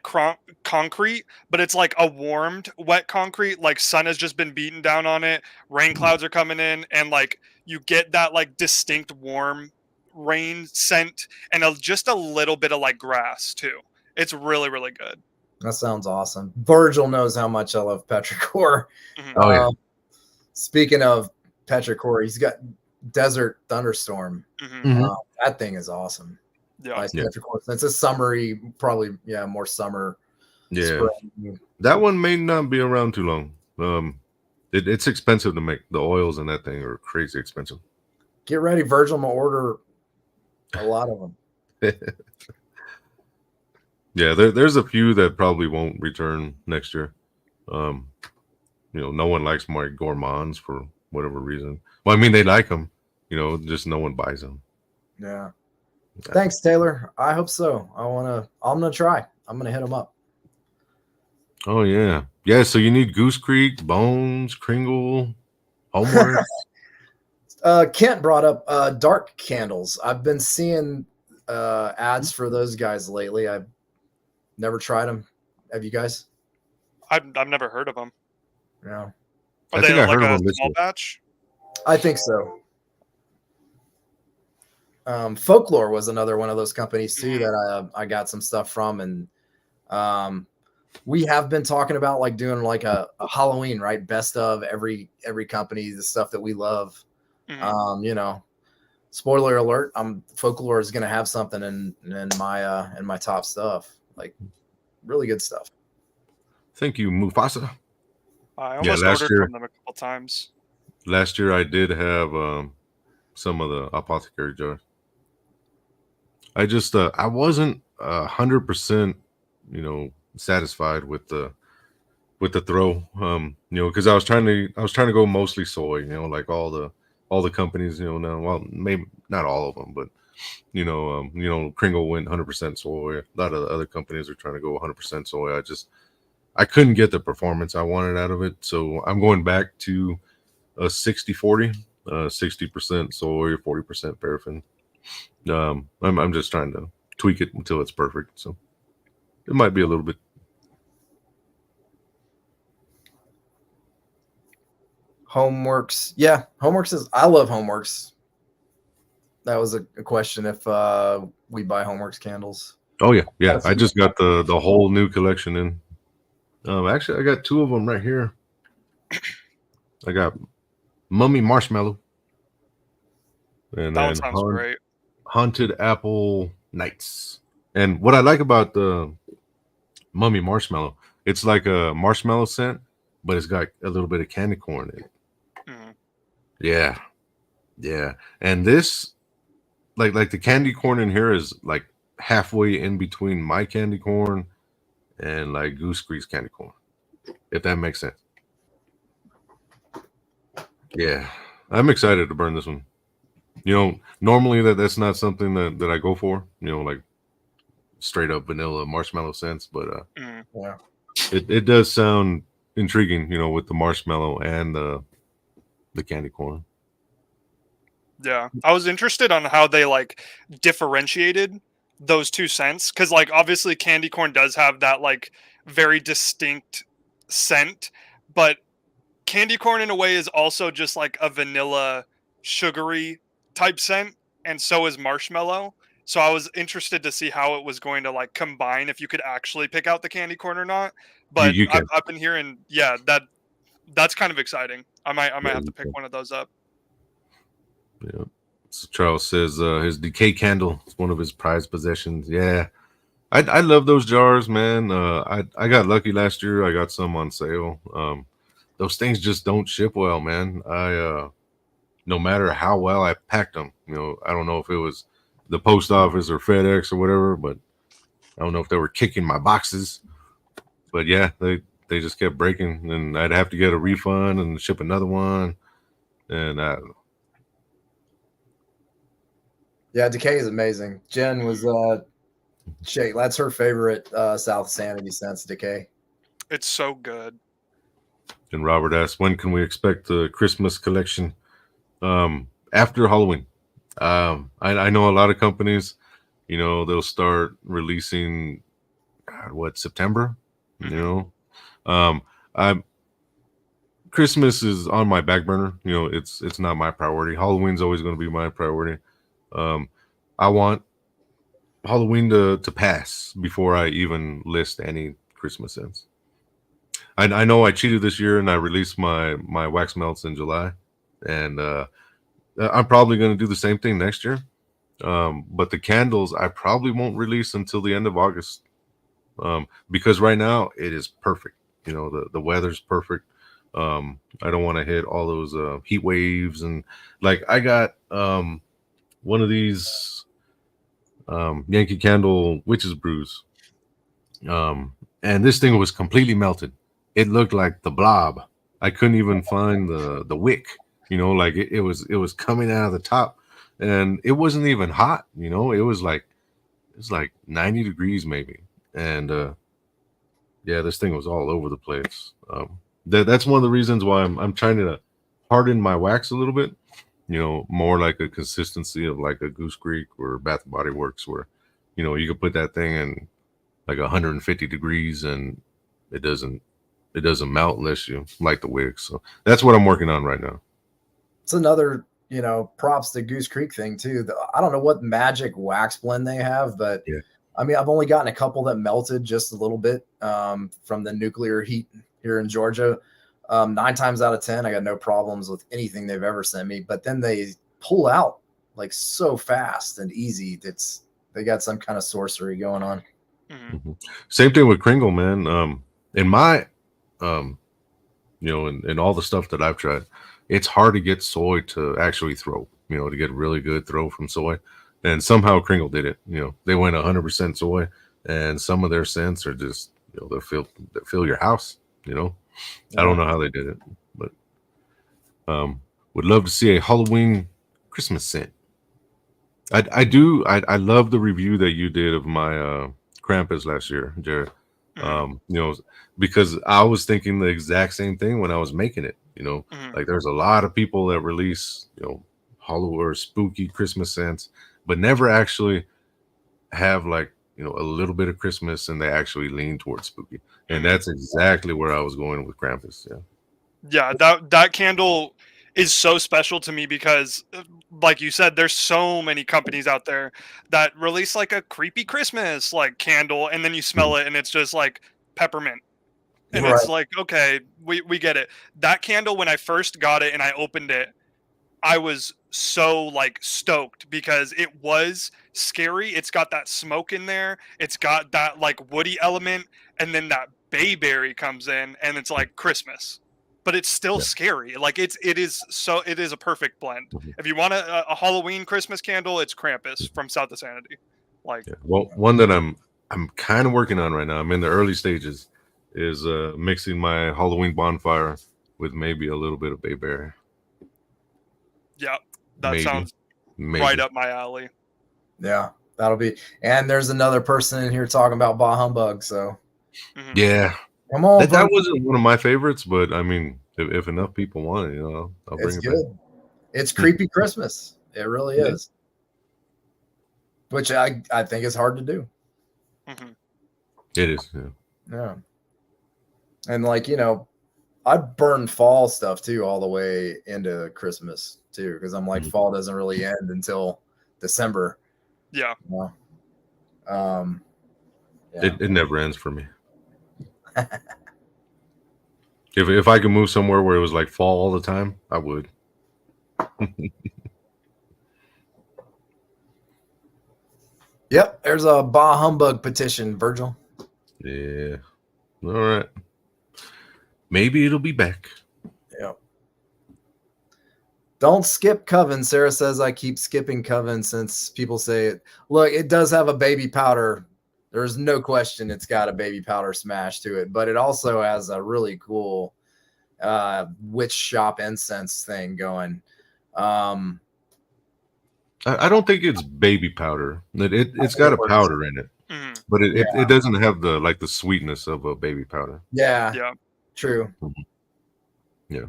concrete, but it's like a warmed wet concrete. Like sun has just been beaten down on it. Rain clouds are coming in, and like you get that like distinct warm rain scent, and just a little bit of like grass too. It's really really good. That sounds awesome. Virgil knows how much I love petrichor. Mhm. Oh yeah. Speaking of petrichor, he's got Desert Thunderstorm. Mhm. Mhm. That thing is awesome. Yeah. Nice Yeah. petrichor. It's a summery, probably more summer. Yeah. Spring. That one may not be around too long. It's expensive to make. The oils in that thing are crazy expensive. Get ready, Virgil. I'm gonna order a lot of them. Yeah, there's a few that probably won't return next year. No one likes my gourmands for whatever reason. Well, I mean, they like them, just no one buys them. Yeah. Thanks, Taylor. I hope so. I'm gonna try. I'm gonna hit them up. Oh yeah, yeah. So you need Goose Creek, Bones, Kringle, Homework. Kent brought up dark candles. I've been seeing ads for those guys lately. I've never tried them. Have you guys? I've never heard of them. No. Are I they think I like heard of a them this small year. batch? I think so. Folklore was another one of those companies too that I got some stuff from, and we have been talking about like doing like a Halloween, right? Best of every company, the stuff that we love. Mhm. Spoiler alert, Folklore is gonna have something in my top stuff, like really good stuff. Thank you, Mufasa. I Yeah, almost ordered from them a couple times. last year I did have some of the apothecary jars. I just I wasn't 100% satisfied with the throw, because I was trying to go mostly soy, like all the companies, now, well, maybe not all of them, but Kringle went 100% soy. A lot of the other companies are trying to go 100% soy. I couldn't get the performance I wanted out of it, so I'm going back to a 60-40, 60% soy, 40% paraffin. I'm just trying to tweak it until it's perfect, so it might be a little bit. Homeworks, yeah, Homeworks is. I love Homeworks. That was a question if we buy Homeworks candles. Oh yeah. I just got the whole new collection in. Actually, I got two of them right here. I got Mummy Marshmallow, and That one then sounds great. Haunted Apple Nights. And what I like about the Mummy Marshmallow, it's like a marshmallow scent, but it's got a little bit of candy corn in it. Mhm. Yeah. And this, like the candy corn in here is like halfway in between my candy corn and like Goose Creek's candy corn, if that makes sense. Yeah, I'm excited to burn this one. Normally that's not something that I go for, like straight up vanilla marshmallow scents, but Mhm. Yeah. it does sound intriguing, with the marshmallow and the candy corn. Yeah, I was interested on how they like differentiated those two scents because, like, obviously, candy corn does have that like very distinct scent, but candy corn in a way is also just like a vanilla, sugary type scent, and so is marshmallow. So I was interested to see how it was going to like combine if you could actually pick out the candy corn or not. But You can. I've been hearing, yeah, that's kind of exciting. I might Yeah, have to you pick can. one of those up. Yeah. So Charles says his decay candle is one of his prized possessions. Yeah, I love those jars, man. I got lucky last year. I got some on sale. Those things just don't ship well, man. No matter how well I packed them, I don't know if it was the post office or FedEx or whatever, but I don't know if they were kicking my boxes. But yeah, they just kept breaking, and I'd have to get a refund and ship another one. And Yeah, Decay is amazing. Jen was that's her favorite South Sanity scents, Decay. It's so good. And Robert asked, when can we expect the Christmas collection? After Halloween. I know a lot of companies, you know, they'll start releasing, God, what, September? You know, I Christmas is on my back burner. You know, it's not my priority. Halloween's always going to be my priority. I want Halloween to pass before I even list any Christmas scents. I know I cheated this year and I released my wax melts in July, and I'm probably going to do the same thing next year. But the candles I probably won't release until the end of August, because right now it is perfect. You know, the weather's perfect. I don't want to hit all those heat waves, and like I got one of these Yankee Candle witches brews, and this thing was completely melted. It looked like the Blob. I couldn't even find the wick. You know, like it was coming out of the top, and it wasn't even hot. You know, it was like 90 degrees maybe, and yeah, this thing was all over the place. That's one of the reasons why I'm trying to harden my wax a little bit. You know, more like a consistency of like a Goose Creek or Bath and Body Works, where you know you could put that thing in like 150 degrees and it doesn't melt unless you light the wick. So that's what I'm working on right now. It's another, you know, props to Goose Creek thing too. I don't know what magic wax blend they have, but Yeah. I mean, I've only gotten a couple that melted just a little bit from the nuclear heat here in Georgia. 9 times out of 10, I got no problems with anything they've ever sent me. But then they pull out like so fast and easy. They got some kind of sorcery going on. Same thing with Kringle, man. In my, you know, in all the stuff that I've tried, it's hard to get soy to actually throw. You know, to get really good throw from soy, and somehow Kringle did it. You know, they went 100% soy, and some of their scents are just, you know, they'll fill your house. You know, I don't know how they did it, but would love to see a Halloween Christmas scent. I do. I love the review that you did of my Krampus last year, Jared. You know, because I was thinking the exact same thing when I was making it. You know, like there's a lot of people that release, you know, Halloween or spooky Christmas scents, but never actually have like, you know, a little bit of Christmas and they actually lean towards spooky. And that's exactly where I was going with Krampus. Yeah, that candle is so special to me because, like you said, there's so many companies out there that release like a creepy Christmas like candle, and then you smell it and it's just like peppermint, and Right. it's like, okay, we get it. That candle, when I first got it and I opened it, I was so like stoked because it was scary. It's got that smoke in there. It's got that like woody element, and then that bayberry comes in, and it's like Christmas, but it's still scary. Like it is a perfect blend. If you want a Halloween Christmas candle, it's Krampus from South of Sanity. Like, Well, one that I'm kind of working on right now. I'm in the early stages. Is mixing my Halloween bonfire with maybe a little bit of bayberry. yeah, that sounds right up my alley. Yeah, that'll be. And there's another person in here talking about Bah Humbug. So yeah, come on. That wasn't one of my favorites, but I mean, if enough people want it, you know, I'll bring it good. back. It's creepy Christmas. It really is. Which I think is hard to do. It is. Yeah. And like, you know, I burn fall stuff too all the way into Christmas too, because I'm like, fall doesn't really end until December. Yeah. You know? It never ends for me. If I could move somewhere where it was like fall all the time, I would. Yep, there's a Bah Humbug petition, Virgil. Yeah. All right. Maybe it'll be back. Yeah. Don't skip Coven. Sarah says I keep skipping Coven since people say it. Look, it does have a baby powder. There's no question it's got a baby powder smash to it, but it also has a really cool witch shop incense thing going. I don't think it's baby powder. It's got a powder in it, but it doesn't have the sweetness of a baby powder. Yeah. Yeah. True. Yeah.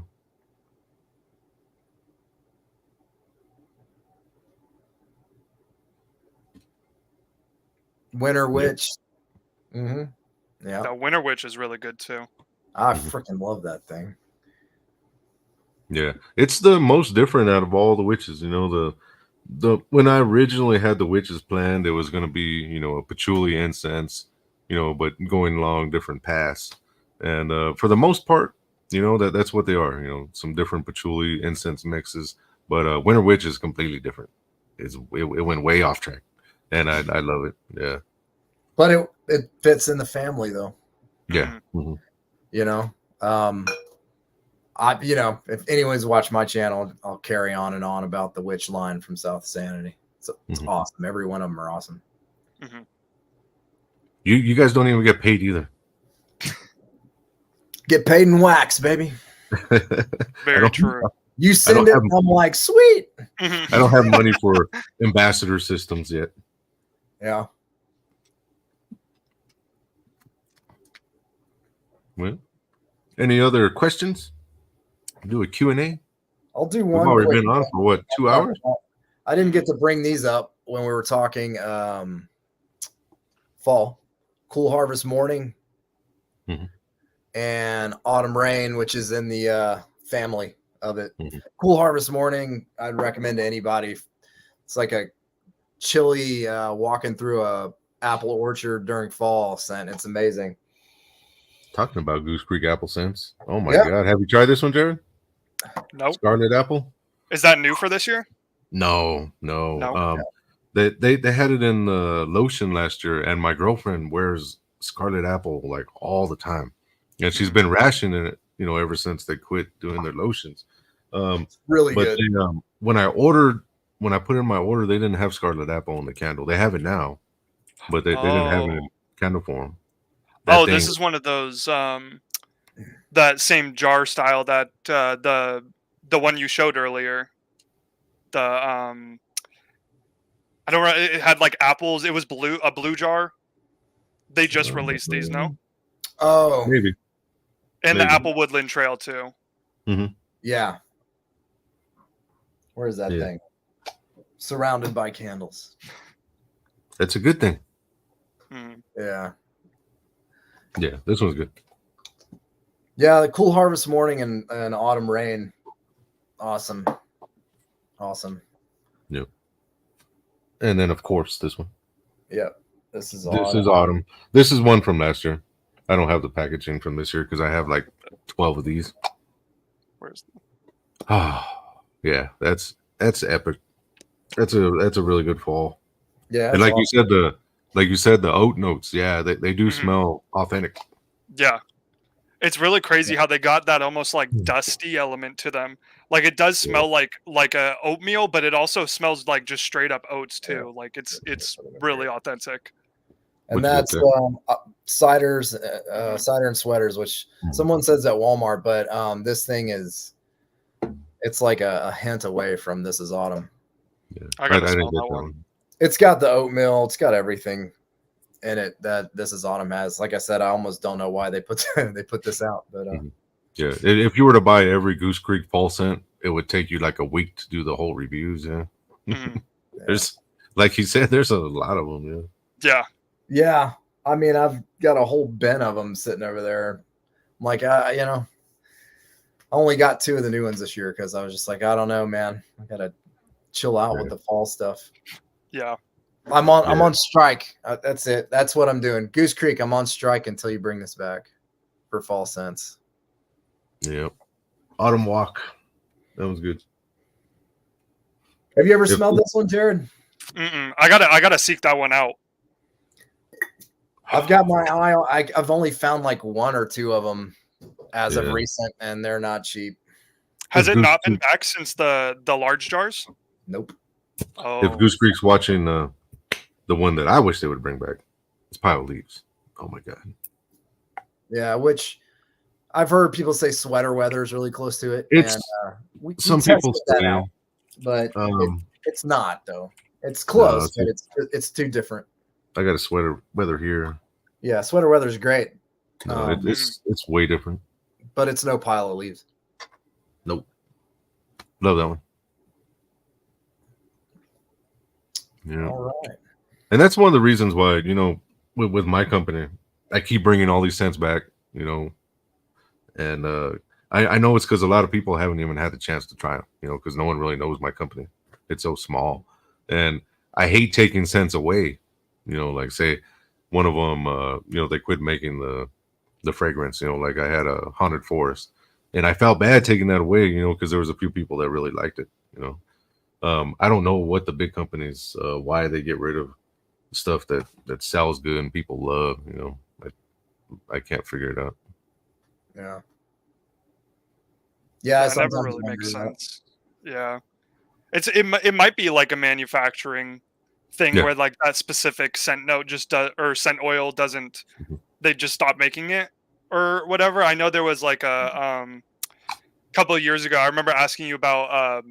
Winter Witch. Mm-hmm. Yeah. The Winter Witch is really good too. I freaking love that thing. Yeah, it's the most different out of all the witches. You know, the when I originally had the witches planned, it was going to be, you know, a patchouli incense, you know, but going along different paths. And for the most part, you know, that's what they are. You know, some different patchouli incense mixes. But Winter Witch is completely different. It went way off track, and I love it. Yeah, But it fits in the family though. yeah. Mhm. You know, if anyone's watched my channel, I'll carry on and on about the witch line from South Sanity. It's awesome. Every one of them are awesome. Mm-hmm. You guys don't even get paid either. Get paid in wax, baby. Very true. You send it, I'm like, sweet. I don't have money for ambassador systems yet. Yeah. Well, any other questions? Do a Q&A. I'll do We've one. already been on for what, 2 hours? I didn't get to bring these up when we were talking fall. Cool Harvest Morning and Autumn Rain, which is in the family of it. Cool Harvest Morning, I'd recommend to anybody. It's like a chilly walking through a apple orchard during fall scent. It's amazing. Talking about Goose Creek apple scents. Oh my God. Have you tried this one, Jared? Nope. Scarlet apple? Is that new for this year? No. They had it in the lotion last year, and my girlfriend wears scarlet apple like all the time. And she's been rationing it, you know, ever since they quit doing their lotions. Really good. Then, when I put in my order, they didn't have scarlet apple in the candle. They have it now, but they didn't have it in candle form. This is one of those that same jar style that the one you showed earlier. The I don't know. It had like apples. It was a blue jar. They just released these, no? Oh, maybe. And the Apple Woodland Trail too. Yeah. Where is that thing? Surrounded by candles. That's a good thing. Yeah. Yeah, this one's good. Yeah, the Cool Harvest Morning and Autumn Rain. Awesome. Yep. And then, of course, this one. Yep. This is autumn. This is one from last year. I don't have the packaging from this year because I have like 12 of these. Where's yeah, that's epic. That's a really good fall. Yeah. And like you said, the oat notes, yeah, they do smell authentic. Yeah. It's really crazy how they got that almost like dusty element to them. Like it does smell like a oatmeal, but it also smells like just straight up oats too. Like it's really authentic. And that's cider and sweaters, which someone says at Walmart, but this thing it's like a hint away from This Is Autumn. Yeah. I gotta smell that one. It's got the oatmeal, it's got everything in it that This Is Autumn has. Like I said, I almost don't know why they put this out, but yeah, if you were to buy every Goose Creek fall scent, it would take you like a week to do the whole reviews. There's, like you said, there's a lot of them. Yeah. I mean, I've got a whole bin of them sitting over there. I'm like, I only got 2 of the new ones this year because I was just like, I don't know, man. I gotta chill out with the fall stuff. Yeah. I'm on strike. That's it. That's what I'm doing. Goose Creek, I'm on strike until you bring this back for fall scents. Yep. Autumn Walk. That was good. Have you ever smelled this one, Jared? I gotta seek that one out. I've got my eye on. I've only found like 1 or 2 of them as of recent, and they're not cheap. Has it not been back since the large jars? Nope. Oh. If Goose Creek's watching the one that I wish they would bring back, it's Pile Leaves. Oh my God. Yeah, which I've heard people say sweater weather is really close to it. It's we some people say, out, but it's not though. It's close, but it's too different. I got a sweater weather here. Yeah, sweater weather is great. No, it's way different. But it's no Pile of Leaves. Nope. Love that one. Yeah. All right. And that's one of the reasons why, you know, with my company, I keep bringing all these scents back, you know, and I know it's because a lot of people haven't even had the chance to try them, you know, because no one really knows my company. It's so small, and I hate taking scents away. You know, like say one of them, you know, they quit making the fragrance. You know, like I had a Haunted Forest, and I felt bad taking that away. You know, because there was a few people that really liked it. You know, I don't know what the big companies why they get rid of stuff that sells good and people love. You know, I can't figure it out. Yeah. Yeah, I Yeah, it never sometimes really makes wonder that. sense. Yeah, it might be like a manufacturing thing Yeah. where like that specific scent note just does, or scent oil doesn't. Mhm. They just stop making it or whatever. I know there was like a couple of years ago. I remember asking you about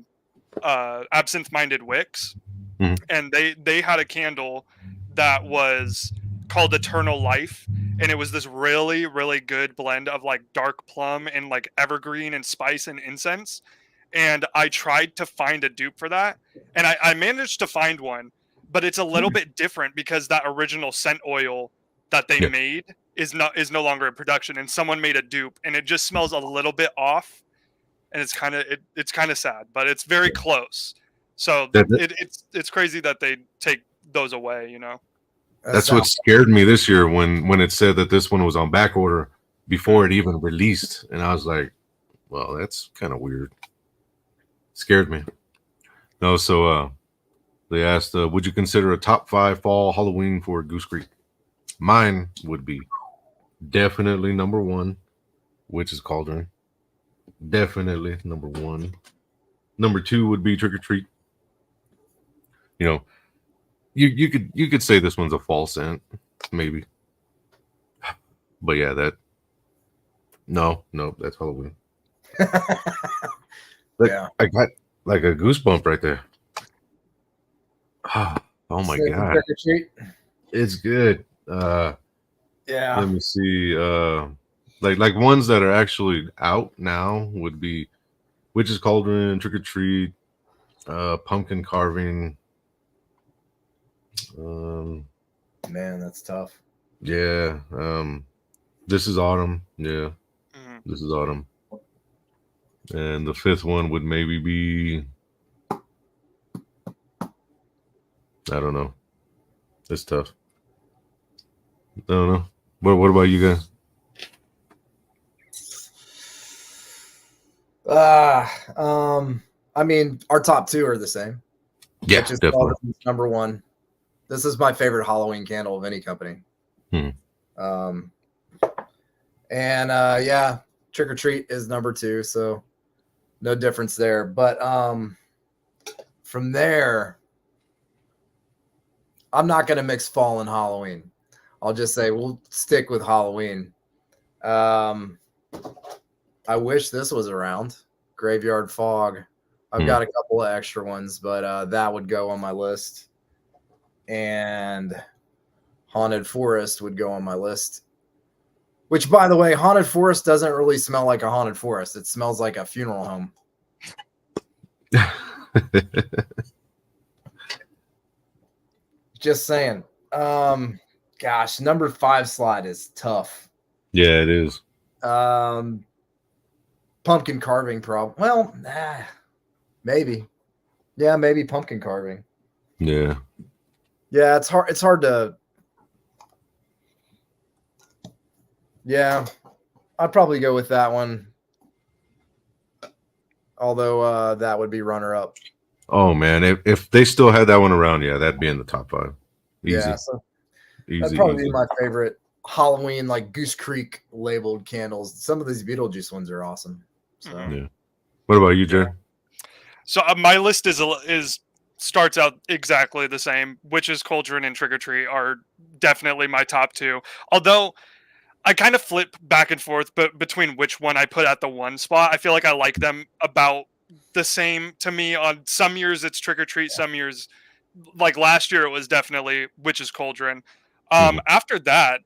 absinthe-minded wicks, Mhm. and they had a candle that was called Eternal Life, and it was this really really good blend of like dark plum and like evergreen and spice and incense. And I tried to find a dupe for that, and I managed to find one, but it's a little bit different because that original scent oil that they Yeah. made is no longer in production, and someone made a dupe, and it just smells a little bit off, and it's kind of sad, but it's very close. So That, it's crazy that they take those away, you know. That That's what sounds scared me this year when it said that this one was on back order before it even released, and I was like, "Well, that's kind of weird." Scared me. No, so they asked, "Would you consider a top 5 fall Halloween for Goose Creek?" Mine would be definitely number 1, Witch's Cauldron. Definitely number 1. Number 2 would be Trick or Treat. You know, you could say this one's a fall scent, maybe, but yeah, that no, that's Halloween. Look, yeah. I got like a goosebump right there. Oh my Snake and god, trick or treat. it's good. Yeah. Let me see. Like ones that are actually out now would be Witch's Cauldron, Trick or Treat, Pumpkin Carving. Um, Man, that's tough. yeah. This is Autumn. Yeah, Mhm. this is Autumn. And the 5th one would maybe be, I don't know. It's tough. I don't know. What about you guys? I mean, our top 2 are the same. Yeah, Which is definitely. number 1. This is my favorite Halloween candle of any company. Hmm. And yeah, Trick or Treat is number 2, so no difference there. But from there, I'm not gonna mix fall and Halloween. I'll just say we'll stick with Halloween. I wish this was around. Graveyard Fog. I've got a couple of extra ones, but that would go on my list. And Haunted Forest would go on my list. Which, by the way, Haunted Forest doesn't really smell like a haunted forest. It smells like a funeral home. Just saying. Gosh, number 5 slide is tough. Yeah, it is. Pumpkin carving, well, maybe. Yeah, maybe pumpkin carving. Yeah. Yeah, it's hard. It's hard to. Yeah, I'd probably go with that one. Although that would be runner up. Oh man, if they still had that one around, yeah, that'd be in the top 5. Easy. Yeah, so that'd Easy. probably be my favorite Halloween, like Goose Creek labeled candles. Some of these Beetlejuice ones are awesome. So Yeah. What about you, Jay? So my list is starts out exactly the same. Witch's Cauldron and Trick or Treat are definitely my top 2. Although I kind of flip back and forth, but between which one I put at the 1 spot. I feel like I like them about the same to me. On some years it's Trick or Treat, some years, like last year, it was definitely Witch's Cauldron. After that,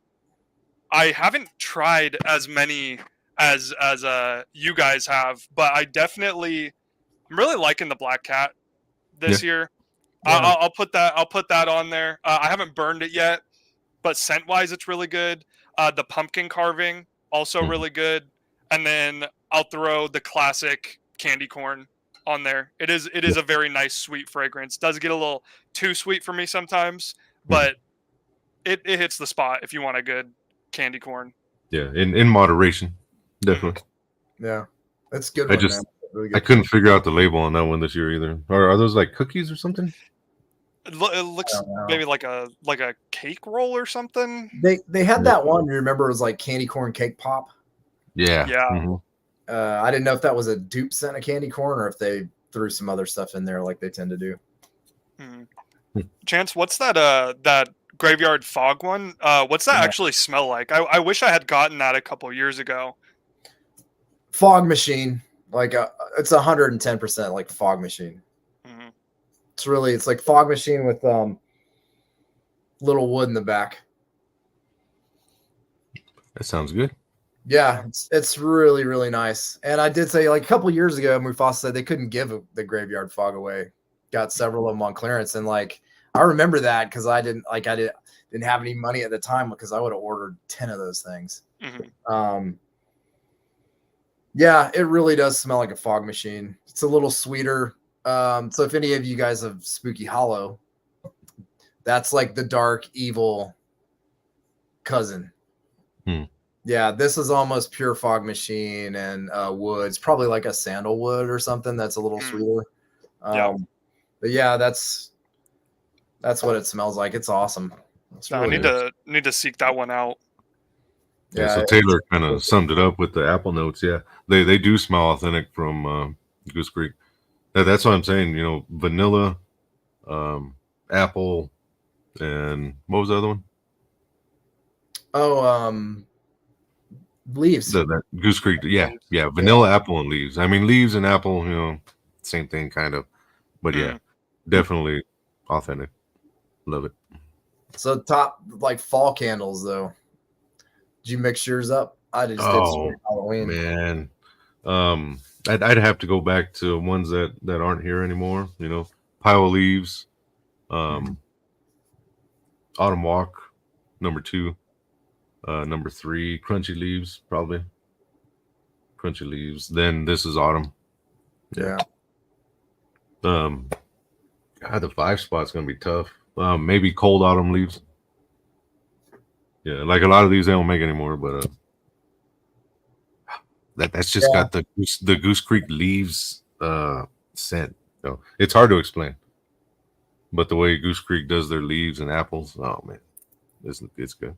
I haven't tried as many as you guys have, but I'm really liking the Black Cat this year. Yeah. I'll put that. I'll put that on there. I haven't burned it yet, but scent wise, it's really good. The pumpkin carving also Mhm. really good, and then I'll throw the classic candy corn on there. It is a very nice sweet fragrance. Does get a little too sweet for me sometimes, but it hits the spot if you want a good candy corn. Yeah, in moderation, definitely. Yeah. That's a good I one, just man. Really I good. couldn't figure out the label on that one this year either. Are those like cookies or something? It looks don't know. maybe like a cake roll or something. They had Yeah. that one, you remember, it was like candy corn cake pop. Yeah. Yeah. Mhm. I didn't know if that was a dupe scent of candy corn or if they threw some other stuff in there like they tend to do. Mhm. Hmm. Chance, what's that? That graveyard fog one. What's that Yeah. actually smell like? I wish I had gotten that a couple years ago. Fog machine. Like it's 110% like fog machine. Mhm. It's like fog machine with little wood in the back. That sounds good. Yeah, it's really, really nice. And I did say like a couple years ago, Mufasa said they couldn't give the graveyard fog away. Got several of them on clearance, and like I remember that because I didn't have any money at the time because I would have ordered 10 of those things. Mhm. Yeah, it really does smell like a fog machine. It's a little sweeter. So if any of you guys have Spooky Hollow, that's like the dark evil cousin. Yeah, this is almost pure fog machine and wood. It's probably like a sandalwood or something that's a little sweeter. Yeah. But yeah, that's what it smells like. It's awesome. It's I really need to seek that one out. Yeah, so Yeah, Taylor kind of summed it up with the apple notes. Yeah, they do smell authentic from Goose Creek. That's what I'm saying. You know, vanilla, apple, and what was the other one? leaves. That Goose Creek. Yeah, vanilla, apple, and leaves. I mean, leaves and apple. You know, same thing kind of. But yeah, definitely authentic. Love it. So top like fall candles though. Did you mix yours up? I just did straight Halloween. Man, I'd have to go back to ones that aren't here anymore. You know, pile of leaves, autumn walk, number 2, number 3, crunchy leaves, probably crunchy leaves. Then this is autumn. Yeah. God, the 5 spot's gonna be tough. Maybe cold autumn leaves. Yeah, like a lot of these they don't make anymore, but that's just got the Goose Creek leaves scent. So it's hard to explain. But the way Goose Creek does their leaves and apples, oh man, it's good.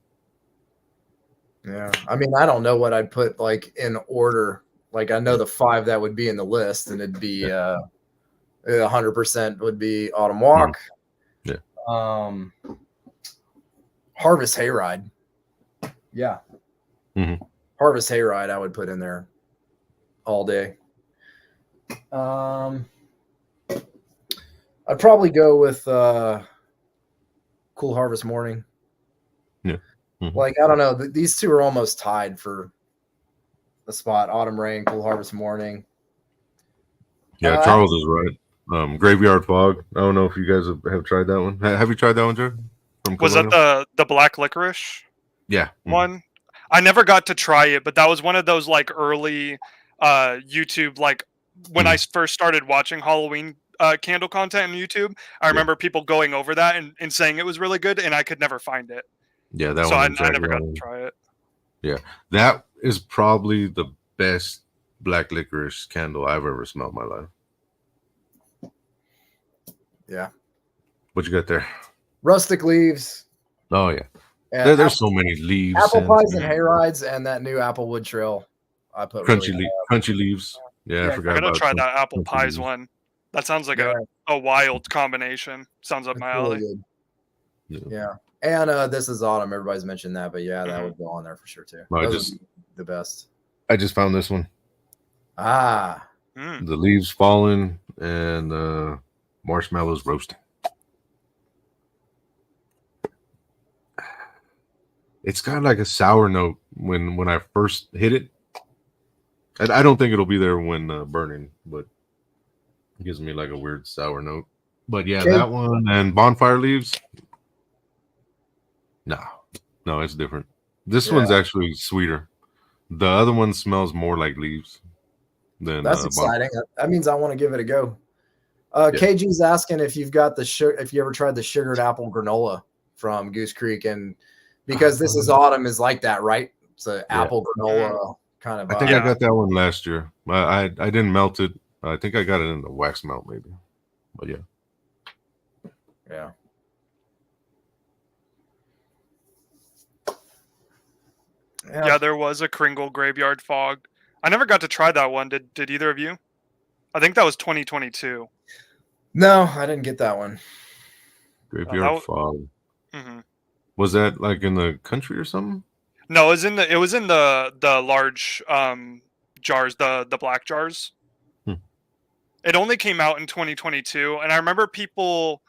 Yeah. I mean, I don't know what I'd put like in order. Like I know the 5 that would be in the list, and it'd be 100% would be Autumn Walk. Yeah. Harvest Hayride. Yeah. Mhm. Harvest Hayride I would put in there all day. I'd probably go with Cool Harvest Morning. Yeah. Mhm. Like, I don't know. These two are almost tied for the spot. Autumn Rain, Cool Harvest Morning. Yeah, Charles is right. Graveyard Fog. I don't know if you guys have tried that one. Have you tried that one, Jared? Was that the black licorice? Yeah. One? I never got to try it, but that was one of those like early YouTube, like when I first started watching Halloween candle content on YouTube. I remember people going over that and saying it was really good, and I could never find it. Yeah, that so one. I never got to try it. Yeah, that is probably the best black licorice candle I've ever smelled in my life. Yeah. What you got there? Rustic Leaves. Oh yeah. There's so many leaves. Apple pies and hayrides, and that new Applewood Trail. I put crunchy leaves. Yeah, I forgot. I'm gonna try that apple pies one. That sounds like a wild combination. Sounds up my alley. Really yeah. And This Is Autumn. Everybody's mentioned that, but yeah, that would go on there for sure too. Those would be the best. I just found this one. The leaves falling and marshmallows roasting. It's got like a sour note when I first hit it. I don't think it'll be there when burning, but it gives me like a weird sour note. But yeah, Okay. that one and bonfire leaves. No, it's different. This one's actually sweeter. The other one smells more like leaves than That's exciting. That means I want to give it a go. Yeah. KG's asking if you've got if you ever tried the sugared apple granola from Goose Creek, and because this is autumn is like that, right? It's an apple granola kind of. I think I got that one last year. I didn't melt it. I think I got it in the wax melt maybe. But yeah. Yeah, there was a Kringle Graveyard Fog. I never got to try that one. Did either of you? I think that was 2022. No, I didn't get that one. Graveyard Fog. Mm-hmm. Was that like in the country or something? No, it was in the large jars, the black jars. It only came out in 2022, and I remember people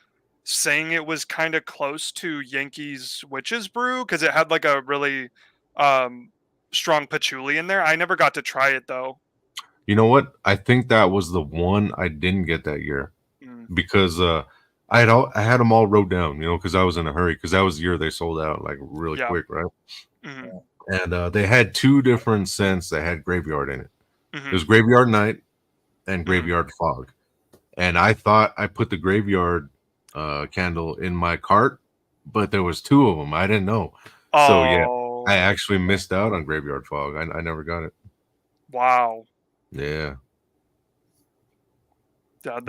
saying it was kind of close to Yankees Witch's Brew because it had like a really strong patchouli in there. I never got to try it though. You know what? I think that was the one I didn't get that year because I had them all wrote down, because I was in a hurry because that was the year they sold out like really quick, right? Mm-hmm. And they had two different scents that had graveyard in it. Mm-hmm. It was Graveyard Night and Graveyard Fog. And I thought I put the graveyard candle in my cart, but there was two of them. I didn't know. Oh. So yeah, I actually missed out on Graveyard Fog. I never got it. Wow. Yeah. Yeah,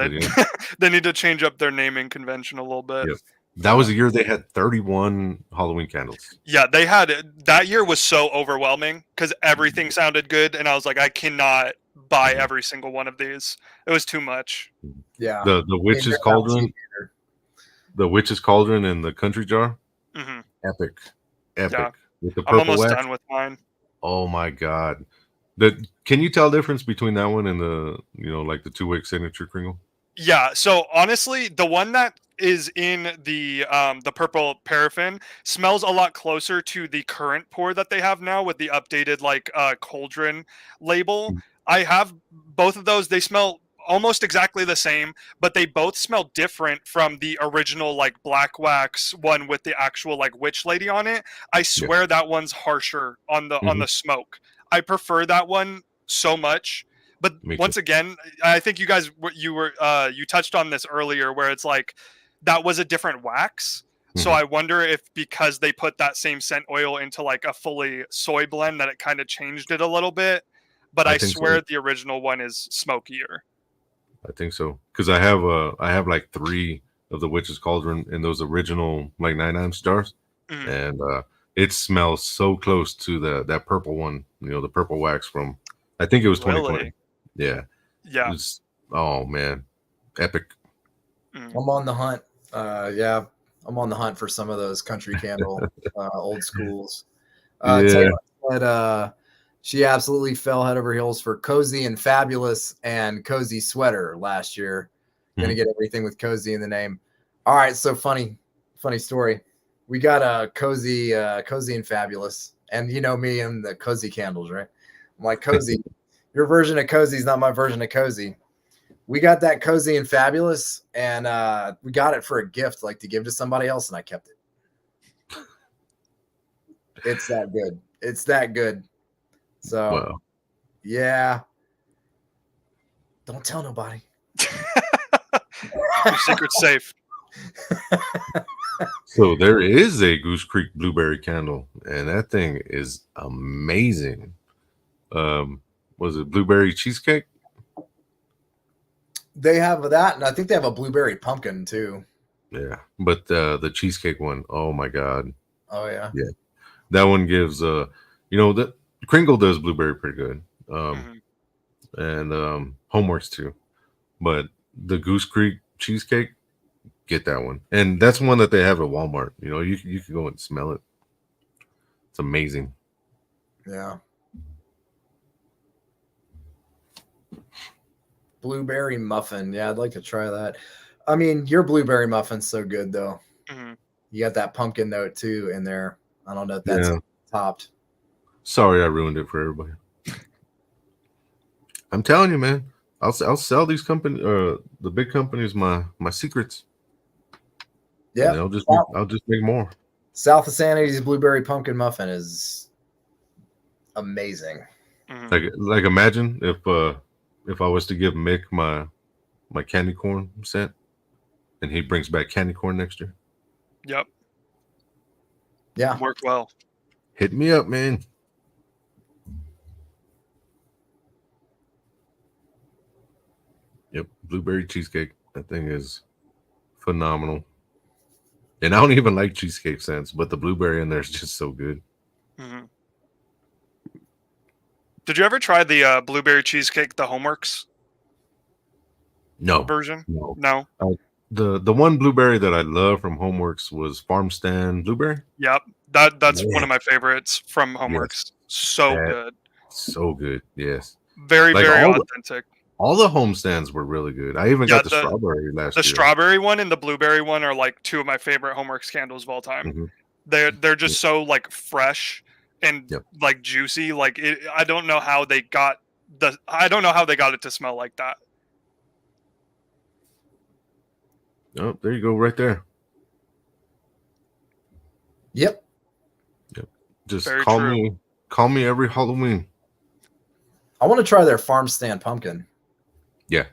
they need to change up their naming convention a little bit. Yep. That was the year they had 31 Halloween candles. Yeah, they had that year was so overwhelming because everything sounded good, and I was like, I cannot buy every single one of these. It was too much. Yeah. The Witch's Cauldron. The Witch's Cauldron and the Country Jar. Mm-hmm. Epic. Yeah. With the I'm purple almost wax. done with mine. Oh my god. Can you tell the difference between that one and the like the 2-wick signature Kringle? Yeah, so honestly, the one that is in the purple paraffin smells a lot closer to the current pour that they have now with the updated like cauldron label. I have both of those. They smell almost exactly the same, but they both smell different from the original like black wax one with the actual like witch lady on it. I swear that one's harsher on the smoke. I prefer that one so much. But once again, I think you guys you touched on this earlier where it's like that was a different wax. So I wonder if because they put that same scent oil into like a fully soy blend that it kind of changed it a little bit. But I swear the original one is smokier. I think so because I have like 3 of the Witch's Cauldron in those original like 9-ounce jars, and it smells so close to that purple one. The purple wax from I think it was 2020. Really? Yeah. Oh man, epic. I'm on the hunt. I'm on the hunt for some of those country candle old schools. She absolutely fell head over heels for Cozy and Fabulous and Cozy Sweater last year. Gonna get everything with Cozy in the name. All right, so funny story. We got a Cozy and Fabulous, and you know me and the Cozy candles, right? I'm like, Cozy, your version of Cozy is not my version of Cozy. We got that Cozy and Fabulous, and we got it for a gift, like to give to somebody else, and I kept it. It's that good. It's that good. So, yeah. Don't tell nobody. Your secret's safe. So there is a Goose Creek blueberry candle, and that thing is amazing. Was it blueberry cheesecake? They have that, and I think they have a blueberry pumpkin too. Yeah, but the cheesecake one, oh my god. Oh yeah. Yeah, that one gives the Kringle does blueberry pretty good, and Homeworks too, but the Goose Creek cheesecake, get that one, and that's one that they have at Walmart. You can go and smell it. It's amazing. Yeah. Blueberry muffin. Yeah, I'd like to try that. I mean, your blueberry muffin's so good though. You got that pumpkin note too in there. I don't know if that's topped. Sorry, I ruined it for everybody. I'm telling you, man. I'll sell these company the big companies my secrets. Yeah, And I'll just make more. South of Sanity's blueberry pumpkin muffin is amazing. Like imagine if I was to give Mick my candy corn set, and he brings back candy corn next year. Yep. Yeah. Worked well. Hit me up, man. Yep, blueberry cheesecake. That thing is phenomenal. And I don't even like cheesecake scents, but the blueberry in there is just so good. Mm-hmm. Did you ever try the blueberry cheesecake, the Homeworks No version? No. No. The one blueberry that I love from Homeworks was Farm Stand Blueberry. Yep, that's one of my favorites from Homeworks. Yes. So good. So good. Yes. Very, Like very authentic. All the homestands were really good. I even got the strawberry last year. The strawberry one and the blueberry one are like two of my favorite Homeworks candles of all time. Mm-hmm. They're just so like fresh and like juicy. Like I don't know how they got it to smell like that. Oh, there you go, right there. Yep. Just Very call true. me every Halloween. I want to try their farm stand pumpkin. Yeah.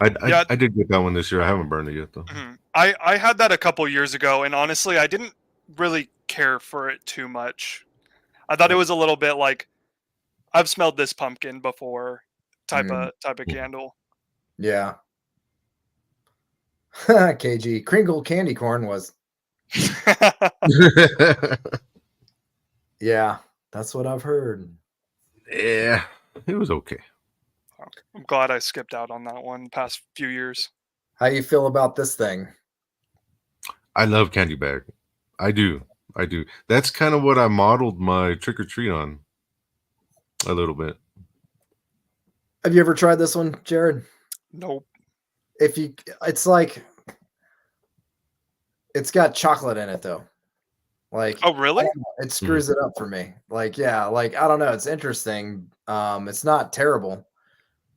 I did get that one this year. I haven't burned it yet though. Mm-hmm. I had that a couple years ago, and honestly, I didn't really care for it too much. I thought it was a little bit like, I've smelled this pumpkin before type of candle. Yeah. KG Kringle candy corn was. Yeah, that's what I've heard. Yeah, it was okay. I'm glad I skipped out on that one past few years. How you feel about this thing? I love candy bag. I do. That's kind of what I modeled my trick or treat on a little bit. Have you ever tried this one, Jared? Nope. It's like, it's got chocolate in it though. Like, oh really? It screws it up for me. Like, yeah, like I don't know. It's interesting. It's not terrible,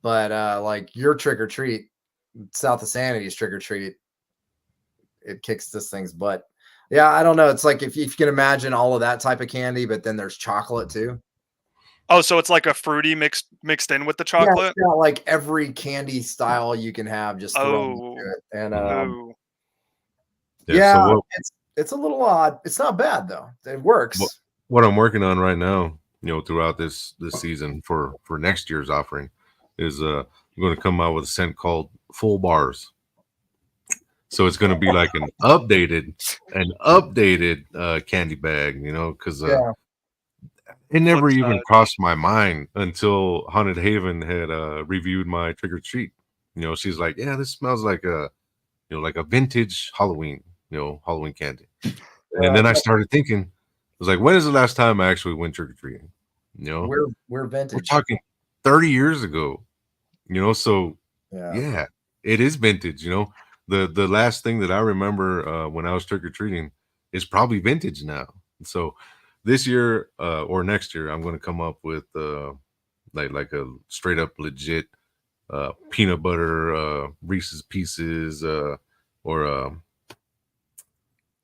but like your trick or treat, South of Sanity's trick or treat, it kicks this thing's butt. Yeah, I don't know. It's like if you can imagine all of that type of candy, but then there's chocolate too. Oh, so it's like a fruity mixed in with the chocolate? Yeah, like every candy style you can have, just thrown into it. And yeah, it's a little odd. It's not bad though. It works. What I'm working on right now, throughout this season for next year's offering is I'm going to come out with a scent called Full Bars. So it's going to be like an updated candy bag, because it never even crossed my mind until Haunted Haven had reviewed my trick or treat. She's like, yeah, this smells like a like a vintage Halloween, Halloween candy. And then I started thinking, I was like, when is the last time I actually went trick or treating? We're vintage. We're talking 30 years ago. So yeah, it is vintage. The last thing that I remember when I was trick or treating is probably vintage now. So this year or next year, I'm going to come up with like a straight up legit peanut butter Reese's Pieces or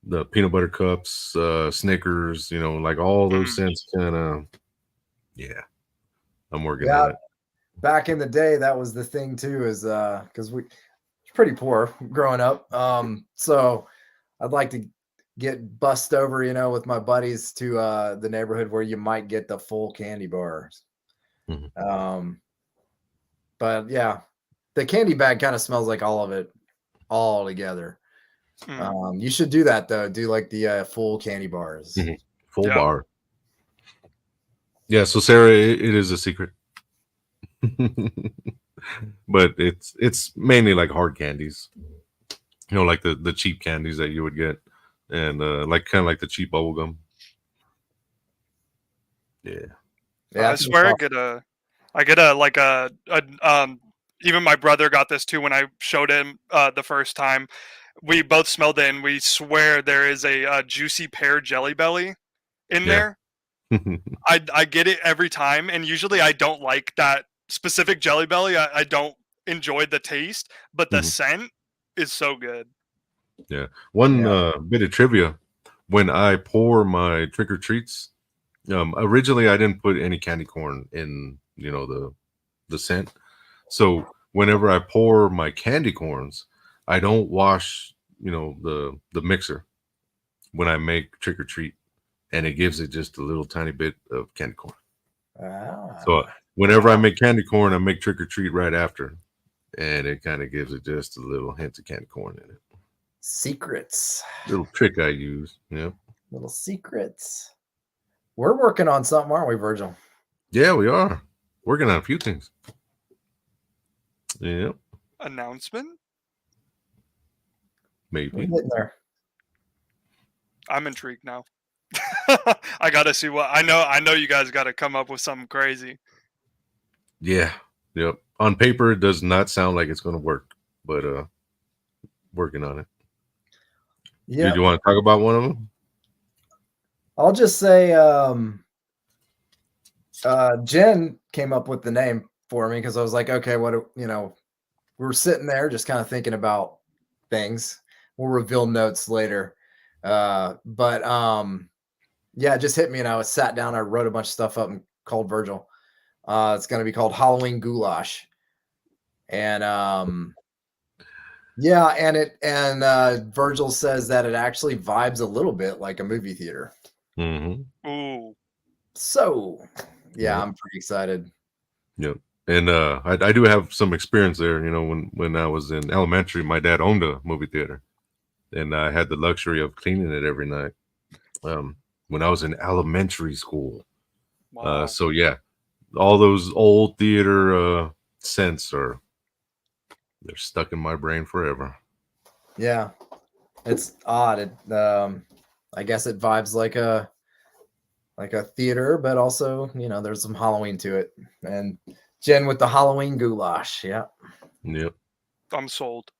the peanut butter cups, Snickers, like all those scents kind of. Yeah, I'm working on it. Back in the day, that was the thing too, is because we pretty poor growing up. So I'd like to get bussed over, with my buddies to the neighborhood where you might get the full candy bars. But yeah, the candy bag kind of smells like all of it all together. You should do that though. Do like the full candy bars. Full bar. Yeah, so Sarah, it is a secret. But it's mainly like hard candies. Like the cheap candies that you would get, and like kind of like the cheap bubble gum. Yeah. Yeah, I swear I get a even my brother got this too when I showed him the first time. We both smelled it and we swear there is a juicy pear Jelly Belly in there. I get it every time, and usually I don't like that specific Jelly Belly. I don't enjoyed the taste, but the Mhm. scent is so good. Yeah. One Yeah. bit of trivia: when I pour my trick or treats, originally I didn't put any candy corn in, the scent. So whenever I pour my candy corns, I don't wash, the mixer when I make trick or treat, and it gives it just a little tiny bit of candy corn. So Ah. whenever I Wow. make candy corn, I make trick or treat right after, and it kind of gives it just a little hint of candy corn in it. Secrets. Little trick I use. Yeah. Little secrets. We're working on something, aren't we, Virgil? Yeah, we are working on a few things. Yeah, Announcement? We're maybe. getting there. I'm intrigued now. I gotta see what I know. I know you guys got to come up with something crazy. Yeah. Yep. On paper, it does not sound like it's going to work, but working on it. Yeah. Did you want to talk about one of them? I'll just say Jen came up with the name for me because I was like, okay, we were sitting there just kind of thinking about things. We'll reveal notes later. But yeah, it just hit me and I sat down, I wrote a bunch of stuff up and called Virgil. It's gonna be called Halloween Goulash. And yeah, and Virgil says that it actually vibes a little bit like a movie theater. Mm-hmm. Ooh. So yeah, Yep. I'm pretty excited. Yep. And I do have some experience there. When I was in elementary, my dad owned a movie theater, and I had the luxury of cleaning it every night. When I was in elementary school. Wow. So yeah, all those old theater scents they're stuck in my brain forever. Yeah, it's odd. I guess it vibes like a theater, but also there's some Halloween to it. And Jen with the Halloween goulash. Yeah, Yep. I'm sold.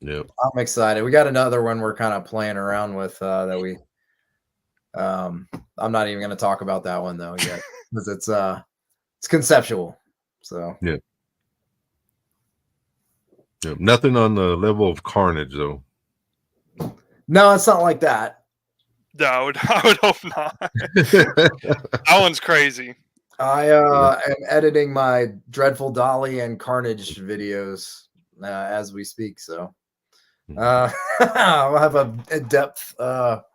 Yep. I'm excited. We got another one we're kind of playing around with that we. I'm not even going to talk about that one though yet because it's conceptual. So Yeah. Yep. Nothing on the level of Carnage though. no, it's not like that. No, I would hope not. That one's crazy. I am editing my Dreadful Dolly and Carnage videos as we speak. So I'll have a in-depth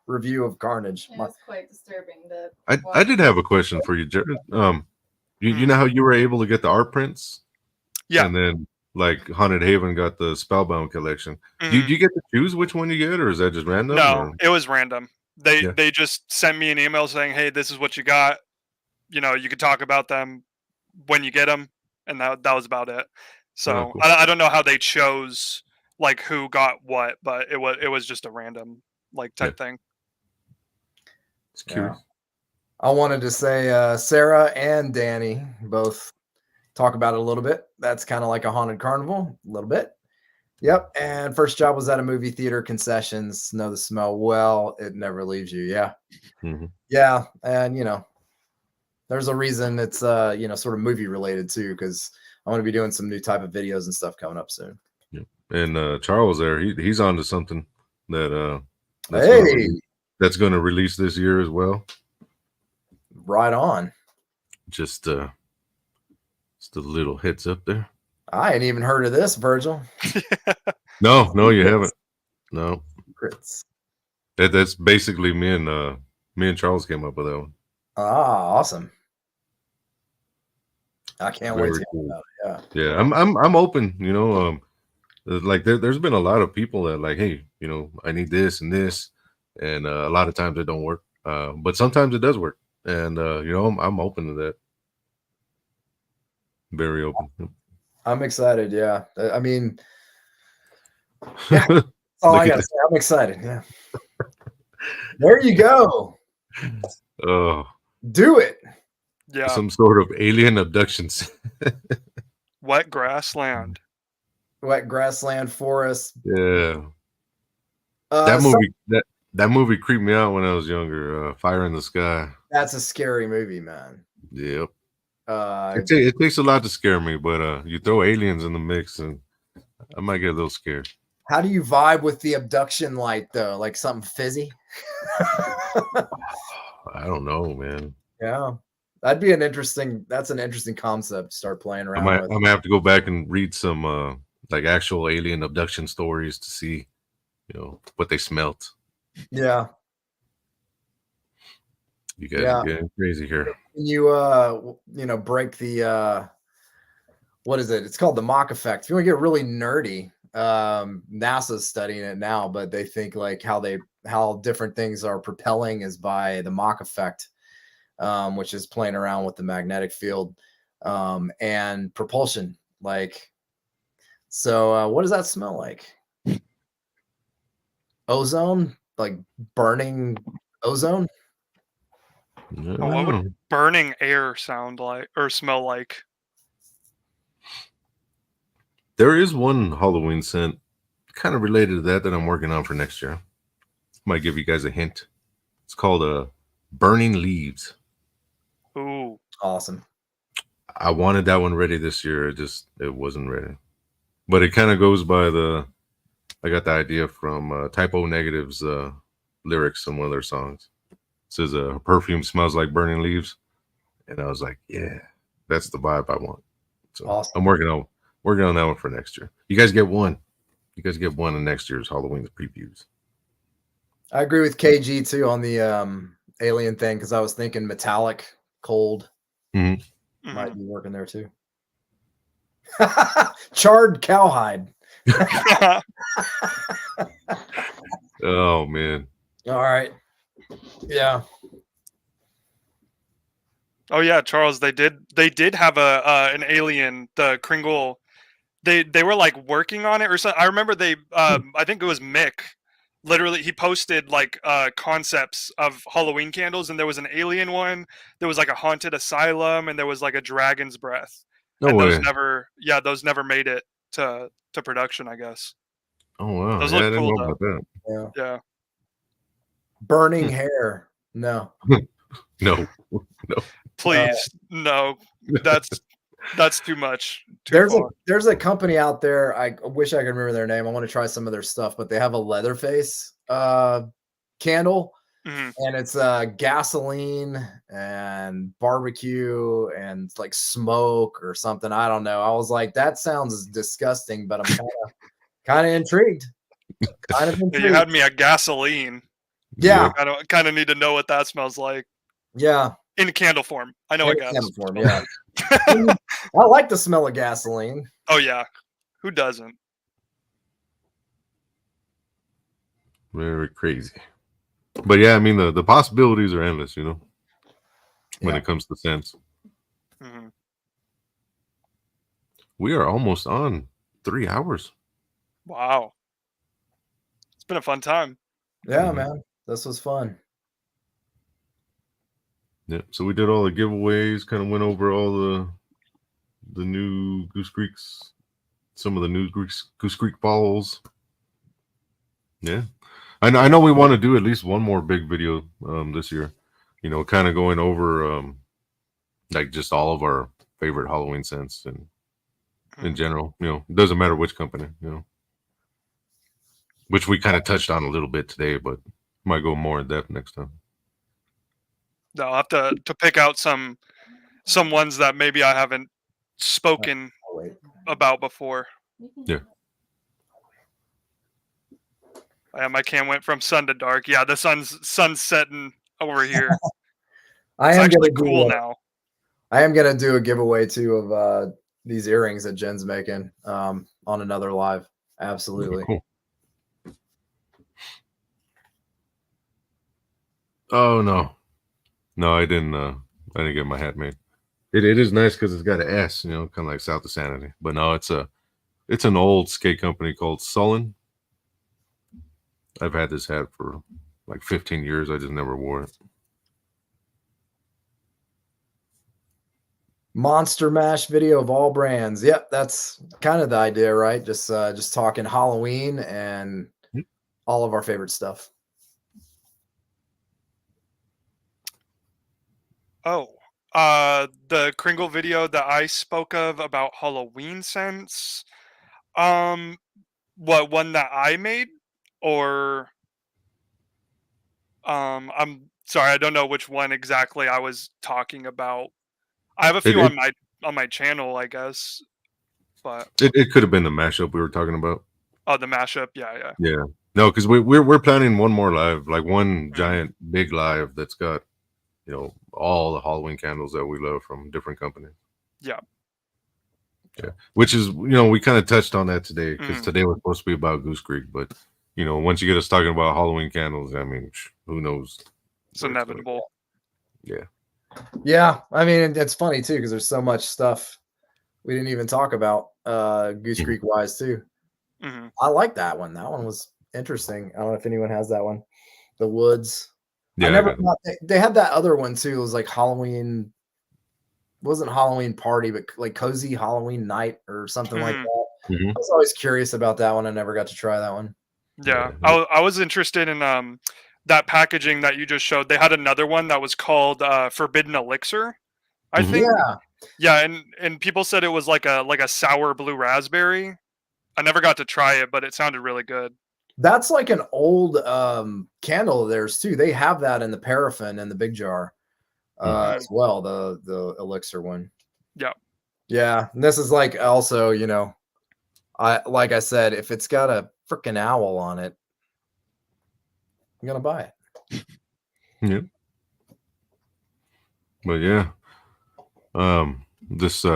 review of Carnage. It was quite disturbing. I did have a question for you, Jared. You know how you were able to get the art prints? Yeah. And then like Haunted Haven got the Spellbound collection. Do Mhm. you get to choose which one you get, or is that just random? No, or? it was random. They Yeah. they just sent me an email saying, "Hey, this is what you got. You could talk about them when you get them," and that was about it. So Cool. I don't know how they chose like who got what, but it was just a random type thing. It's curious. I wanted to say Sarah and Danny both talk about it a little bit. That's kind of like a haunted carnival, a little bit. Yep. And first job was at a movie theater, concessions. Know the smell well. It never leaves you. Yeah. Mm-hmm. Yeah. And there's a reason it's sort of movie related too, because I want to be doing some new type of videos and stuff coming up soon. Yeah. And Charles there, he's on to something that that's gonna release this year as well. Right on. Just a little heads up there. I ain't even heard of this, Virgil. No, you haven't. No. Secrets. That's basically me and Charles came up with that one. Ah, awesome. I can't wait Very to cool. hear about it. Yeah, I'm open, like there's been a lot of people that like, hey, I need this and this, and a lot of times it don't work, but sometimes it does work, and I'm open to that. Very open. I'm excited. Yeah. I mean, yeah, that's all I got to say. I'm excited. Yeah. There you go. Oh, Do it. Yeah. some sort of alien abductions. Wet grassland. Wet grassland forest. Yeah. That movie creeped me out when I was younger. Fire in the Sky. That's a scary movie, man. Yep. It takes a lot to scare me, but you throw aliens in the mix, and I might get a little scared. How do you vibe with the abduction light though? Like something fizzy? I don't know, man. Yeah. That's an interesting concept to start playing I around with. might have to go back and read some like actual alien abduction stories to see, what they smelt. Yeah. You guys are getting crazy here. You break the what is it? It's called the Mach effect. If you want to get really nerdy, NASA's studying it now, but they think like how different things are propelling is by the Mach effect, which is playing around with the magnetic field and propulsion. Like, so what does that smell like? Ozone, like burning ozone. Oh, what would burning air sound like or smell like? There is one Halloween scent kind of related to that I'm working on for next year. Might give you guys a hint. It's called burning leaves. Ooh, awesome. I wanted that one ready this year. It wasn't ready. But it kind of goes by I got the idea from Typo Negative's lyrics in one of their songs. It says her perfume smells like burning leaves. And I was like, yeah, that's the vibe I want. So awesome. I'm working on that one for next year. You guys get one. You guys get one of next year's Halloween previews. I agree with KG too on the alien thing because I was thinking metallic, cold might be working there too. Charred cowhide. Oh man. All right. Yeah. Oh yeah, Charles. They did have an alien, the Kringle. They were like working on it or something. I remember I think it was Mick. Literally, he posted like concepts of Halloween candles, and there was an alien one. There was like a haunted asylum, and there was like a dragon's breath. No and way. those never made it to production, I guess. Oh wow. Those I look didn't cool know about that. Yeah. Burning hair. No. No. Please, no. That's too much. There's a company out there. I wish I could remember their name. I want to try some of their stuff, but they have a Leatherface candle, and it's gasoline and barbecue and like smoke or something. I don't know. I was like, that sounds disgusting, but I'm kind of intrigued. Kind of intrigued. You had me at gasoline. Yeah. I kind of need to know what that smells like. Yeah. In candle form. I know what gas form. Yeah. I like the smell of gasoline. Oh yeah. Who doesn't? Very crazy. But yeah, I mean the possibilities are endless, when it comes to scents. We are almost on 3 hours. Wow. It's been a fun time. Yeah, man. This was fun. Yeah, so we did all the giveaways, kind of went over all the new Goose Creeks, some of the new Goose Creek balls. Yeah, I know we want to do at least one more big video this year. Kind of going over like just all of our favorite Halloween scents and in general. It doesn't matter which company. Which we kind of touched on a little bit today, but might go more in depth next time. No, I'll have to pick out some ones that maybe I haven't spoken about before. Yeah. My cam went from sun to dark. Yeah, the sun's setting over here. It's actually cool now. I am gonna do a giveaway too of these earrings that Jen's making on another live. Absolutely. Cool. Oh no. No, I didn't get my hat made. It is nice because it's got an S, kind of like South of Sanity. But no, it's an old skate company called Sullen. I've had this hat for like 15 years. I just never wore it. Monster Mash video of all brands. Yep, that's kind of the idea, right? Just talking Halloween and all of our favorite stuff. Oh, The Kringle video that I spoke of about Halloween scents. What one that I made, or I'm sorry, I don't know which one exactly I was talking about. I have a It few it, on my channel, I guess, but it could have been the mashup we were talking about. oh, the mashup, yeah. Yeah. No, because we're planning one more live, like one Mhm. giant big live that's got, you know, all the Halloween candles that we love from different companies. Yeah. Yeah. Which is, you know, we kind of touched on that today because Mhm. today was supposed to be about Goose Creek, but you know, once you get us talking about Halloween candles, I mean, who knows? It's where gonna inevitable. go. Yeah. Yeah, I mean, it's funny too because there's so much stuff we didn't even talk about Goose Mhm. Creek wise too. Hmm. I like that one. That one was interesting. I don't know if anyone has that one. The Woods. Yeah, I I never got it. thought they had that other one too. It was like Halloween. It wasn't Halloween party, but like cozy Halloween night or something like Hmm. that. Mhm. I was always curious about that one. I never got to try that one. Yeah, Yeah. I was interested in that packaging that you just showed. They had another one that was called Forbidden Elixir, I Mhm. think. Yeah, Yeah, and people said it was like a sour blue raspberry. I never got to try it, but it sounded really good. that's like an old candle of theirs too. They have that in the paraffin and the big jar Mhm. as well. The elixir one. Yeah. Yeah, and this is like also, you know, like I said, if it's got a freaking owl on it, I'm gonna buy it. Yeah. But yeah, this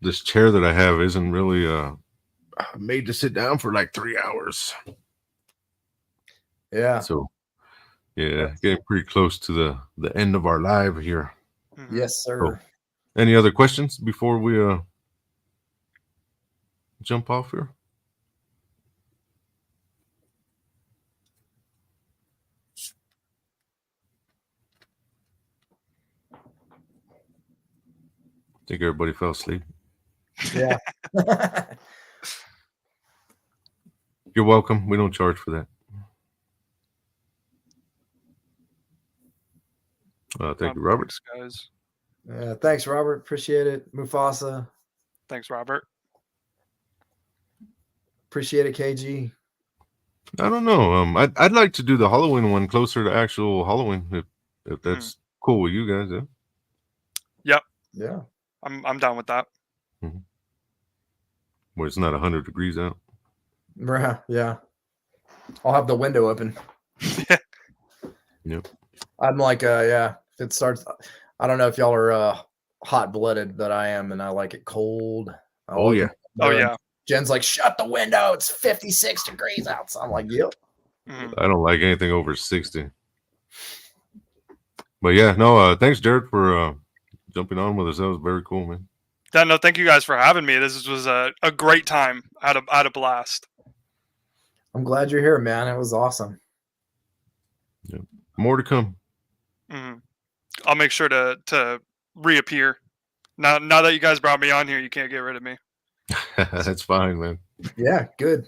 this chair that I have isn't really made to sit down for like 3 hours. Yeah. So yeah, That's- getting pretty close to the end of our live here. Mhm. Yes, sir. Any other questions before we jump off here? Think everybody fell asleep. Yeah. You're welcome. We don't charge for that. Thank you, Robert. Thanks, guys. Yeah. Thanks, Robert. Appreciate it. Mufasa. Thanks, Robert. Appreciate it, KG. I don't know. I'd like to do the Halloween one closer to actual Halloween, if that's cool with you guys. Yeah. Yep, Yeah. I'm down with that. Where it's not 100 degrees out. Yeah. I'll have the window open. Yep. I'm like, yeah, if it starts, I don't know if y'all are hot blooded, but I am, and I like it cold. I'll Oh open yeah. the Oh window, and yeah. Jen's like, shut the window. It's 56 degrees outside. I'm like, yep. Mhm. I don't like anything over 60. But yeah, no. Thanks, Jared, for jumping on with us. That was very cool, man. Yeah, no, thank you guys for having me. This was a great time. I had a blast. I'm glad you're here, man. It was awesome. More to come. Mhm. I'll make sure to reappear. Now that you guys brought me on here, you can't get rid of me. That's fine, man. Yeah, good.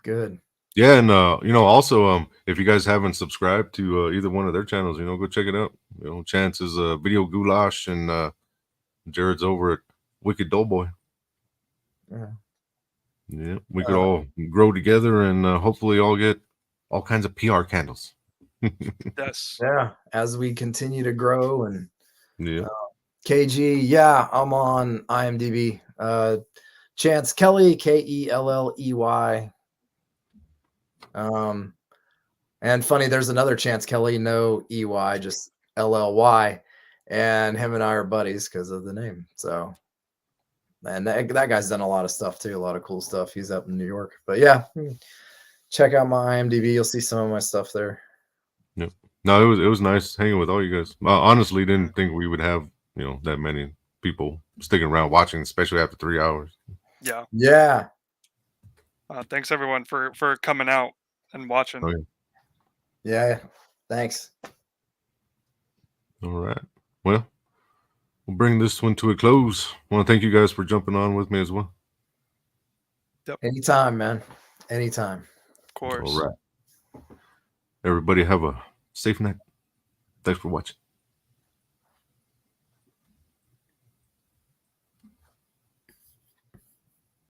Good. Yeah, and you know, also, if you guys haven't subscribed to either one of their channels, you know, go check it out. You know, Chance is VideoGhoulash, and Jared's over at Wicked Doughboy. Yeah. Yeah, we could all grow together and hopefully all get all kinds of PR candles. Yes. Yeah. As we continue to grow and Yeah. KG, yeah, I'm on IMDb. Chance Kelly, Kelley. And funny, there's another Chance Kelly, no EY, just LLY. And him and I are buddies because of the name. So, and that guy's done a lot of stuff too, a lot of cool stuff. He's up in New York. But yeah, check out my IMDb. You'll see some of my stuff there. Yep. No, it was nice hanging with all you guys. I honestly didn't think we would have, you know, that many people sticking around watching, especially after 3 hours. Yeah. Yeah. Thanks everyone for coming out and watching. Oh, yeah. Yeah. Thanks. All right. Well, we'll bring this one to a close. I want to thank you guys for jumping on with me as well. Anytime, man. Anytime. Of course. All right. Everybody have a safe night. Thanks for watching.